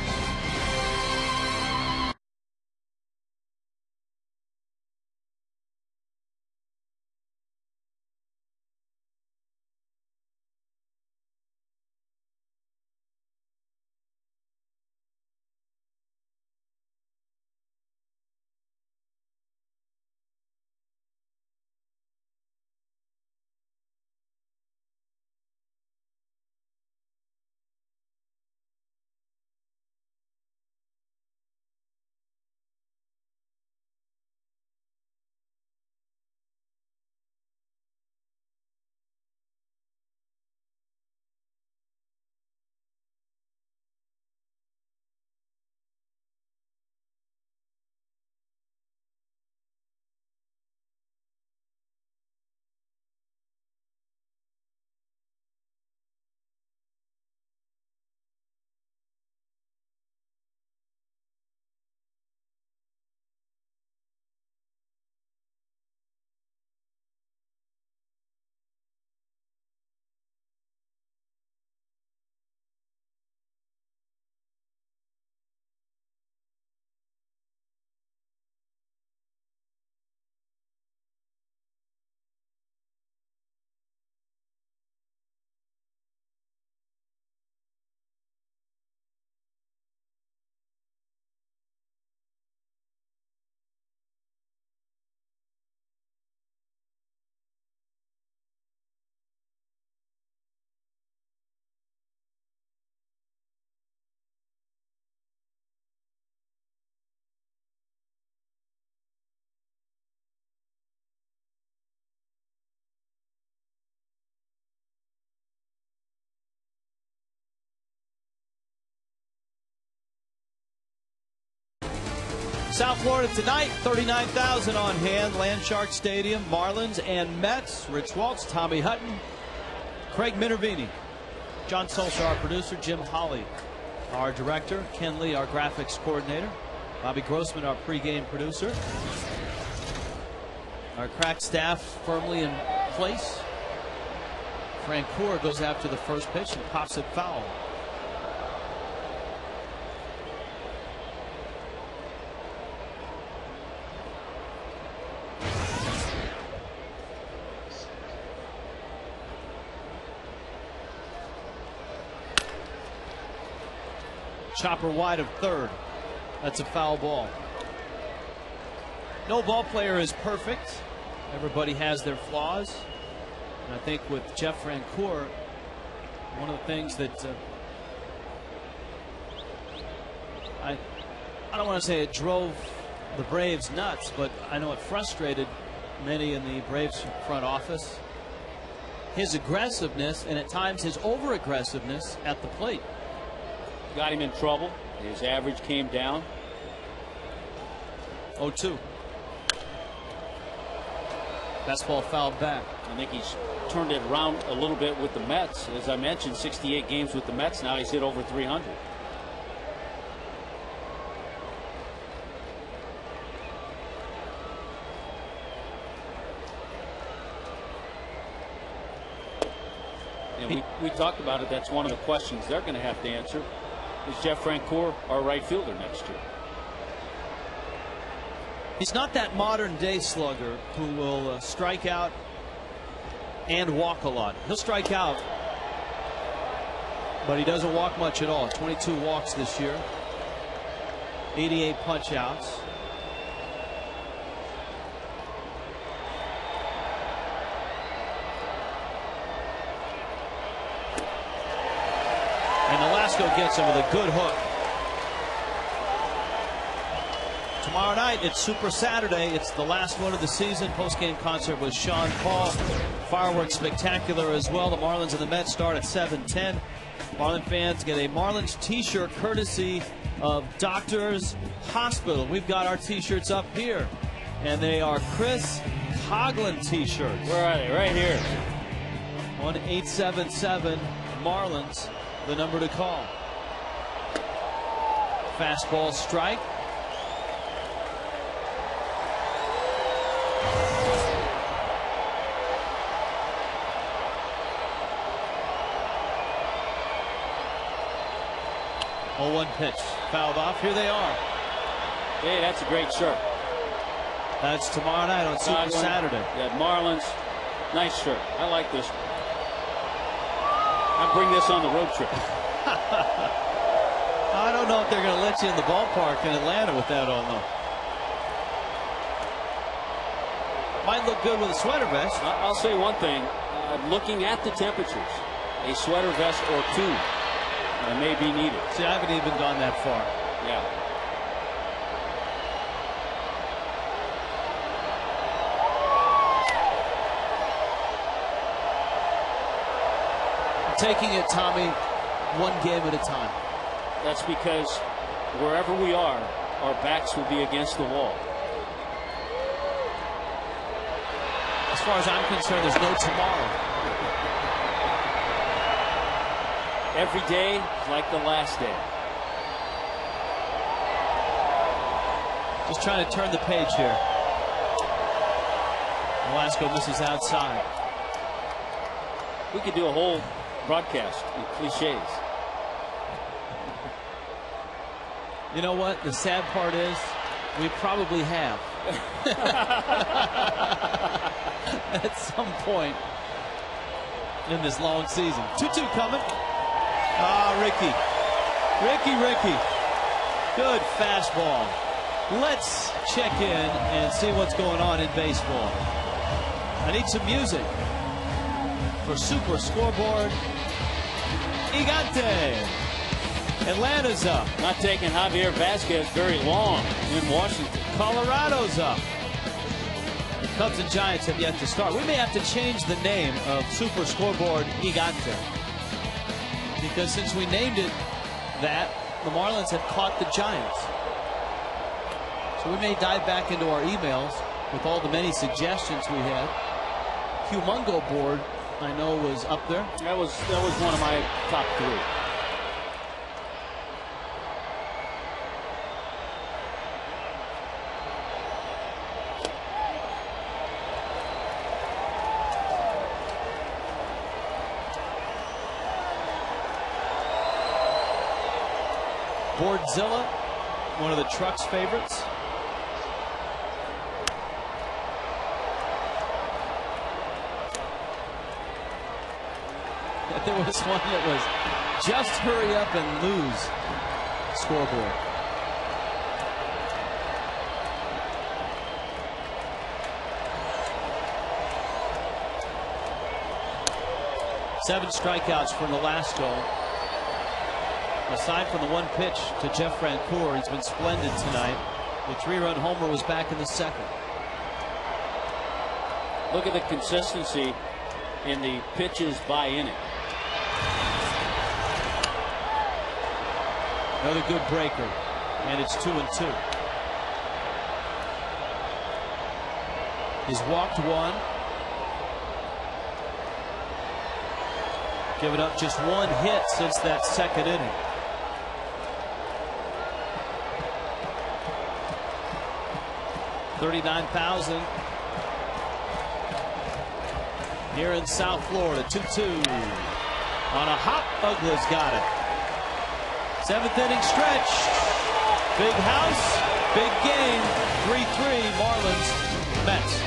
B: South Florida tonight, 39,000 on hand. Landshark Stadium, Marlins and Mets. Rich Waltz, Tommy Hutton, Craig Minervini, John Solskjaer, our producer, Jim Holley, our director, Ken Lee, our graphics coordinator, Bobby Grossman, our pregame producer. Our crack staff firmly in place. Francoeur goes after the first pitch and pops it foul. Chopper wide of third. That's a foul ball. No ball player is perfect. Everybody has their flaws. And I think with Jeff Francoeur, one of the things that I don't want to say it drove the Braves nuts, but I know it frustrated many in the Braves front office. His aggressiveness, and at times his over-aggressiveness at the plate.
A: Got him in trouble. His average came down.
B: 0-2. Fastball fouled back.
A: I think he's turned it around a little bit with the Mets. As I mentioned, 68 games with the Mets. Now he's hit over 300. And we talked about it. That's one of the questions they're going to have to answer. Is Jeff Francoeur our right fielder next year?
B: He's not that modern day slugger who will strike out and walk a lot. He'll strike out, but he doesn't walk much at all. 22 walks this year, 88 punch outs. And Velasco gets him with a good hook. Tomorrow night, it's Super Saturday. It's the last one of the season. Post-game concert with Sean Paul. Fireworks spectacular as well. The Marlins and the Mets start at 7:10. Marlin fans get a Marlins t-shirt courtesy of Doctors Hospital. We've got our t-shirts up here, and they are Chris Coughlin t-shirts.
A: Where are they? Right here.
B: 1-877 Marlins, the number to call. Fastball strike. Oh, 1 pitch. Fouled off. Here they are.
A: Hey, that's a great shirt.
B: That's tomorrow night on Super Saturday.
A: Yeah, Marlins. Nice shirt. I like this. I'll bring this on the road trip.
B: I don't know if they're going to let you in the ballpark in Atlanta with that on, though. Might look good with a sweater vest.
A: I'll say one thing. Looking at the temperatures, a sweater vest or two may be needed.
B: See, I haven't even gone that far.
A: Yeah.
B: I'm taking it, Tommy, one game at a time.
A: That's because wherever we are, our backs will be against the wall.
B: As far as I'm concerned, there's no tomorrow.
A: Every day is like the last day.
B: Just trying to turn the page here. Velasco misses outside.
A: We could do a whole broadcast with cliches.
B: You know what? The sad part is we probably have. At some point in this long season. 2-2 coming. Ah, Ricky. Good fastball. Let's check in and see what's going on in baseball. I need some music for Super Scoreboard. Gigante. Atlanta's up.
A: Not taking Javier Vasquez very long in Washington.
B: Colorado's up. The Cubs and Giants have yet to start. We may have to change the name of Super Scoreboard Gigante, because since we named it that, the Marlins have caught the Giants. So we may dive back into our emails with all the many suggestions we had. Humongo board, I know, was up there.
A: That was one of my top 3.
B: Boardzilla, one of the Truck's favorites. There was one that was just hurry up and lose scoreboard. Seven strikeouts for Nolasco. Aside from the one pitch to Jeff Francoeur, he's been splendid tonight. The 3-run homer was back in the 2nd.
A: Look at the consistency in the pitches by inning.
B: Another good breaker, and it's 2-2. He's walked 1. Given up just 1 hit since that 2nd inning. $39,000 here in South Florida. 2-2 on a hop. Uggla's got it. 7th inning stretch. Big house, big game. 3-3 Marlins Mets.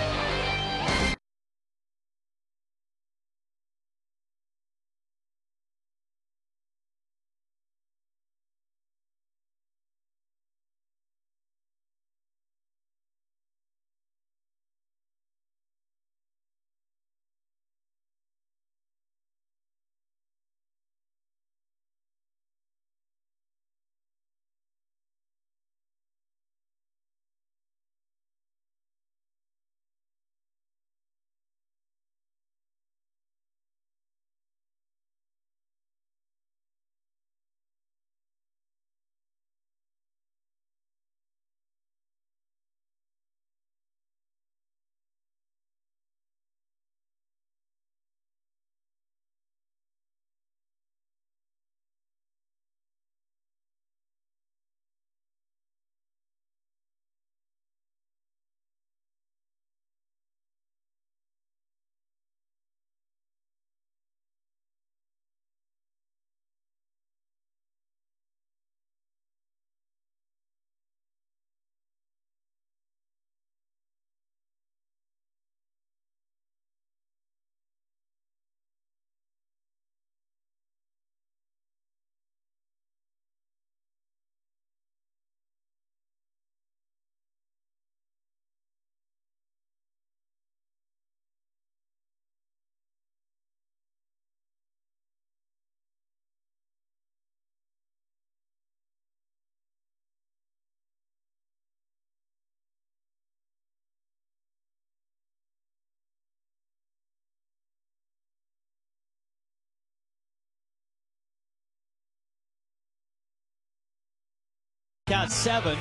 B: Count 7,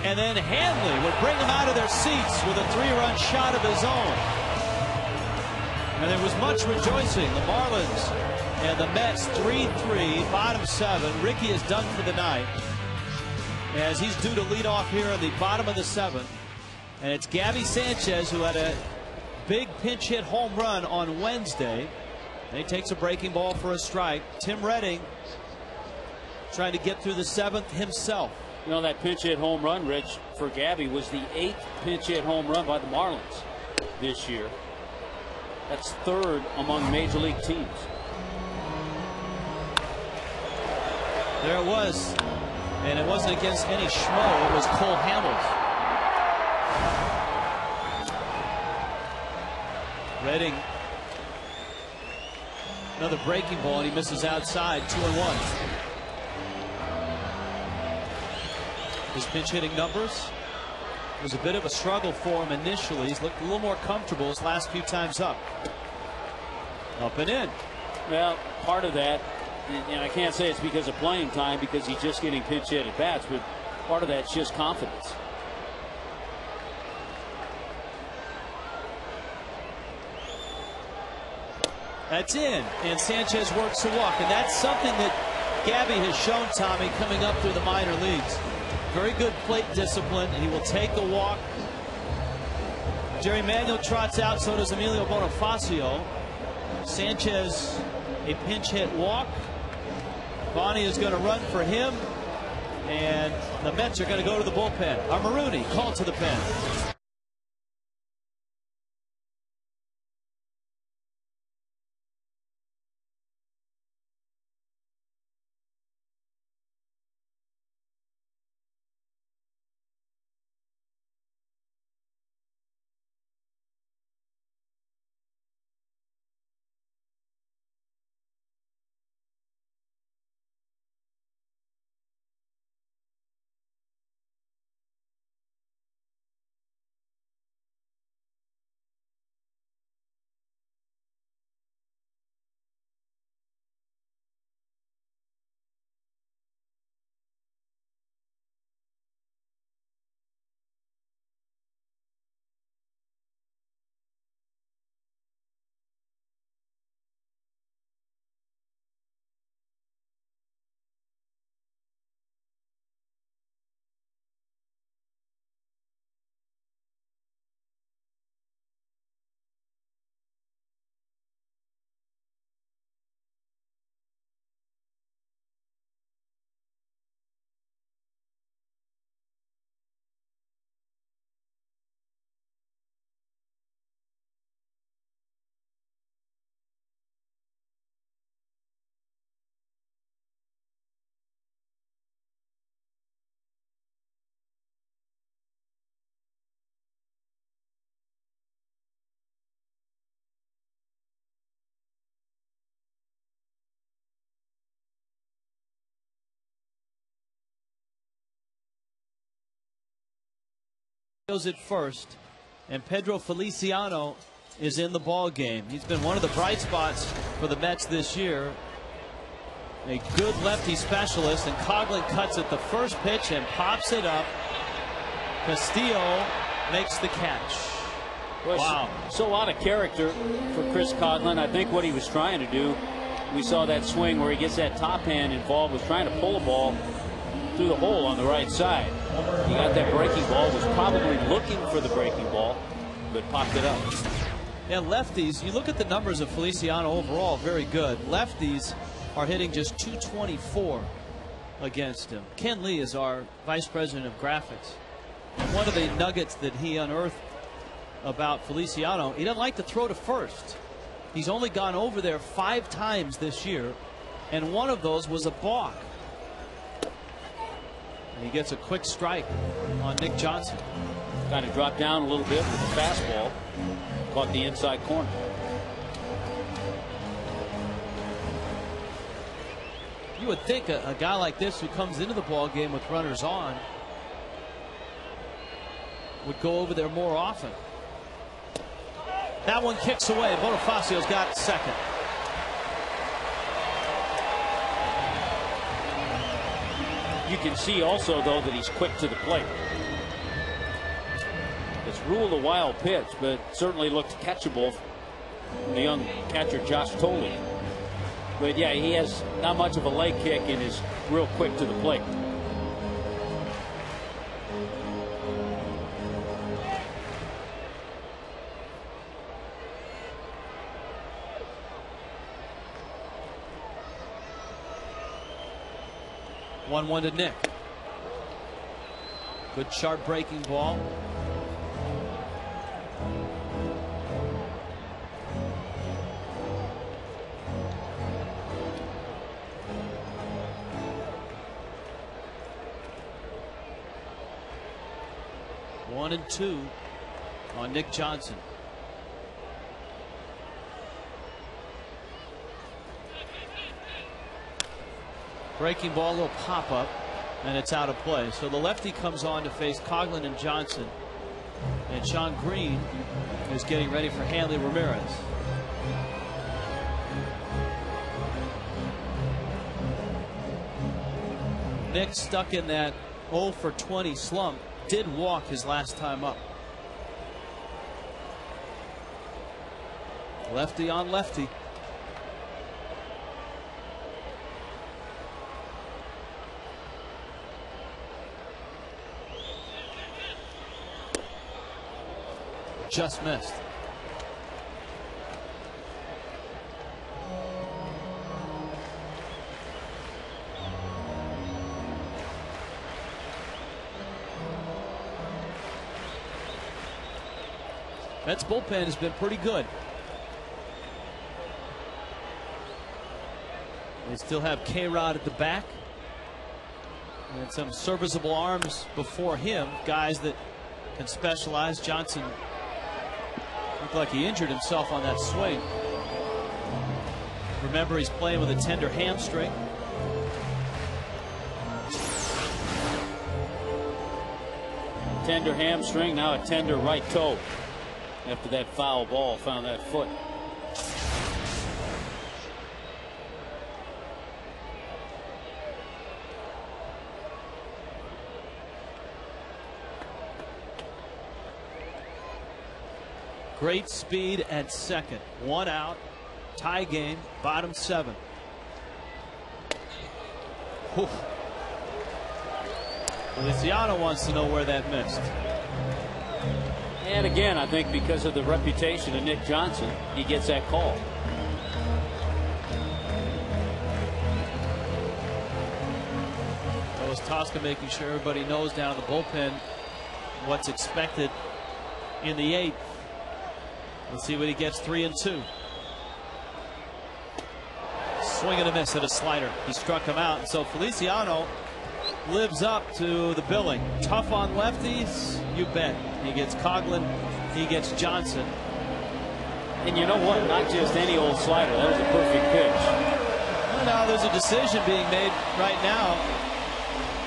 B: and then Hanley would bring them out of their seats with a 3-run shot of his own. And there was much rejoicing. The Marlins and the Mets 3-3, bottom 7. Ricky is done for the night as he's due to lead off here in the bottom of the 7th. And it's Gabby Sanchez who had a big pinch hit home run on Wednesday. And he takes a breaking ball for a strike. Tim Redding trying to get through the 7th himself.
A: You know, that pinch hit home run, Rich, for Gabby was the 8th pinch hit home run by the Marlins this year. That's 3rd among major league teams.
B: There it was. And it wasn't against any schmo. It was Cole Hamels. Redding. Another breaking ball, and he misses outside. 2-1. His pinch hitting numbers was a bit of a struggle for him initially. He's looked a little more comfortable his last few times up. Up and in.
A: Well, part of that, and I can't say it's because of playing time because he's just getting pinch hit at bats, but part of that's just confidence.
B: That's in, and Sanchez works to walk, and that's something that Gabby has shown, Tommy, coming up through the minor leagues. Very good plate discipline, and he will take the walk. Jerry Manuel trots out, so does Emilio Bonifacio. Sanchez, a pinch hit walk. Bonnie is going to run for him, and the Mets are going to go to the bullpen. Marooney called to the pen. Goes at first, and Pedro Feliciano is in the ball game. He's been one of the bright spots for the Mets this year. A good lefty specialist, and Coghlan cuts at the first pitch and pops it up. Castillo makes the catch.
A: Well,
B: wow.
A: So out of character for Chris Coghlan. I think what he was trying to do, we saw that swing where he gets that top hand involved, was trying to pull a ball through the hole on the right side. He got that breaking ball, was probably looking for the breaking ball, but popped it up.
B: And lefties, you look at the numbers of Feliciano overall, very good. Lefties are hitting just .224 against him. Ken Lee is our vice president of graphics. One of the nuggets that he unearthed about Feliciano, he doesn't like to throw to first. He's only gone over there 5 times this year, and one of those was a balk. And he gets a quick strike on Nick Johnson.
A: Kind of dropped down a little bit with the fastball. Caught the inside corner.
B: You would think a guy like this who comes into the ball game with runners on would go over there more often. That one kicks away. Bonifacio's got second.
A: You can see also, though, that he's quick to the plate. It's ruled a wild pitch, but certainly looked catchable from the young catcher Josh Tolley. But yeah, he has not much of a leg kick and is real quick to the plate.
B: One to Nick. Good sharp breaking ball. One and two on Nick Johnson. Breaking ball, a little pop up, and it's out of play. So the lefty comes on to face Coghlan and Johnson, and Sean Green is getting ready for Hanley Ramirez. Nick, stuck in that 0 for 20 slump, did walk his last time up. Lefty on lefty. just missed. Mets bullpen has been pretty good. They still have K-Rod at the back. And some serviceable arms before him. Guys that can specialize. Johnson looked like he injured himself on that swing. Remember, he's playing with a tender hamstring.
A: Tender hamstring, now a tender right toe. After that foul ball found that foot.
B: Great speed at second. 1 out. Tie game. Bottom 7. Whew. Feliciano wants to know where that missed.
A: And again, I think because of the reputation of Nick Johnson, he gets that call.
B: That was Tosca making sure everybody knows down in the bullpen what's expected in the 8th. Let's see what he gets. 3-2. Swing and a miss at a slider. He struck him out, and so Feliciano lives up to the billing. Tough on lefties, you bet. He gets Coghlan, he gets Johnson.
A: And you know what? Not just any old slider. That was a perfect pitch.
B: Well, now there's a decision being made right now.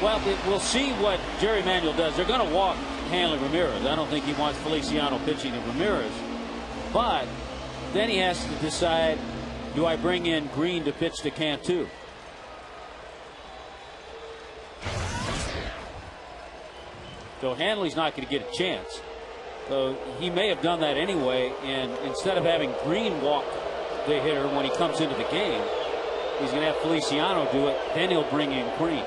A: Well, we'll see what Jerry Manuel does. They're going to walk Hanley Ramirez. I don't think he wants Feliciano pitching to Ramirez. But then he has to decide, do I bring in Green to pitch to Cantu? So Hanley's not going to get a chance. So he may have done that anyway, and instead of having Green walk the hitter when he comes into the game, he's going to have Feliciano do it. Then he'll bring in Green.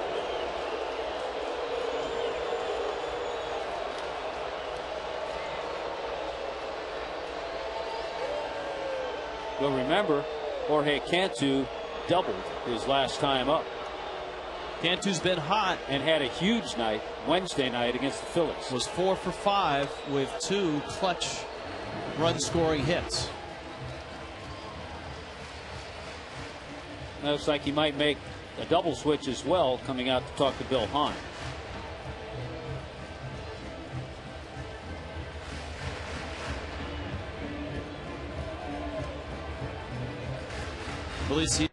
A: Well, remember, Jorge Cantu doubled his last time up.
B: Cantu's been hot
A: and had a huge night Wednesday night against the Phillies.
B: Was 4 for 5 with 2 clutch run-scoring hits.
A: Looks like he might make a double switch as well, coming out to talk to Bill Hahn.
B: Felicia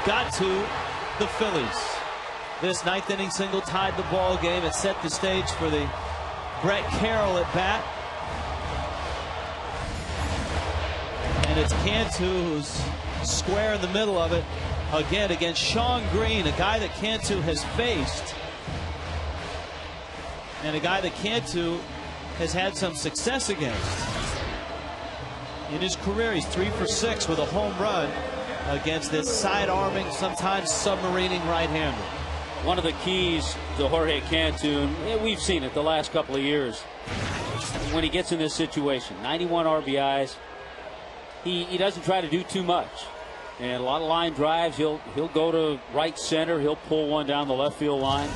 B: Got to the Phillies. This ninth inning single tied the ball game. It set the stage for the Brett Carroll at bat. And it's Cantu who's square in the middle of it again against Sean Green, a guy that Cantu has faced. And a guy that Cantu has had some success against. In his career, he's 3 for 6 with a home run against this side-arming, sometimes submarining right-hander.
A: One of the keys to Jorge Cantu, we've seen it the last couple of years, when he gets in this situation, 91 RBIs, he doesn't try to do too much. And a lot of line drives, he'll go to right center, he'll pull one down the left field line.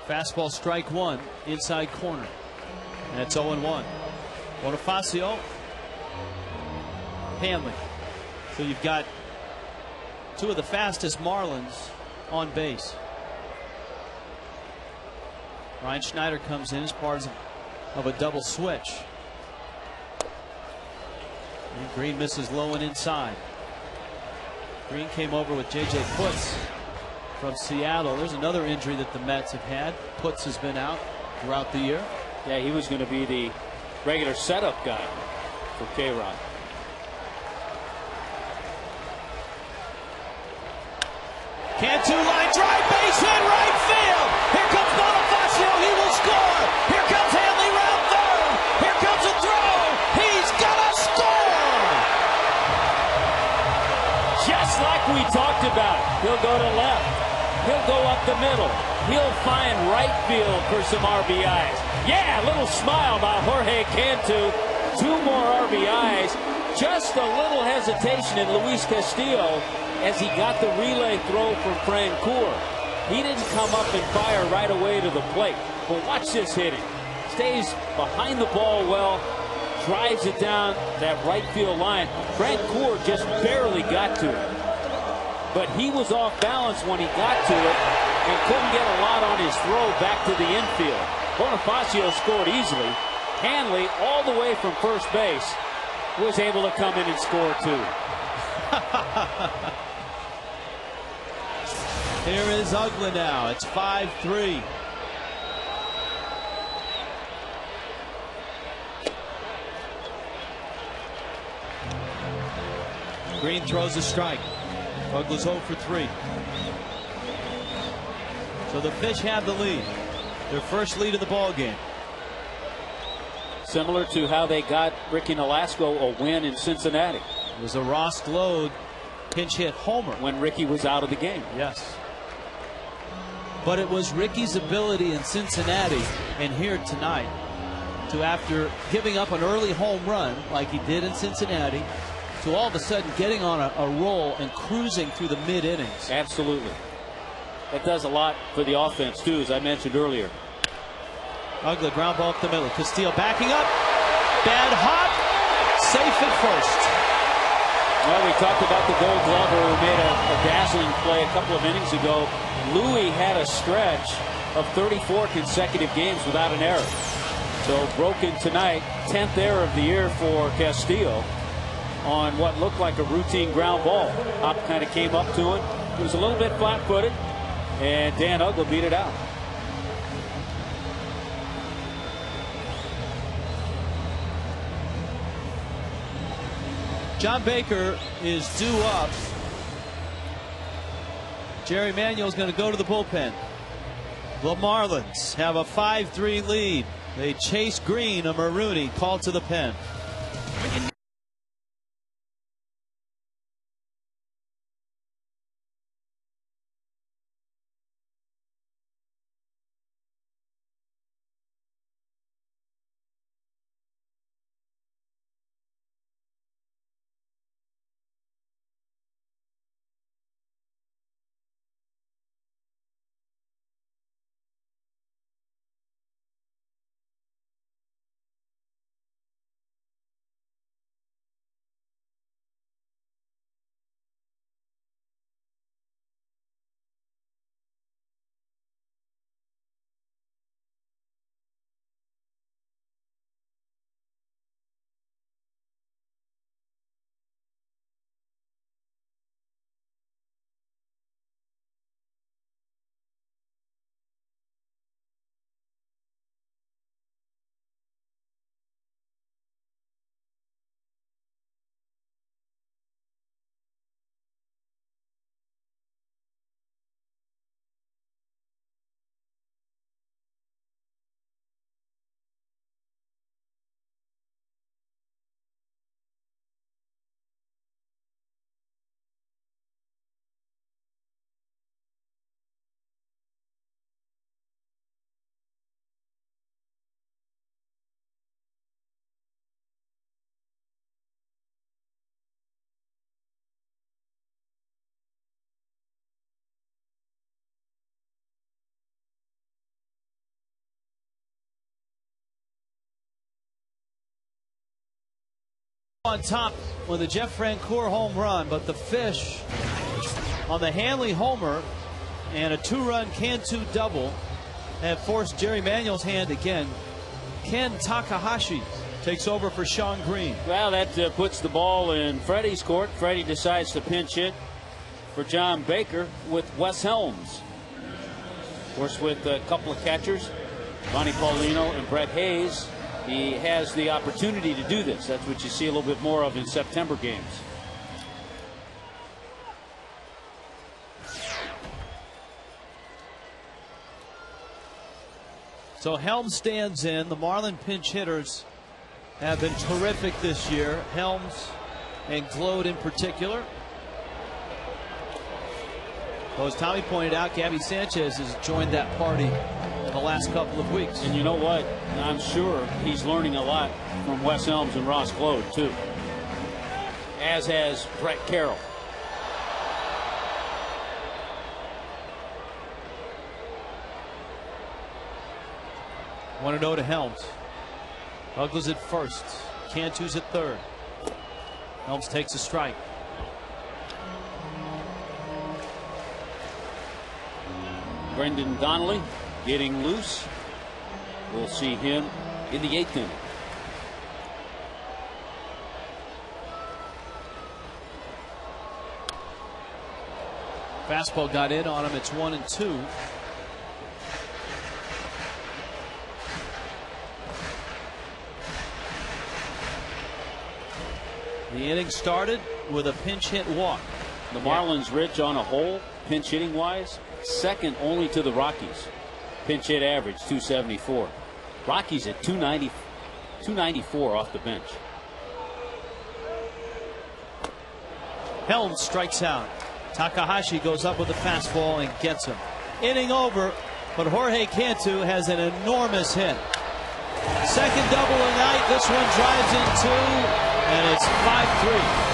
B: Fastball strike one, inside corner. And it's 0-1. Bonifacio, Hanley. So you've got two of the fastest Marlins on base. Ryan Schneider comes in as part of a double switch. And Green misses low and inside. Green came over with J.J. Putz from Seattle. There's another injury that the Mets have had. Putz has been out throughout the year.
A: Yeah, he was going to be the regular setup guy for K-Rod.
B: Cantu line drive, base hit, right field. Here comes Bonifacio, he will score. Here comes Hanley round third. Here comes a throw. He's gonna score.
A: Just like we talked about. He'll go to left. He'll go up the middle. He'll find right field for some RBIs. Yeah, a little smile by Jorge Cantu. 2 more RBIs. Just a little hesitation in Luis Castillo as he got the relay throw from Francoeur. He didn't come up and fire right away to the plate. But watch this hitting. Stays behind the ball well. Drives it down that right field line. Francoeur just barely got to it. But he was off balance when he got to it and couldn't get a lot on his throw back to the infield. Bonifacio scored easily. Hanley, all the way from first base, was able to come in and score too.
B: Here is Ugla now. It's 5-3. Green throws a strike. Ugla's 0 for 3. So the Fish have the lead. Their first lead of the ball game.
A: Similar to how they got Ricky Nolasco a win in Cincinnati.
B: It was a Ross Glode pinch hit homer
A: when Ricky was out of the game.
B: Yes. But it was Ricky's ability in Cincinnati and here tonight to, after giving up an early home run like he did in Cincinnati, to all of a sudden getting on a roll and cruising through the mid innings.
A: Absolutely. That does a lot for the offense too, as I mentioned earlier.
B: Ugly ground ball up the middle. Castillo backing up. Bad hop. Safe at first.
A: Well, we talked about the Gold Glover who made a dazzling play a couple of innings ago. Louis had a stretch of 34 consecutive games without an error. So broken tonight, 10th error of the year for Castillo on what looked like a routine ground ball. Hop kind of came up to him. He was a little bit flat-footed, and Dan Ugla beat it out.
B: John Baker is due up. Jerry Manuel's going to go to the bullpen. The Marlins have a 5-3 lead. They chase Green, a Marooney called to the pen. On top with the Jeff Francoeur home run, but the Fish on the Hanley homer and a 2-run Cantu double have forced Jerry Manuel's hand again. Ken Takahashi takes over for Sean Green.
A: Well, that puts the ball in Freddie's court. Freddie decides to pinch hit for John Baker with Wes Helms. Of course, with a couple of catchers, Ronnie Paulino and Brett Hayes, he has the opportunity to do this. That's what you see a little bit more of in September games.
B: So Helms stands in. The Marlin pinch hitters have been terrific this year. Helms and Glode in particular. Well, as Tommy pointed out, Gabby Sanchez has joined that party in the last couple of weeks.
A: And you know what? I'm sure he's learning a lot from Wes Helms and Ross Glode, too. As has Brett Carroll.
B: Want to know to Helms. Douglas at first. Cantu's at third. Helms takes a strike.
A: Brendan Donnelly getting loose. We'll see him in the 8th inning.
B: Fastball got in on him. It's 1-2. The inning started with a pinch hit walk.
A: The Marlins rich on a hole, pinch hitting wise, second only to the Rockies. Pinch hit average 274. Rockies at 294 off the bench.
B: Helms strikes out. Takahashi goes up with a fastball and gets him. Inning over, but Jorge Cantu has an enormous hit. Second double of the night. This one drives in 2, and it's 5-3.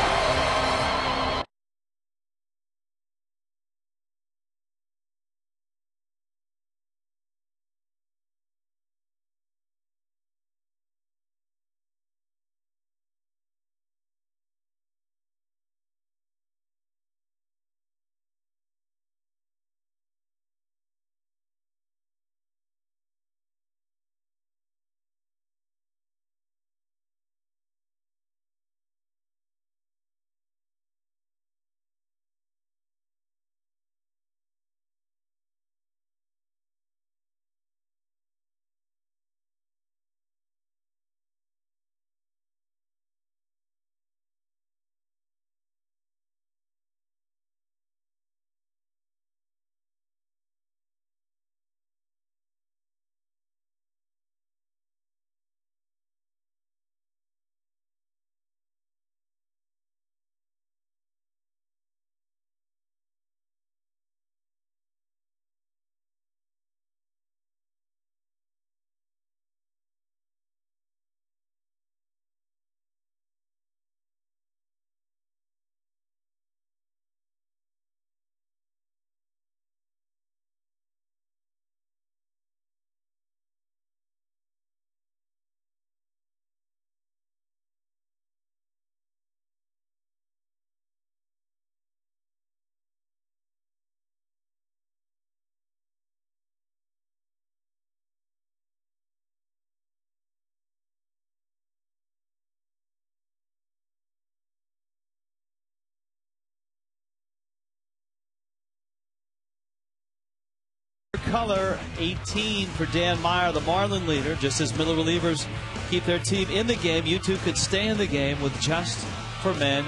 B: Color 18 for Dan Meyer, the Marlin leader. Just as Miller relievers keep their team in the game, you two could stay in the game with Just for Men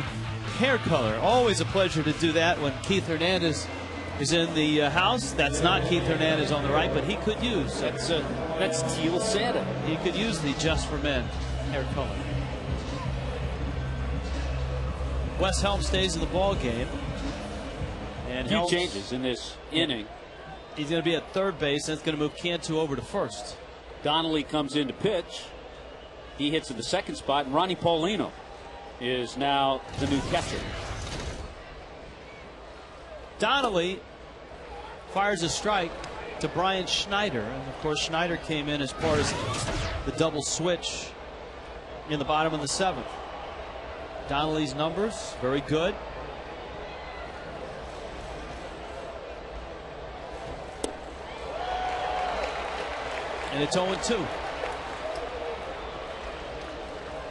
B: hair color. Always a pleasure to do that when Keith Hernandez is in the house. That's not Keith Hernandez on the right, but he could use
A: that's Teal Santa.
B: He could use the Just for Men hair color. Wes Helms stays in the ball game, and
A: few changes in this inning.
B: He's going to be at third base, and it's going to move Cantu over to first.
A: Donnelly comes in to pitch. He hits at the second spot, and Ronnie Paulino is now the new catcher.
B: Donnelly fires a strike to Brian Schneider, and of course Schneider came in as part of the double switch in the bottom of the 7th. Donnelly's numbers, very good. And it's 0-2.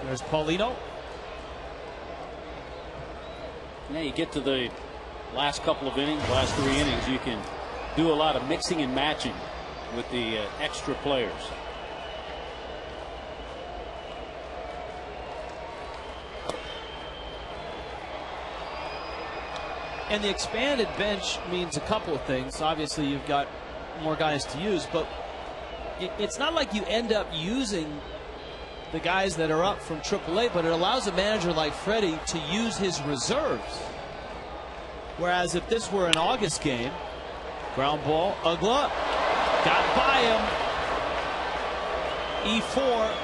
B: There's Paulino.
A: Yeah, you get to the last couple of innings, last 3 innings, you can do a lot of mixing and matching with the extra players.
B: And the expanded bench means a couple of things. Obviously, you've got more guys to use, but it's not like you end up using the guys that are up from AAA, but it allows a manager like Freddie to use his reserves. Whereas if this were an August game, ground ball, Ugla got by him. E4.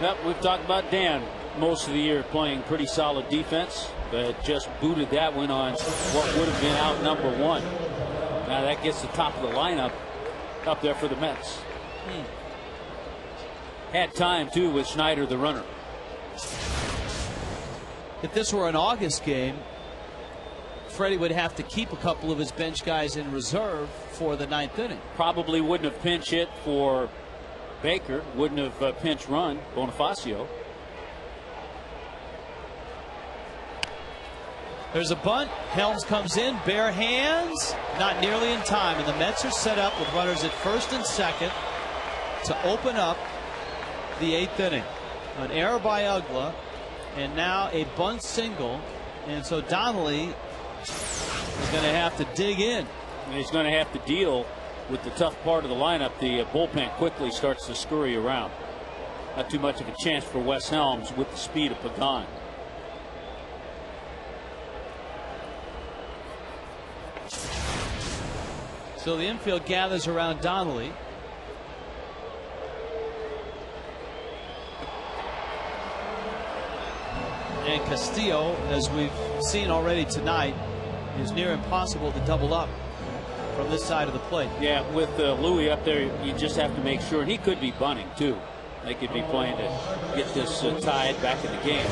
A: Yep, we've talked about Dan most of the year playing pretty solid defense, but just booted that one on what would have been out number 1. Now that gets the top of the lineup up there for the Mets. Had time too with Schneider, the runner.
B: If this were an August game, Freddie would have to keep a couple of his bench guys in reserve for the 9th inning.
A: Probably wouldn't have pinch hit for Baker, wouldn't have pinch run Bonifacio.
B: There's a bunt. Helms comes in, bare hands, not nearly in time, and the Mets are set up with runners at first and second to open up the 8th inning. An error by Ugla, and now a bunt single, and so Donnelly is going to have to dig in.
A: He's going to have to deal with the tough part of the lineup. The bullpen quickly starts to scurry around. Not too much of a chance for Wes Helms with the speed of Pagan.
B: So the infield gathers around Donnelly. And Castillo, as we've seen already tonight, is near impossible to double up from this side of the plate.
A: Yeah, with Louis up there, you just have to make sure. And he could be bunting, too. They could be playing to get this tied back in the game.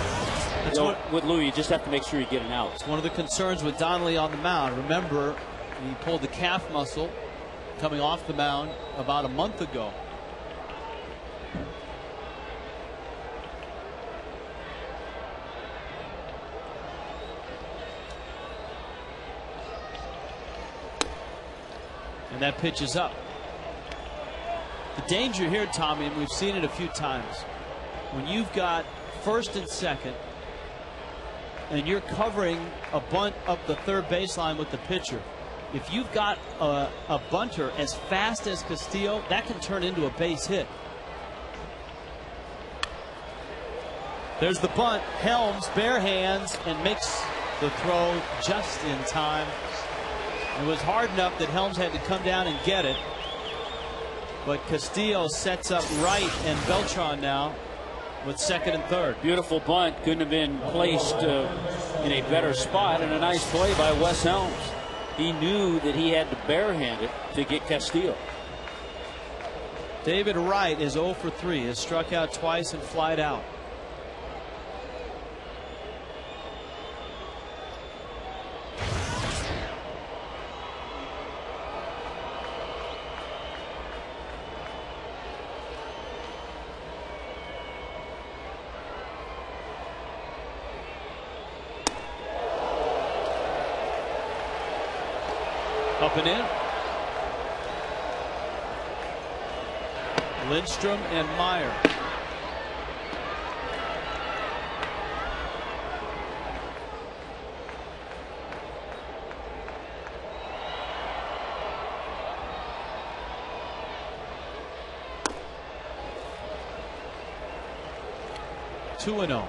A: With Louis, you just have to make sure you get an out.
B: It's one of the concerns with Donnelly on the mound. Remember, he pulled the calf muscle coming off the mound about a month ago. And that pitch is up. The danger here, Tommy, and we've seen it a few times, when you've got first and second and you're covering a bunt up the third baseline with the pitcher, if you've got a bunter as fast as Castillo, that can turn into a base hit. There's the bunt. Helms bare hands and makes the throw just in time. It was hard enough that Helms had to come down and get it. But Castillo sets up right, and Beltran now with second and third.
A: Beautiful bunt. Couldn't have been placed in a better spot, and a nice play by Wes Helms. He knew that he had to barehand it to get Castillo.
B: David Wright is 0 for 3. Has struck out twice and flied out. Up and in. Lindstrom and Meyer. Two and 0.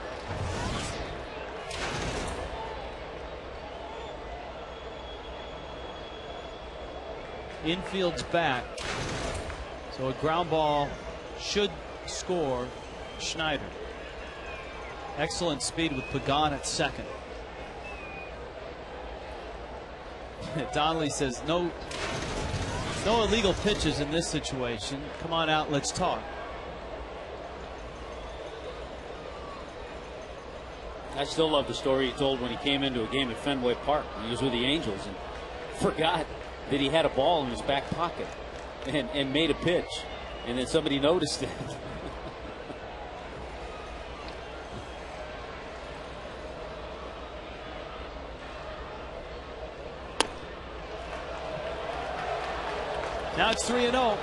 B: Infield's back, so a ground ball should score Schneider. Excellent speed with Pagan at second. Donnelly says no illegal pitches in this situation. Come on out, let's talk.
A: I still love the story he told when he came into a game at Fenway Park when he was with the Angels and forgot that he had a ball in his back pocket and made a pitch, and then somebody noticed it.
B: Now it's 3-0.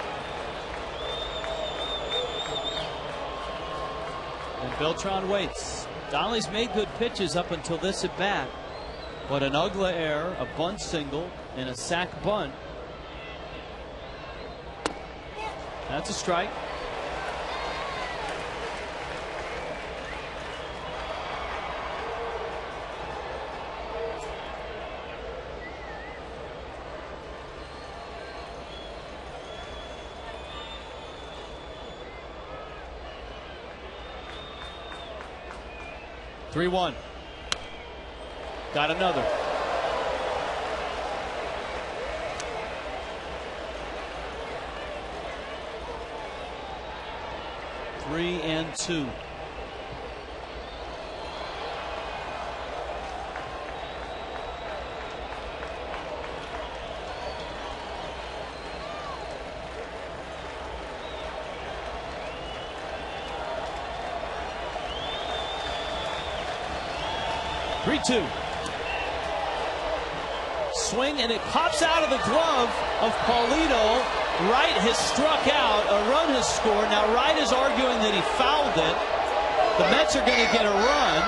B: And Beltran waits. Donnelly's made good pitches up until this at bat, but an Ugla error, a bunt single, and a sac bunt. That's a strike. Three-one. Got another. Three and two. Three-two. Swing, and it pops out of the glove of Paulito. Wright has struck out. A run has scored. Now Wright is arguing that he fouled it. The Mets are going to get a run.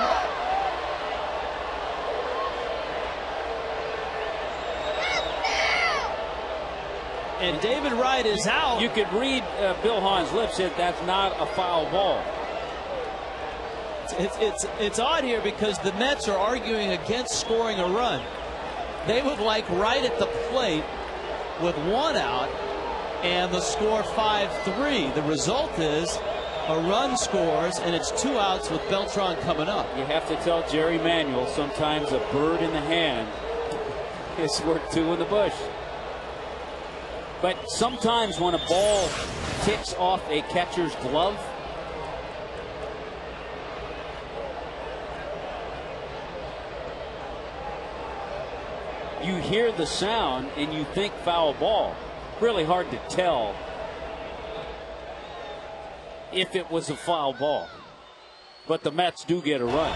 B: And David Wright is out.
A: You could read Bill Hahn's lips that that's not a foul ball.
B: It's odd here because the Mets are arguing against scoring a run. They would like Wright at the plate with one out and the score 5-3. The result is a run scores and it's 2 outs with Beltran coming up.
A: You have to tell Jerry Manuel sometimes a bird in the hand is worth 2 in the bush. But sometimes when a ball ticks off a catcher's glove, you hear the sound and you think foul ball. Really hard to tell if it was a foul ball. But the Mets do get a run.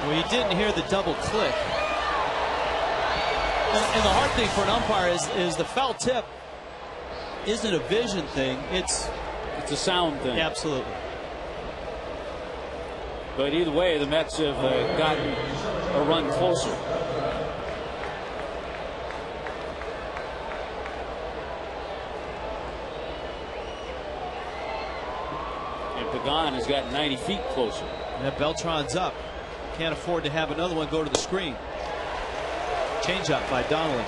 B: Well, you didn't hear the double click. And the hard thing for an umpire is the foul tip isn't a vision thing. It's
A: a sound thing.
B: Absolutely.
A: But either way, the Mets have gotten a run closer. And Pagan has got 90 feet closer.
B: And Beltran's up. Can't afford to have another one go to the screen. Change up by Donnelly.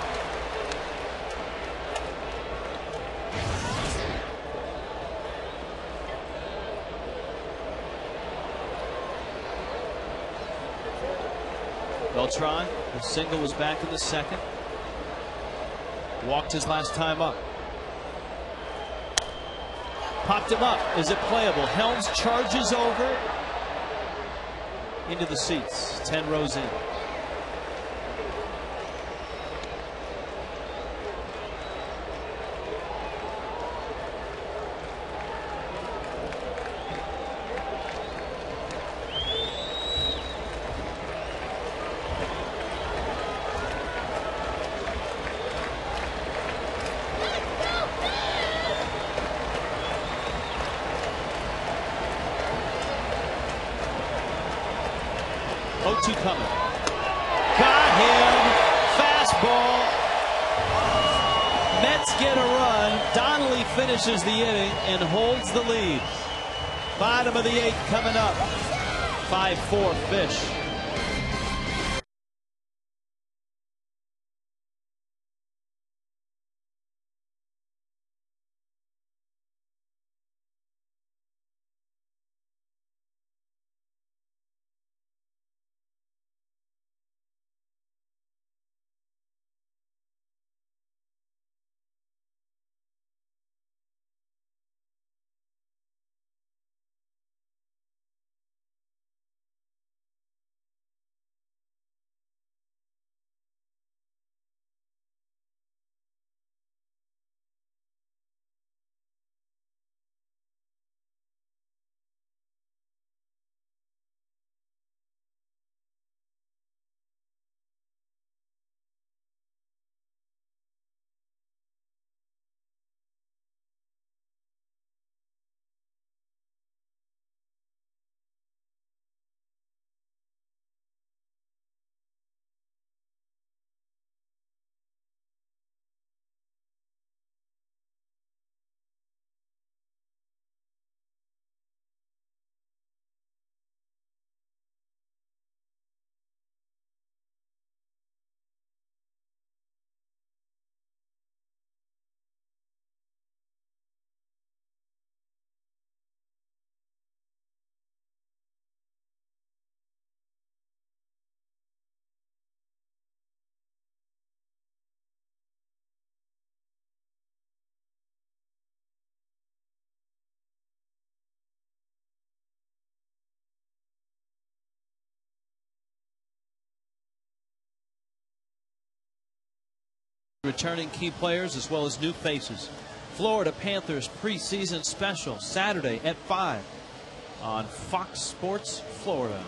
B: Beltran, the single was back in the second. Walked his last time up. Popped him up. Is it playable? Helms charges over into the seats. 10 rows in. Coming. Got him. Fastball. Mets get a run. Donnelly finishes the inning and holds the lead. Bottom of the 8th coming up. 5-4 Fish. Returning key players as well as new faces. Florida Panthers preseason special Saturday at 5 on Fox Sports Florida.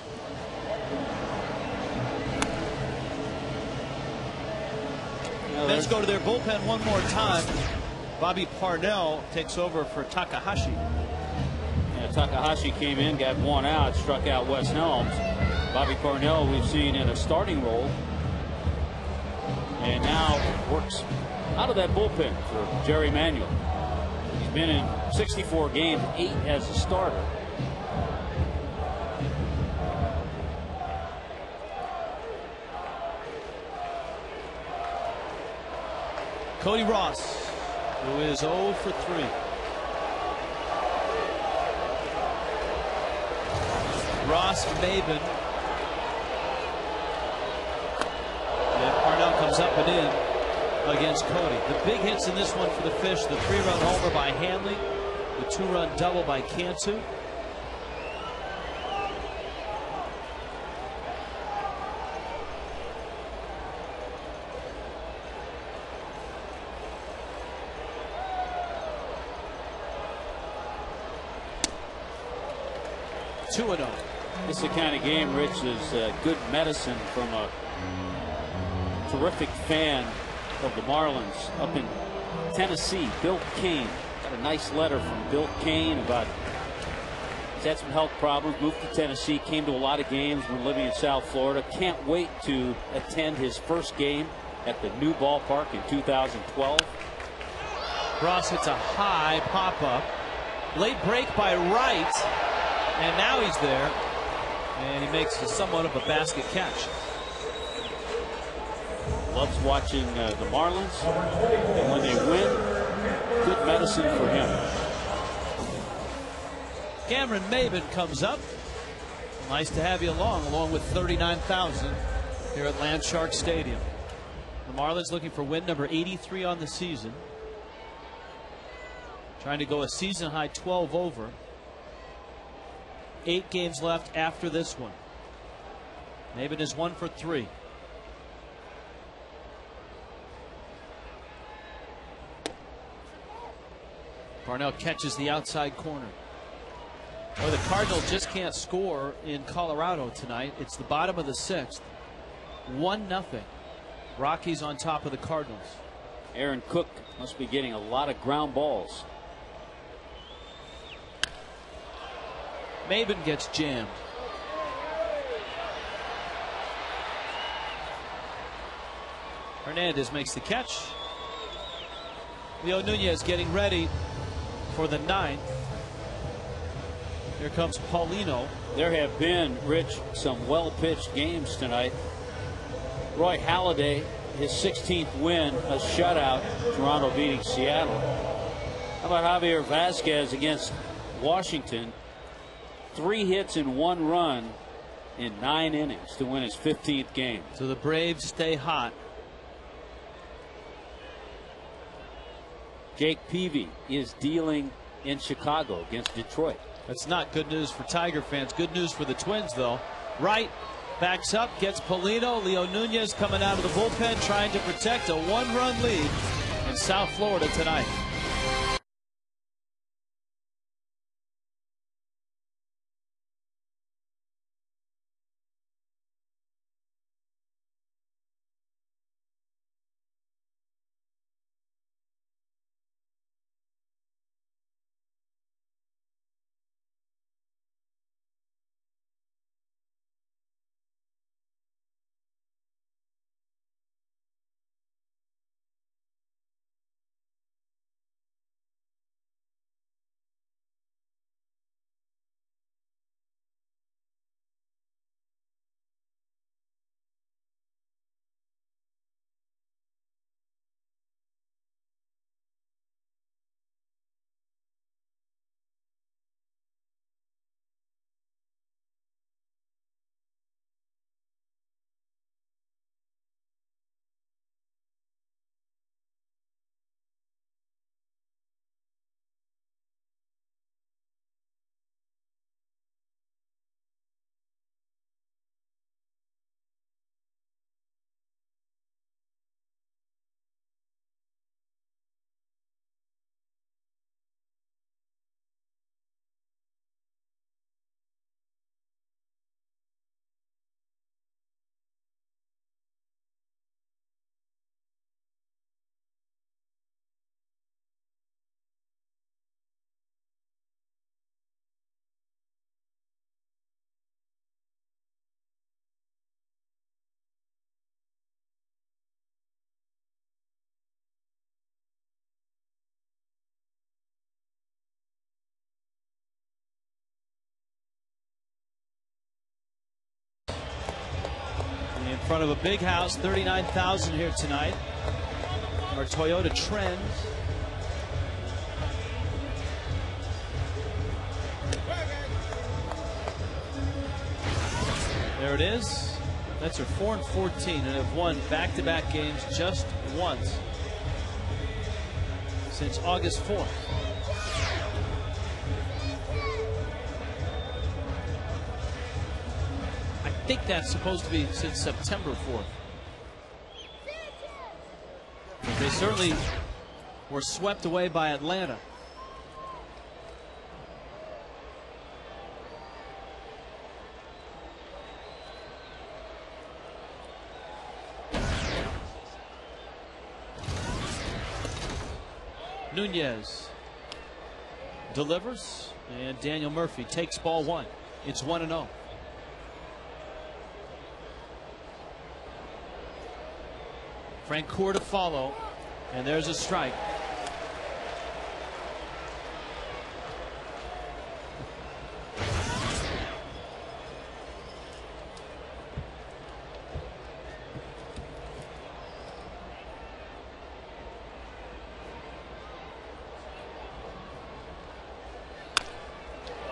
B: Let's go to their bullpen one more time. Bobby Parnell takes over for Takahashi.
A: Yeah, Takahashi came in, got one out, struck out Wes Helms. Bobby Parnell we've seen in a starting role, and now works out of that bullpen for Jerry Manuel. He's been in 64 games, 8 as a starter.
B: Cody Ross, who is 0 for 3. Ross, Maben, and Parnell comes up and in against Cody. The big hits in this one for the Fish: the 3-run homer by Hanley, the 2-run double by Cantu.
A: This is the kind of game, Rich, is good medicine from a terrific fan of the Marlins up in Tennessee, Bill Kane. Got a nice letter from Bill Kane about he's had some health problems, moved to Tennessee, came to a lot of games when living in South Florida. Can't wait to attend his first game at the new ballpark in 2012.
B: Ross hits a high pop-up. Late break by Wright. And now he's there, and he makes somewhat of a basket catch.
A: Loves watching the Marlins, and when they win, good medicine for him.
B: Cameron Maben comes up. Nice to have you along with 39,000 here at Landshark Stadium. The Marlins looking for win number 83 on the season. Trying to go a season high 12 over. 8 games left after this one. Maben is 1 for 3. Parnell catches the outside corner. Well, the Cardinals just can't score in Colorado tonight. It's the bottom of the 6th. 1-0. Rockies on top of the Cardinals.
A: Aaron Cook must be getting a lot of ground balls.
B: Maben gets jammed. Hernandez makes the catch. Leo Nunez getting ready for the 9th. Here comes Paulino.
A: There have been, Rich, some well-pitched games tonight. Roy Halladay, his 16th win, a shutout. Toronto beating Seattle. How about Javier Vasquez against Washington? 3 hits and 1 run in 9 innings to win his 15th game.
B: So the Braves stay hot.
A: Jake Peavy is dealing in Chicago against Detroit.
B: That's not good news for Tiger fans. Good news for the Twins, though. Wright backs up, gets Paulino. Leo Nunez coming out of the bullpen, trying to protect a 1-run lead in South Florida tonight. In front of a big house, 39,000 here tonight. Our Toyota Trend. There it is. Mets are 4-14 and have won back-to-back games just once since August 4th. I think that's supposed to be since September 4th. But they certainly were swept away by Atlanta. Nunez delivers, and Daniel Murphy takes ball one. It's 1-0. Francoeur to follow, and there's a strike.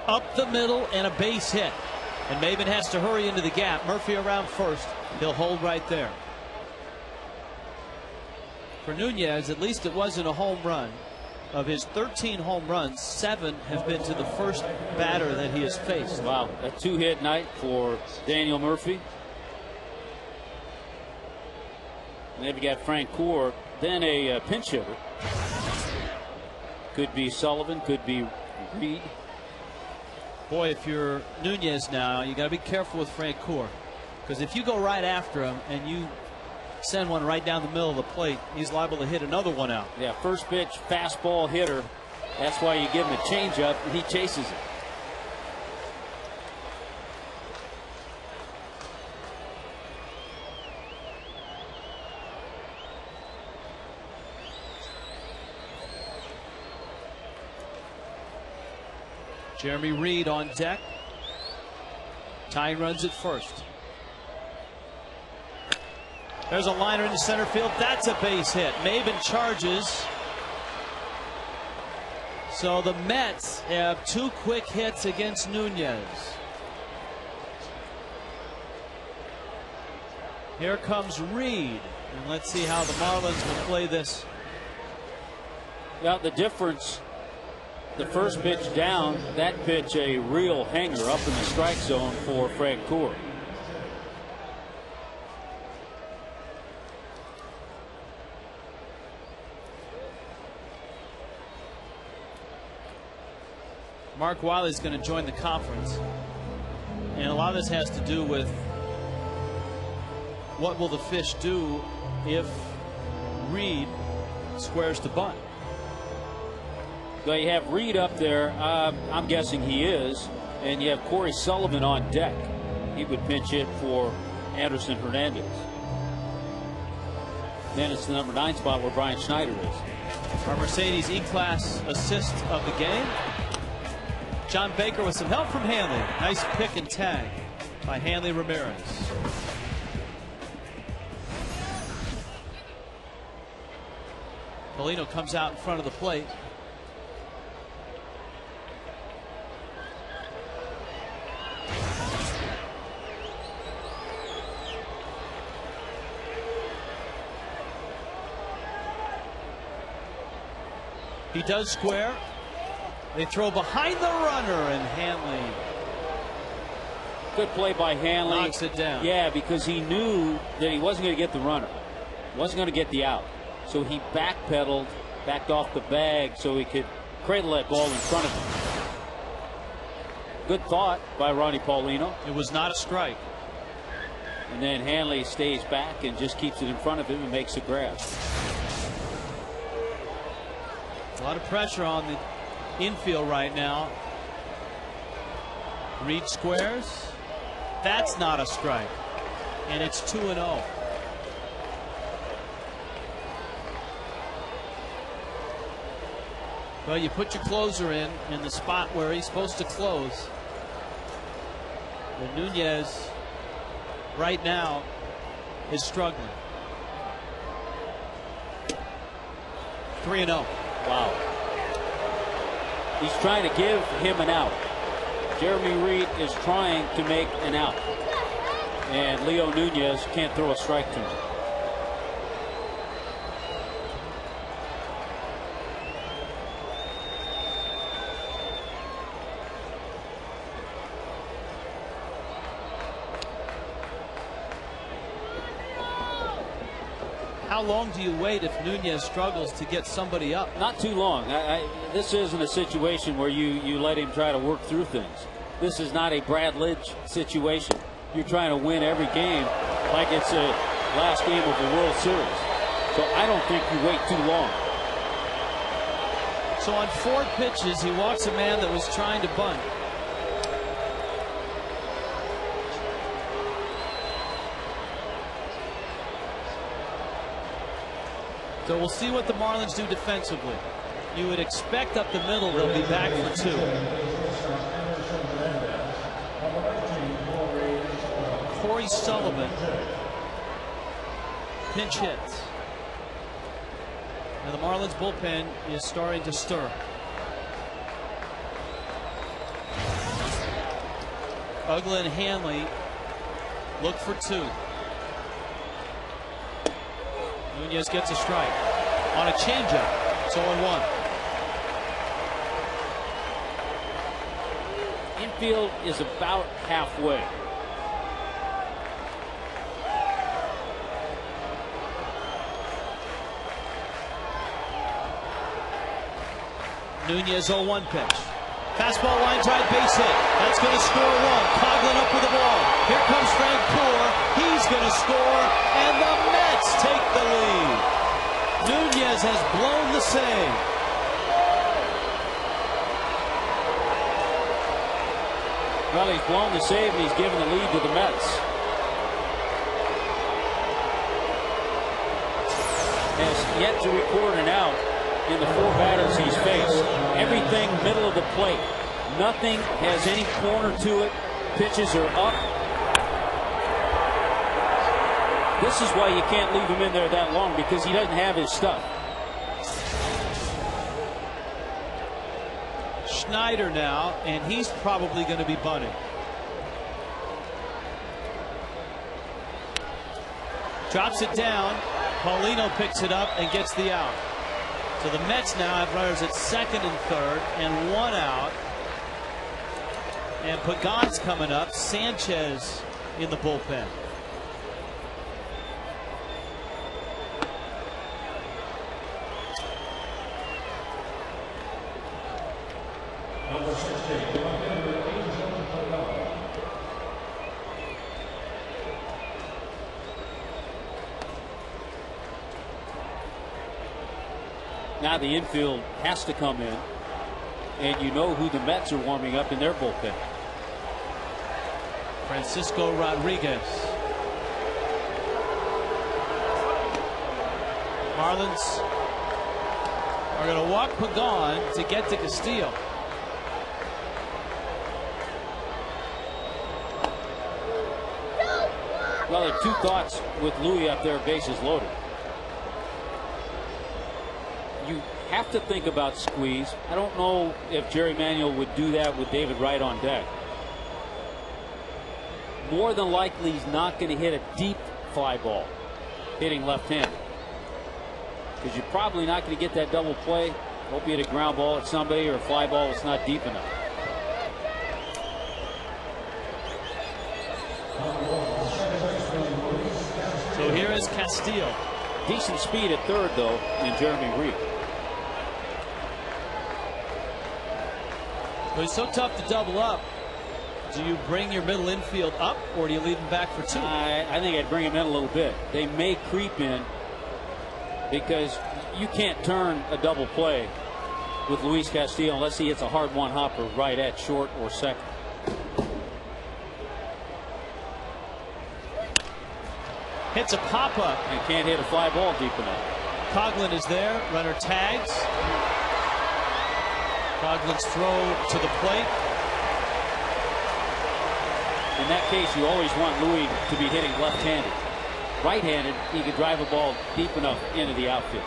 B: Up the middle and a base hit. And Maven has to hurry into the gap. Murphy around first. He'll hold right there. For Nunez, at least it wasn't a home run. Of his 13 home runs, 7 have been to the first batter that he has faced.
A: Wow, a 2-hit night for Daniel Murphy. And then we got Francoeur, then a pinch hitter. Could be Sullivan, could be Reed.
B: Boy, if you're Nunez now, you got to be careful with Francoeur, because if you go right after him and you send one right down the middle of the plate, he's liable to hit another one out.
A: Yeah, first pitch, fastball hitter. That's why you give him a changeup, and he chases it.
B: Jeremy Reed on deck. Tying runs at first. There's a liner into center field. That's a base hit. Maven charges. So the Mets have 2 quick hits against Nunez. Here comes Reed. And let's see how the Marlins will play this.
A: Well, the difference, the first pitch down, that pitch a real hanger up in the strike zone for Francoeur.
B: Mark Wiley's going to join the conference, and a lot of this has to do with what will the Fish do if Reed squares the bunt.
A: Well, you have Reed up there. I'm guessing he is. And you have Corey Sullivan on deck. He would pinch hit for Anderson Hernandez. Then it's the number 9 spot where Brian Schneider is.
B: Our Mercedes E-Class assist of the game. John Baker with some help from Hanley. Nice pick and tag by Hanley Ramirez. Polino comes out in front of the plate. He does square. They throw behind the runner, and Hanley.
A: Good play by Hanley.
B: Knocks it down.
A: Yeah, because he knew that he wasn't going to get the runner. Wasn't going to get the out. So he backpedaled, backed off the bag so he could cradle that ball in front of him. Good thought by Ronnie Paulino.
B: It was not a strike.
A: And then Hanley stays back and just keeps it in front of him and makes a grab.
B: A lot of pressure on the infield right now. Reed squares. That's not a strike. And it's 2-0. Well, you put your closer in the spot where he's supposed to close. And Nunez right now is struggling. 3-0.
A: Wow. He's trying to give him an out. Jeremy Reed is trying to make an out. And Leo Nunez can't throw a strike to him.
B: How long do you wait if Nunez struggles to get somebody up?
A: Not too long. This isn't a situation where you let him try to work through things. This is not a Brad Lidge situation. You're trying to win every game like it's a last game of the World Series. So I don't think you wait too long.
B: So on 4 pitches, he walks a man that was trying to bunt. So we'll see what the Marlins do defensively. You would expect up the middle they'll be back for 2. Corey Sullivan pinch hits. And the Marlins bullpen is starting to stir. Uggla and Hanley look for 2. Nunez gets a strike on a changeup. It's 0-1.
A: Infield is about halfway.
B: Nunez 0-1 pitch. Fastball line drive base hit. That's going to score a run. Coghlan up with the ball. Here comes Frank Poor. He's going to score, and the Mets take the lead. Nunez has blown the save.
A: Well, he's blown the save and he's given the lead to the Mets. Has yet to record an out in the 4 batters he's faced. Everything middle of the plate. Nothing has any corner to it. Pitches are up. This is why you can't leave him in there that long, because he doesn't have his stuff.
B: Schneider now, and he's probably going to be bunting. Drops it down. Paulino picks it up and gets the out. So the Mets now have runners at second and third and 1 out. And Pagan's coming up. Sanchez in the bullpen.
A: Now the infield has to come in, and you know who the Mets are warming up in their bullpen.
B: Francisco Rodriguez. Marlins are going to walk Pagan to get to Castillo.
A: Well, there are 2 thoughts with Louis up there, bases loaded. You have to think about squeeze. I don't know if Jerry Manuel would do that with David Wright on deck. More than likely, he's not going to hit a deep fly ball, hitting left-handed. Because you're probably not going to get that double play. Hope you hit a ground ball at somebody or a fly ball that's not deep enough.
B: So here is Castillo.
A: Decent speed at third, though, in Jeremy Reed.
B: But it's so tough to double up. Do you bring your middle infield up, or do you leave him back for 2?
A: I think I'd bring him in a little bit. They may creep in because you can't turn a double play with Luis Castillo unless he hits a hard one-hopper right at short or second.
B: Hits a pop-up.
A: And can't hit a fly ball deep enough.
B: Coghlan is there. Runner tags. Coughlin's throw to the plate.
A: In that case, you always want Louis to be hitting left-handed. right-handed, he can drive a ball deep enough into the outfield.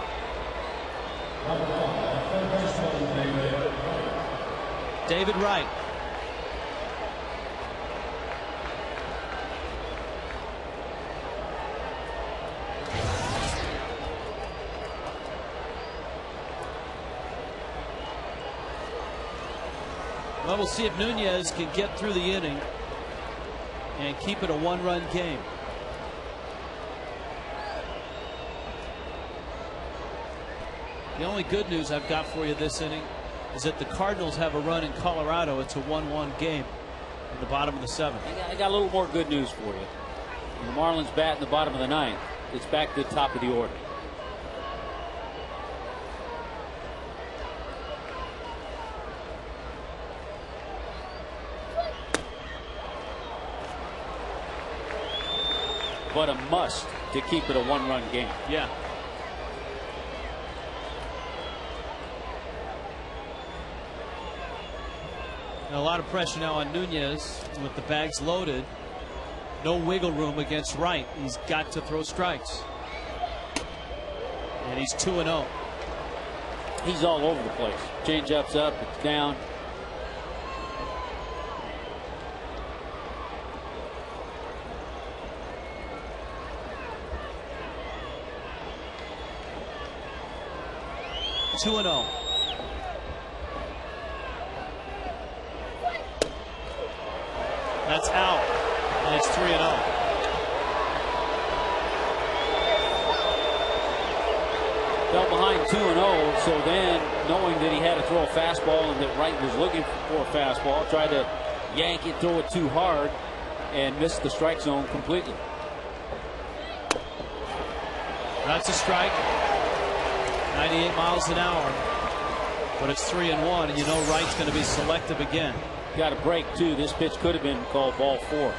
B: David Wright. Well, we'll see if Nunez can get through the inning and keep it a one-run game. The only good news I've got for you this inning is that the Cardinals have a run in Colorado. It's a 1-1 game in the bottom of the 7th.
A: I got a little more good news for you. When the Marlins bat in the bottom of the 9th, it's back to the top of the order. But a must to keep it a one-run game.
B: Yeah. A lot of pressure now on Nunez with the bags loaded. No wiggle room against Wright. He's got to throw strikes. And he's 2-0.
A: He's all over the place. Change-ups up, it's down.
B: That's out, and it's 3-0.
A: Fell behind 2-0, so then knowing that he had to throw a fastball and that Wright was looking for a fastball, tried to yank it, throw it too hard, and missed the strike zone completely.
B: That's a strike. 98 miles an hour, but it's 3-1, and you know Wright's going to be selective again.
A: Got a break too. This pitch could have been called ball 4.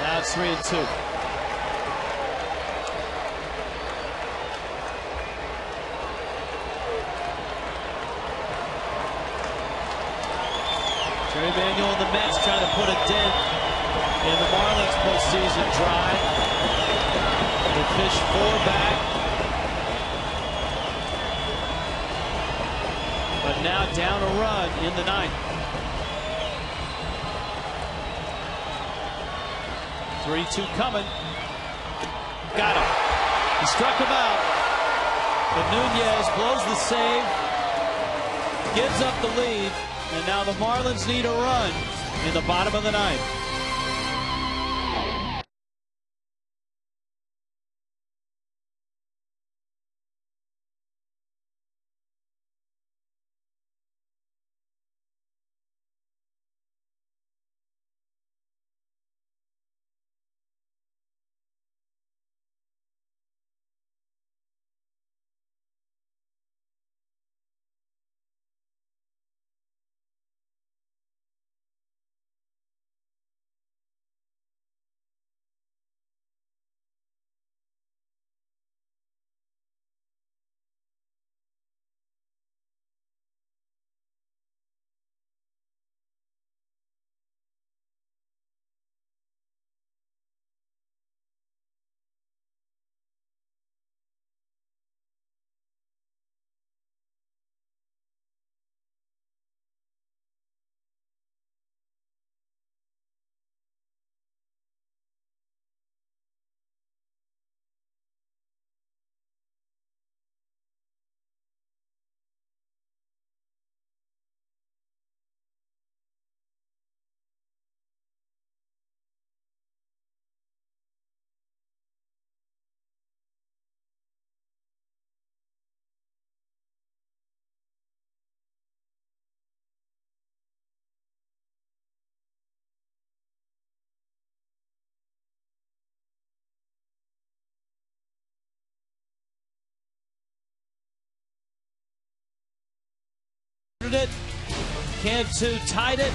B: Now it's 3-2. Jerry Manuel and the Mets trying to put a dent in the Marlins postseason drive. They fish 4 back. But now down a run in the 9th. 3-2 coming. Got him. He struck him out. But Nunez blows the save. Gives up the lead. And now the Marlins need a run in the bottom of the 9th. It. Cantu tied it.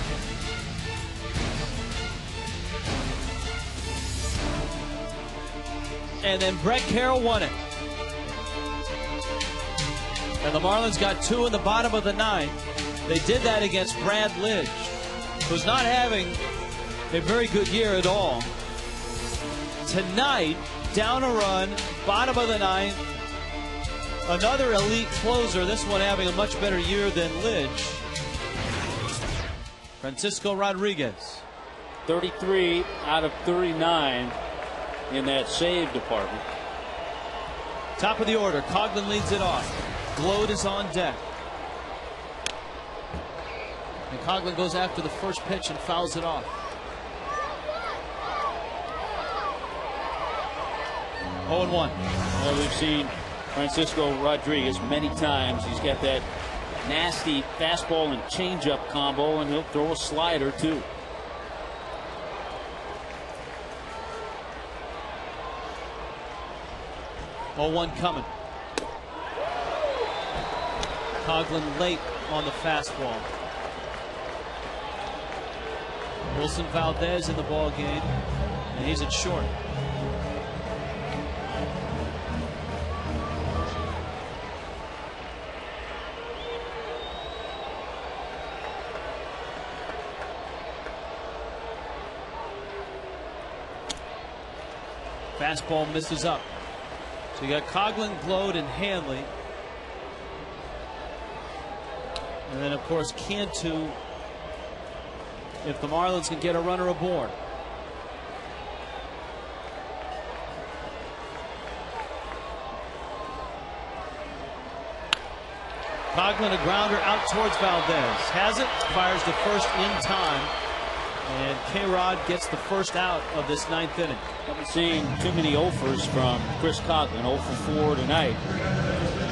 B: and then Brett Carroll won it. And the Marlins got 2 in the bottom of the 9th. They did that against Brad Lidge, who's not having a very good year at all. Tonight, down a run, bottom of the 9th, another elite closer, this one having a much better year than Lidge, Francisco Rodriguez.
A: 33 out of 39 in that save department.
B: Top of the order, Coghlan leads it off. Glode is on deck. And Coghlan goes after the first pitch and fouls it off. 0-1.
A: Well, we've seen Francisco Rodriguez many times. He's got that nasty fastball and changeup combo, and he'll throw a slider too.
B: One coming. Coghlan late on the fastball. Wilson Valdez in the ball game, and he's at short. Fastball misses up. So you got Coghlan, Glode, and Hanley. And then, of course, Cantu, if the Marlins can get a runner aboard. Coghlan, a grounder out towards Valdez. Has it, fires the first in time. And K-Rod gets the first out of this 9th inning.
A: Haven't seen too many offers from Chris Coghlan. 0 for 4 tonight,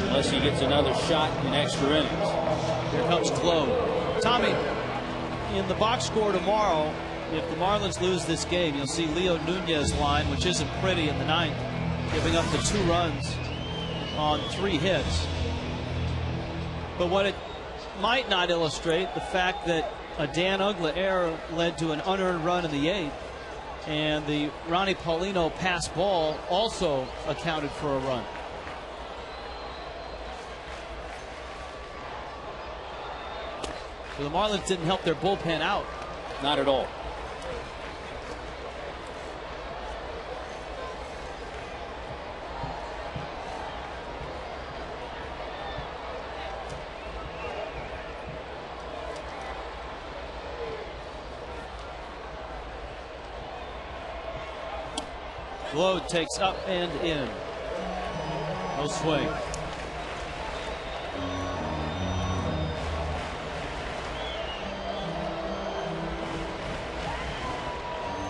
A: unless he gets another shot in extra innings.
B: Here comes Glode. Tommy, in the box score tomorrow, if the Marlins lose this game, you'll see Leo Nunez line, which isn't pretty in the 9th, giving up the 2 runs on 3 hits. But what it might not illustrate, the fact that a Dan Uggla error led to an unearned run in the 8th, and the Ronnie Paulino pass ball also accounted for a run. So the Marlins didn't help their bullpen out.
A: Not at all.
B: Glode takes up and in. No swing.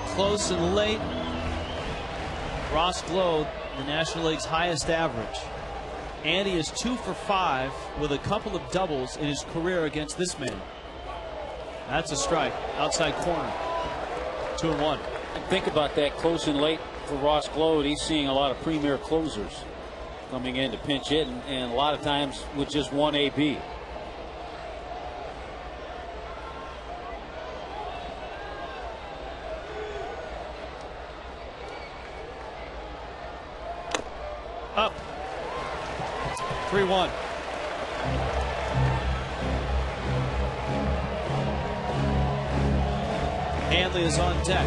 B: Close and late. Ross Glode, the National League's highest average. And he is 2 for 5 with a couple of doubles in his career against this man. That's a strike. Outside corner. 2-1.
A: Think about that, close and late for Ross Glode. He's seeing a lot of premier closers coming in to pinch hit, and a lot of times with just one AB.
B: Up. 3-1. Hanley is on deck.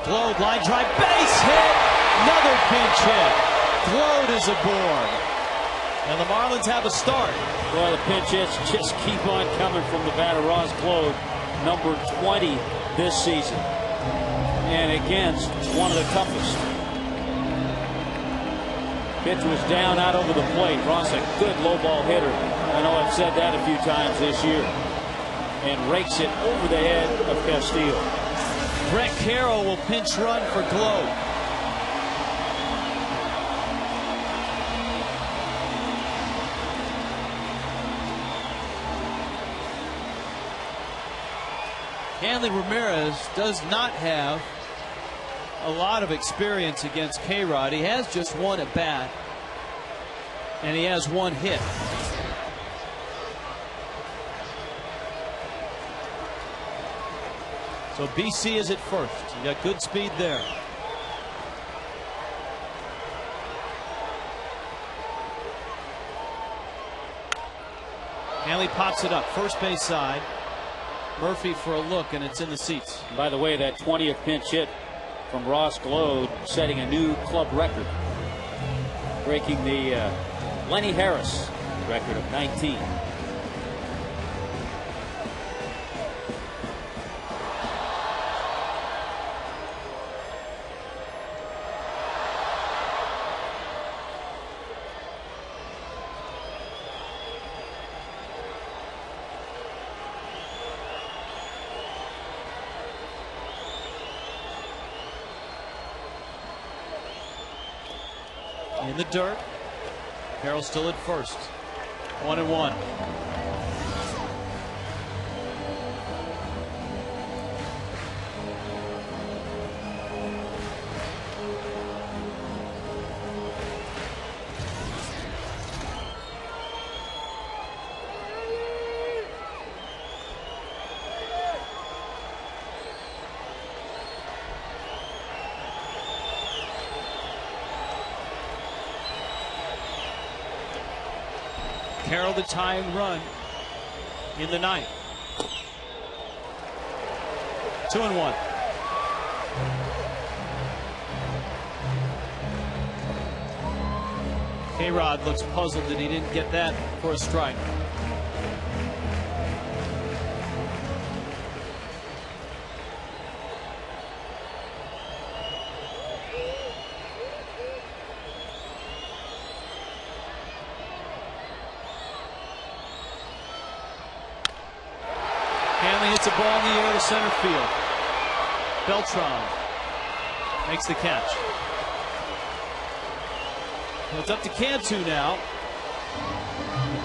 B: Glode, line drive, base hit. Another pinch hit. Glode is aboard. And the Marlins have a start.
A: Well, the pinch hits just keep on coming from the bat of Ross Glode, number 20 this season, and against one of the toughest. Pitch was down out over the plate. Ross, a good low ball hitter. I know I've said that a few times this year. And rakes it over the head of Castillo.
B: Brett Carroll will pinch run for Glode. Hanley Ramirez does not have a lot of experience against K-Rod. He has just one at bat. And he has one hit. So BC is at first. You got good speed there. Hanley pops it up, first base side. Murphy for a look, and it's in the seats.
A: By the way, that 20th pinch hit from Ross Glode, setting a new club record, breaking the Lenny Harris record of 19.
B: In the dirt. Carroll still at first. 1-1. Carroll the tying run in the ninth. 2-1. K-Rod looks puzzled that he didn't get that for a strike. Hanley hits a ball in the air to center field. Beltran makes the catch. Well, it's up to Cantu now.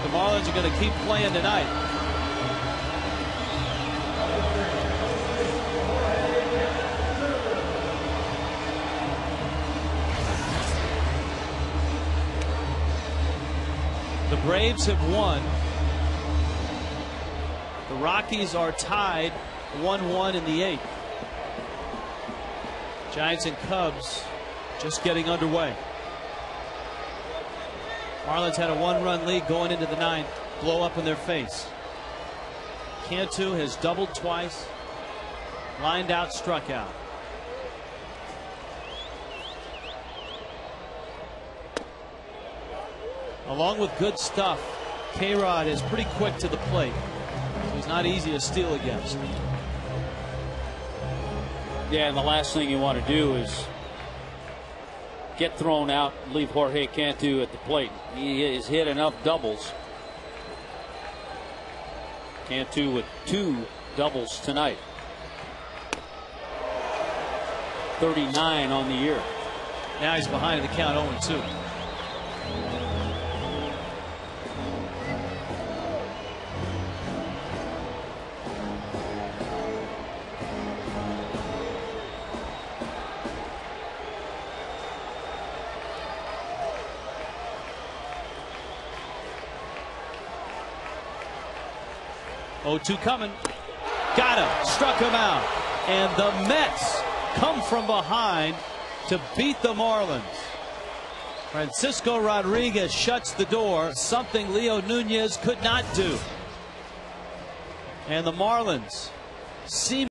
B: The Marlins are going to keep playing tonight. The Braves have won. The Rockies are tied 1-1 in the 8th. Giants and Cubs just getting underway. Marlins had a 1-run lead going into the 9th. Blow up in their face. Cantu has doubled twice. Lined out, struck out. Along with good stuff, K-Rod is pretty quick to the plate. He's not easy to steal against.
A: Yeah, and the last thing you want to do is get thrown out and leave Jorge Cantu at the plate. He has hit enough doubles. Cantu with 2 doubles tonight. 39 on the year.
B: Now he's behind in the count 0-2. Coming. Got him. Struck him out. And the Mets come from behind to beat the Marlins. Francisco Rodriguez shuts the door, something Leo Nunez could not do. And the Marlins seem